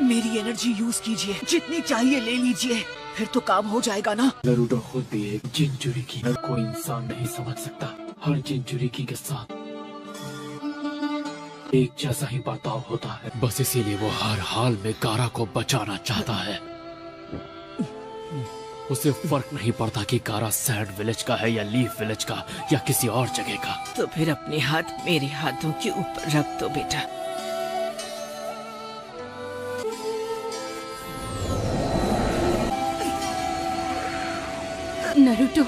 मेरी एनर्जी यूज कीजिए, जितनी चाहिए ले लीजिए, फिर तो काम हो जाएगा ना। नारुतो खुद भी एक जिंजुरिकी हर कोई इंसान नहीं समझ सकता। हर जिंजुरिकी के साथ एक जैसा ही बर्ताव होता है। बस इसीलिए वो हर हाल में गारा को बचाना चाहता है। उसे फर्क नहीं पड़ता कि गारा सैंड विलेज का है या लीफ विलेज का या किसी और जगह का। तो फिर अपने हाथ मेरे हाथों के ऊपर रख दो बेटा। नारुतो,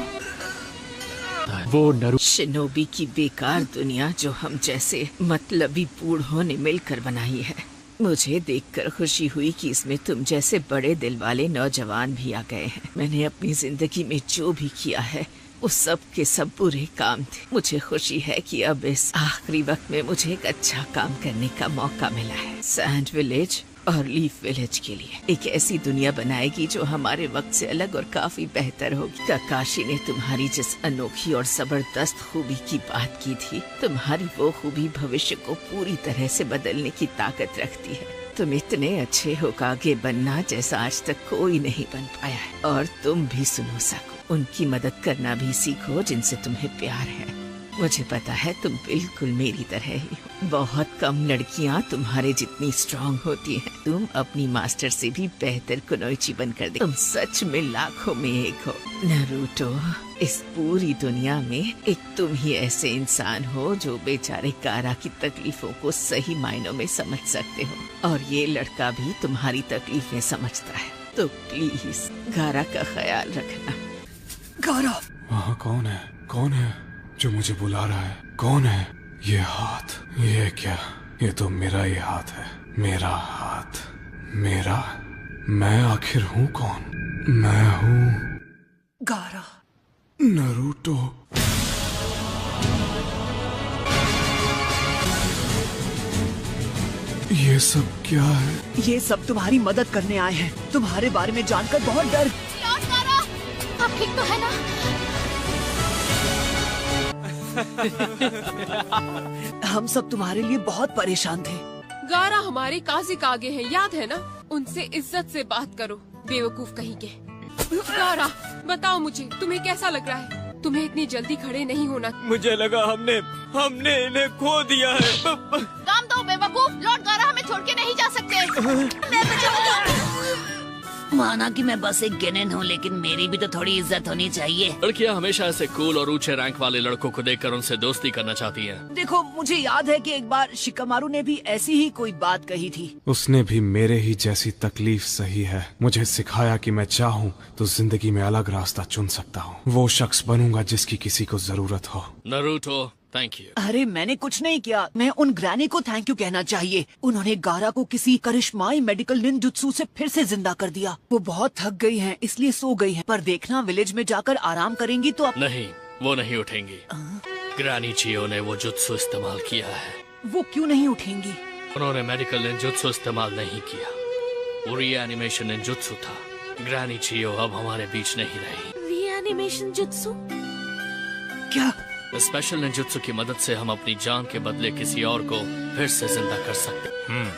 वो शिनोबी की बेकार दुनिया जो हम जैसे मतलबी बूढ़ों ने मिलकर बनाई है। मुझे देखकर खुशी हुई कि इसमें तुम जैसे बड़े दिल वाले नौजवान भी आ गए हैं। मैंने अपनी जिंदगी में जो भी किया है वो सब के सब बुरे काम थे। मुझे खुशी है कि अब इस आखिरी वक्त में मुझे एक अच्छा काम करने का मौका मिला है। सैंड विलेज और लीफ विलेज के लिए एक ऐसी दुनिया बनाएगी जो हमारे वक्त से अलग और काफी बेहतर होगी। काकाशी ने तुम्हारी जिस अनोखी और जबरदस्त खूबी की बात की थी, तुम्हारी वो खूबी भविष्य को पूरी तरह से बदलने की ताकत रखती है। तुम इतने अच्छे होकागे बनना जैसा आज तक कोई नहीं बन पाया है। और तुम भी सुनो सको, उनकी मदद करना भी सीखो जिनसे तुम्हें प्यार है। मुझे पता है तुम बिल्कुल मेरी तरह ही हो। बहुत कम लड़कियां तुम्हारे जितनी स्ट्रांग होती हैं। तुम अपनी मास्टर से भी बेहतर कुनोइची बनकर दे। तुम सच में लाखों में एक हो। नारुतो, इस पूरी दुनिया में एक तुम ही ऐसे इंसान हो जो बेचारे गारा की तकलीफों को सही मायनों में समझ सकते हो। और ये लड़का भी तुम्हारी तकलीफें समझता है। तो प्लीज गारा का ख्याल रखना। गारा! वहाँ कौन है? कौन है जो मुझे बुला रहा है? कौन है? ये हाथ, ये क्या? ये तो मेरा ही हाथ है। मेरा हाथ, मेरा। मैं आखिर हूँ कौन? मैं हूँ गारा। नारुतो। ये सब क्या है? ये सब तुम्हारी मदद करने आए हैं। तुम्हारे बारे में जानकर बहुत डर। आप ठीक तो है ना? हम सब तुम्हारे लिए बहुत परेशान थे। गारा हमारे काजी का आगे है, याद है ना? उनसे इज्जत से बात करो, बेवकूफ कहीं के। गारा, बताओ मुझे, तुम्हें कैसा लग रहा है? तुम्हें इतनी जल्दी खड़े नहीं होना। मुझे लगा हमने इन्हें खो दिया है। काम दो बेवकूफ, लॉर्ड गारा हमें छोड़ के नहीं जा सकते। माना कि मैं बस एक गिनेन हूँ, लेकिन मेरी भी तो थोड़ी इज्जत होनी चाहिए। लड़कियाँ हमेशा ऐसे कूल और ऊंचे रैंक वाले लड़कों को देखकर उनसे दोस्ती करना चाहती हैं। देखो, मुझे याद है कि एक बार शिकामारू ने भी ऐसी ही कोई बात कही थी। उसने भी मेरे ही जैसी तकलीफ सही है। मुझे सिखाया कि मैं चाहूँ तो जिंदगी में अलग रास्ता चुन सकता हूँ। वो शख्स बनूंगा जिसकी किसी को जरूरत हो। Naruto, thank you. अरे मैंने कुछ नहीं किया। मैं उन ग्रैनी को थैंक यू कहना चाहिए। उन्होंने गारा को किसी करिश्माई मेडिकल निंजुत्सु से फिर से जिंदा कर दिया। वो बहुत थक गई हैं, इसलिए सो गई हैं। पर देखना, विलेज में जाकर आराम करेंगी तो नहीं, वो नहीं उठेंगी। ग्रैनी चियो ने वो जुत्सु इस्तेमाल किया है। वो क्यों नहीं उठेंगी? उन्होंने मेडिकल निंजुत्सु इस्तेमाल नहीं किया। वो रीएनिमेशन निंजुत्सु था। ग्रैनी चियो अब हमारे बीच नहीं रही। Reanimation jutsu? क्या? स्पेशल निंजुत्सु की मदद से हम अपनी जान के बदले किसी और को फिर से जिंदा कर सकते।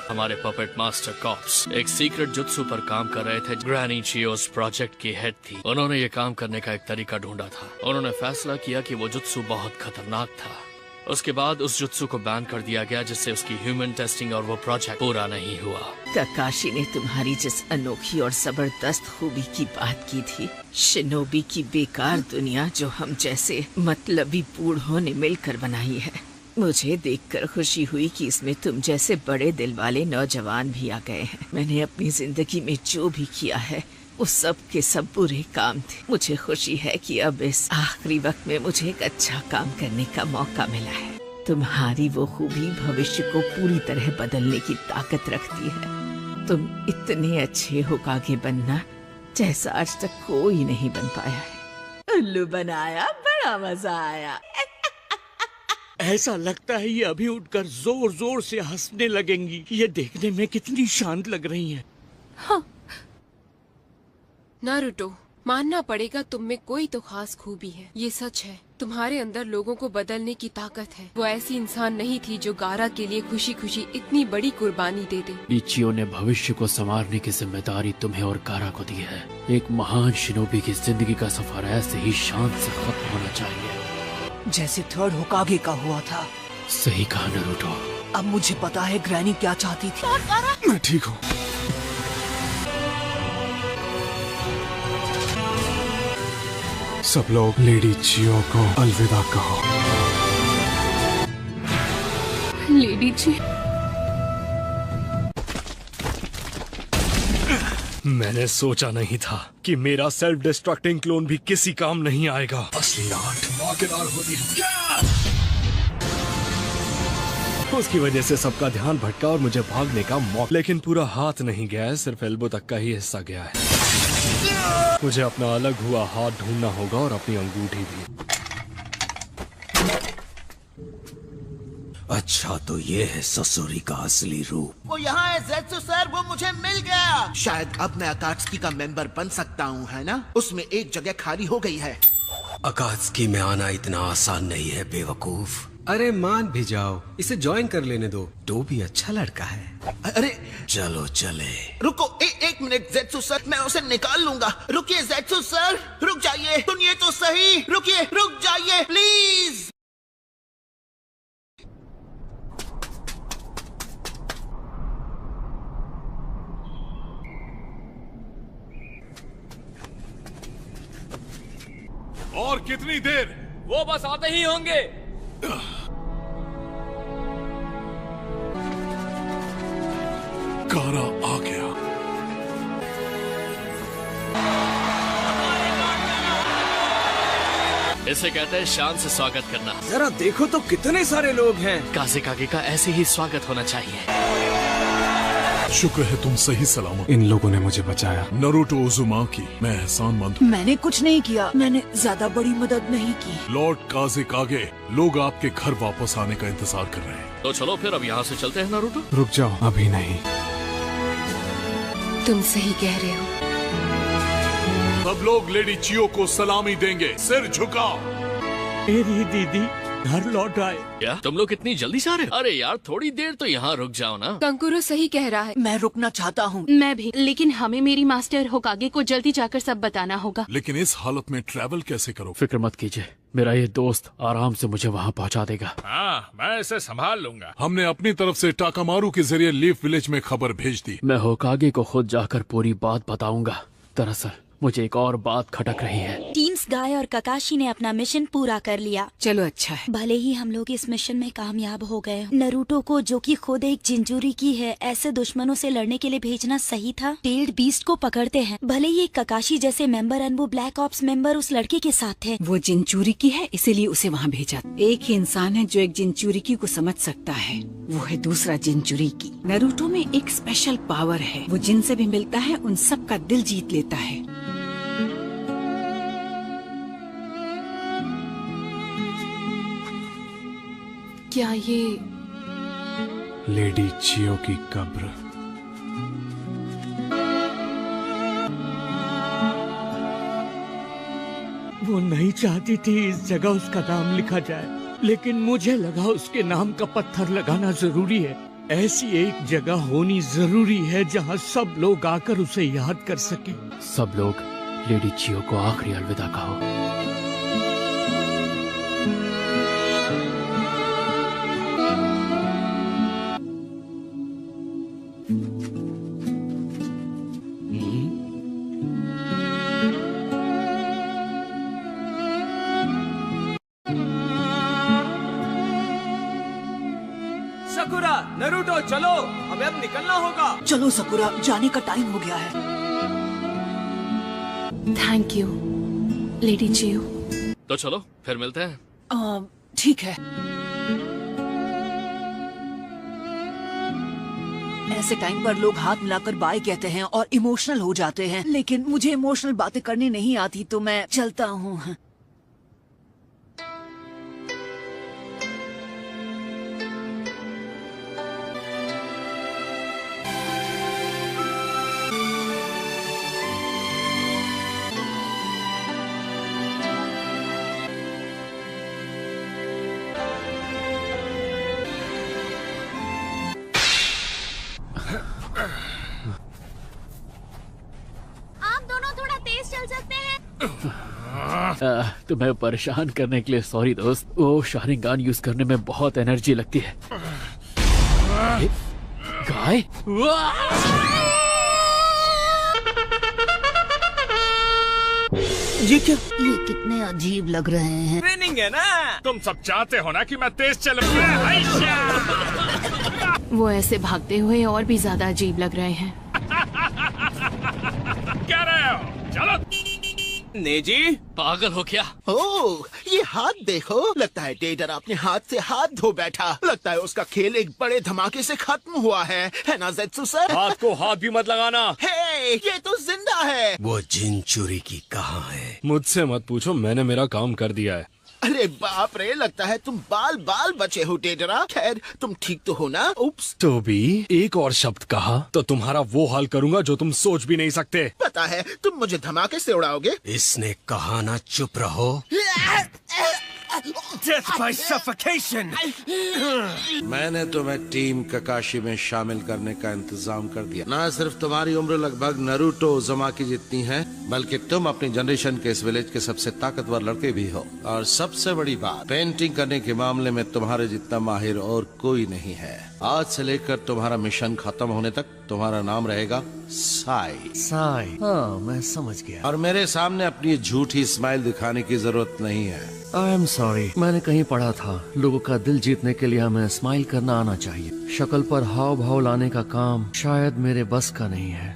हमारे पपेट मास्टर कॉप्स एक सीक्रेट जुत्सु पर काम कर रहे थे। ग्रैनी चियोस प्रोजेक्ट की हेड थी। उन्होंने ये काम करने का एक तरीका ढूंढा था। उन्होंने फैसला किया कि वो जुत्सु बहुत खतरनाक था। उसके बाद उस जुत्सु को बैन कर दिया गया, जिससे उसकी ह्यूमन टेस्टिंग और वो प्रोजेक्ट पूरा नहीं हुआ। काकाशी ने तुम्हारी जिस अनोखी और जबरदस्त खूबी की बात की थी, शिनोबी की बेकार दुनिया जो हम जैसे मतलबी बूढ़ों ने मिलकर बनाई है, मुझे देखकर खुशी हुई कि इसमें तुम जैसे बड़े दिल वाले नौजवान भी आ गए हैं। मैंने अपनी जिंदगी में जो भी किया है वो सब के सब बुरे काम थे। मुझे खुशी है कि अब इस आखिरी वक्त में मुझे एक अच्छा काम करने का मौका मिला है। तुम्हारी वो खूबी भविष्य को पूरी तरह बदलने की ताकत रखती है। तुम इतने अच्छे होकागे बनना जैसा आज तक कोई नहीं बन पाया है। उल्लू बनाया, बड़ा मजा आया। ऐसा लगता है ये अभी उठकर जोर जोर से हंसने लगेंगी। ये देखने में कितनी शांत लग रही हैं। हाँ। नारुतो, मानना पड़ेगा तुम में कोई तो खास खूबी है। ये सच है, तुम्हारे अंदर लोगों को बदलने की ताकत है। वो ऐसी इंसान नहीं थी जो गारा के लिए खुशी खुशी इतनी बड़ी कुर्बानी दे दे। लीचियो ने भविष्य को संवारने की जिम्मेदारी तुम्हें और गारा को दी है। एक महान शिनोबी की जिंदगी का सफर ऐसे ही शांत से खत्म होना चाहिए, जैसे थर्ड होकागे का हुआ था। सही कहा नारुतो। अब मुझे पता है ग्रैनी क्या चाहती थी। मैं ठीक हूँ। सब लोग लेडी चियो को अलविदा कहो। लेडी चियो। मैंने सोचा नहीं था कि मेरा सेल्फ डिस्ट्रक्टिंग क्लोन भी किसी काम नहीं आएगा। असली आर्ट धमाकेदार होती है। उसकी वजह से सबका ध्यान भटका और मुझे भागने का मौका, लेकिन पूरा हाथ नहीं गया है, सिर्फ एल्बो तक का ही हिस्सा गया है। मुझे अपना अलग हुआ हाथ ढूंढना होगा और अपनी अंगूठी भी। अच्छा, तो ये है ससुरी का असली रूप। वो यहाँ है ज़ेत्सु सर, वो मुझे मिल गया। शायद अब मैं अकात्सुकी का मेंबर बन सकता हूँ, है ना? उसमें एक जगह खाली हो गई है। अकात्सुकी में आना इतना आसान नहीं है बेवकूफ। अरे मान भी जाओ, इसे ज्वाइन कर लेने दो। तो भी अच्छा लड़का है। अरे चलो चले। रुको, एक मिनट ज़ेत्सु सर, मैं उसे निकाल लूंगा। रुकिए ज़ेत्सु सर, रुक जाइए। सुनिए तो सही, रुकिए, रुक जाइए प्लीज। और कितनी देर? वो बस आते ही होंगे। गारा आ गया। इसे कहते हैं शान से स्वागत करना। जरा देखो तो कितने सारे लोग हैं। काज़ेकागे का ऐसे ही स्वागत होना चाहिए। शुक्र है तुम सही सलामत। इन लोगों ने मुझे बचाया। नरूटो उजुमाकी, मैं एहसानमंद हूँ। मैंने कुछ नहीं किया, मैंने ज्यादा बड़ी मदद नहीं की। लॉर्ड काज़ेकागे, लोग आपके घर वापस आने का इंतजार कर रहे हैं। तो चलो फिर अब यहाँ से चलते हैं नारुतो। रुक जाओ, अभी नहीं। तुम सही कह रहे हो। सब लोग लेडी चियो को सलामी देंगे, सिर झुकाओ। मेरी दीदी घर लौट आए। क्या तुम लोग इतनी जल्दी से आ रहे हो? अरे यार थोड़ी देर तो यहाँ रुक जाओ ना। कंकुरो सही कह रहा है। मैं रुकना चाहता हूँ। मैं भी, लेकिन हमें मेरी मास्टर होकागे को जल्दी जाकर सब बताना होगा। लेकिन इस हालत में ट्रैवल कैसे करो? फिक्र मत कीजिए, मेरा ये दोस्त आराम से मुझे वहाँ पहुँचा देगा। हाँ, मैं इसे संभाल लूंगा। हमने अपनी तरफ से टाकामारू के जरिए लीफ विलेज में खबर भेज दी। मैं होकागे को खुद जाकर पूरी बात बताऊंगा। दरअसल मुझे एक और बात खटक रही है। टीम्स गाय और ककाशी ने अपना मिशन पूरा कर लिया। चलो अच्छा है। भले ही हम लोग इस मिशन में कामयाब हो गए, नरूटो को जो कि खुद एक जिंजुरी की है, ऐसे दुश्मनों से लड़ने के लिए भेजना सही था। टेल्ड बीस्ट को पकड़ते हैं। भले ही एक ककाशी जैसे member Anbu black ops member उस लड़के के साथ थे। वो जिंचुरी की है, इसीलिए उसे वहाँ भेजा। एक ही इंसान है जो एक जिंचुरी की को समझ सकता है, वो है दूसरा जिंचुरी की। नरूटो में एक स्पेशल पावर है, वो जिनसे भी मिलता है उन सब का दिल जीत लेता है। क्या ये लेडी चियो की कब्र? वो नहीं चाहती थी इस जगह उसका नाम लिखा जाए, लेकिन मुझे लगा उसके नाम का पत्थर लगाना जरूरी है। ऐसी एक जगह होनी जरूरी है जहाँ सब लोग आकर उसे याद कर सके। सब लोग लेडी चियो को आखिरी अलविदा कहो। सकुरा, नरूटो चलो, हमें अब निकलना होगा। चलो सकुरा, जाने का टाइम हो गया है। Thank you lady Chiyo. तो चलो फिर मिलते हैं। ठीक है। ऐसे टाइम पर लोग हाथ मिलाकर बाय कहते हैं और इमोशनल हो जाते हैं, लेकिन मुझे इमोशनल बातें करनी नहीं आती, तो मैं चलता हूँ। तुम्हें परेशान करने के लिए सॉरी दोस्त। वो शारिंगान यूज करने में बहुत एनर्जी लगती है। गाय? ये क्या? ये कितने अजीब लग रहे हैं। ट्रेनिंग है ना। तुम सब चाहते हो ना कि मैं तेज चलूं। वो ऐसे भागते हुए और भी ज्यादा अजीब लग रहे हैं। क्या रहे हो? चलो। नेजी, पागल हो क्या? ओह, ये हाथ देखो। लगता है टेडर अपने हाथ से हाथ धो बैठा। लगता है उसका खेल एक बड़े धमाके से खत्म हुआ है ना ज़ेत्सु सर? हाथ को हाथ भी मत लगाना। हे, ये तो जिंदा है। वो जिंचुरी की कहाँ है? मुझसे मत पूछो, मैंने मेरा काम कर दिया है। अरे बाप रे, लगता है तुम बाल बाल बचे हो टेडरा। खैर, तुम ठीक तो हो ना? उप्स। तो भी एक और शब्द कहा तो तुम्हारा वो हाल करूंगा जो तुम सोच भी नहीं सकते। पता है, तुम मुझे धमाके से उड़ाओगे। इसने कहा ना चुप रहो। Death by suffocation. मैंने तुम्हें टीम ककाशी में शामिल करने का इंतजाम कर दिया। ना सिर्फ तुम्हारी उम्र लगभग नरूटो उजुमाकी जितनी है, बल्कि तुम अपनी जनरेशन के इस विलेज के सबसे ताकतवर लड़के भी हो। और सबसे बड़ी बात, पेंटिंग करने के मामले में तुम्हारे जितना माहिर और कोई नहीं है। आज से लेकर तुम्हारा मिशन खत्म होने तक तुम्हारा नाम रहेगा साई। साई, हाँ मैं समझ गया। और मेरे सामने अपनी झूठी स्माइल दिखाने की जरूरत नहीं है। आई एम सॉरी, मैंने कहीं पढ़ा था लोगों का दिल जीतने के लिए हमें स्माइल करना आना चाहिए। शक्ल पर हाव भाव लाने का काम शायद मेरे बस का नहीं है।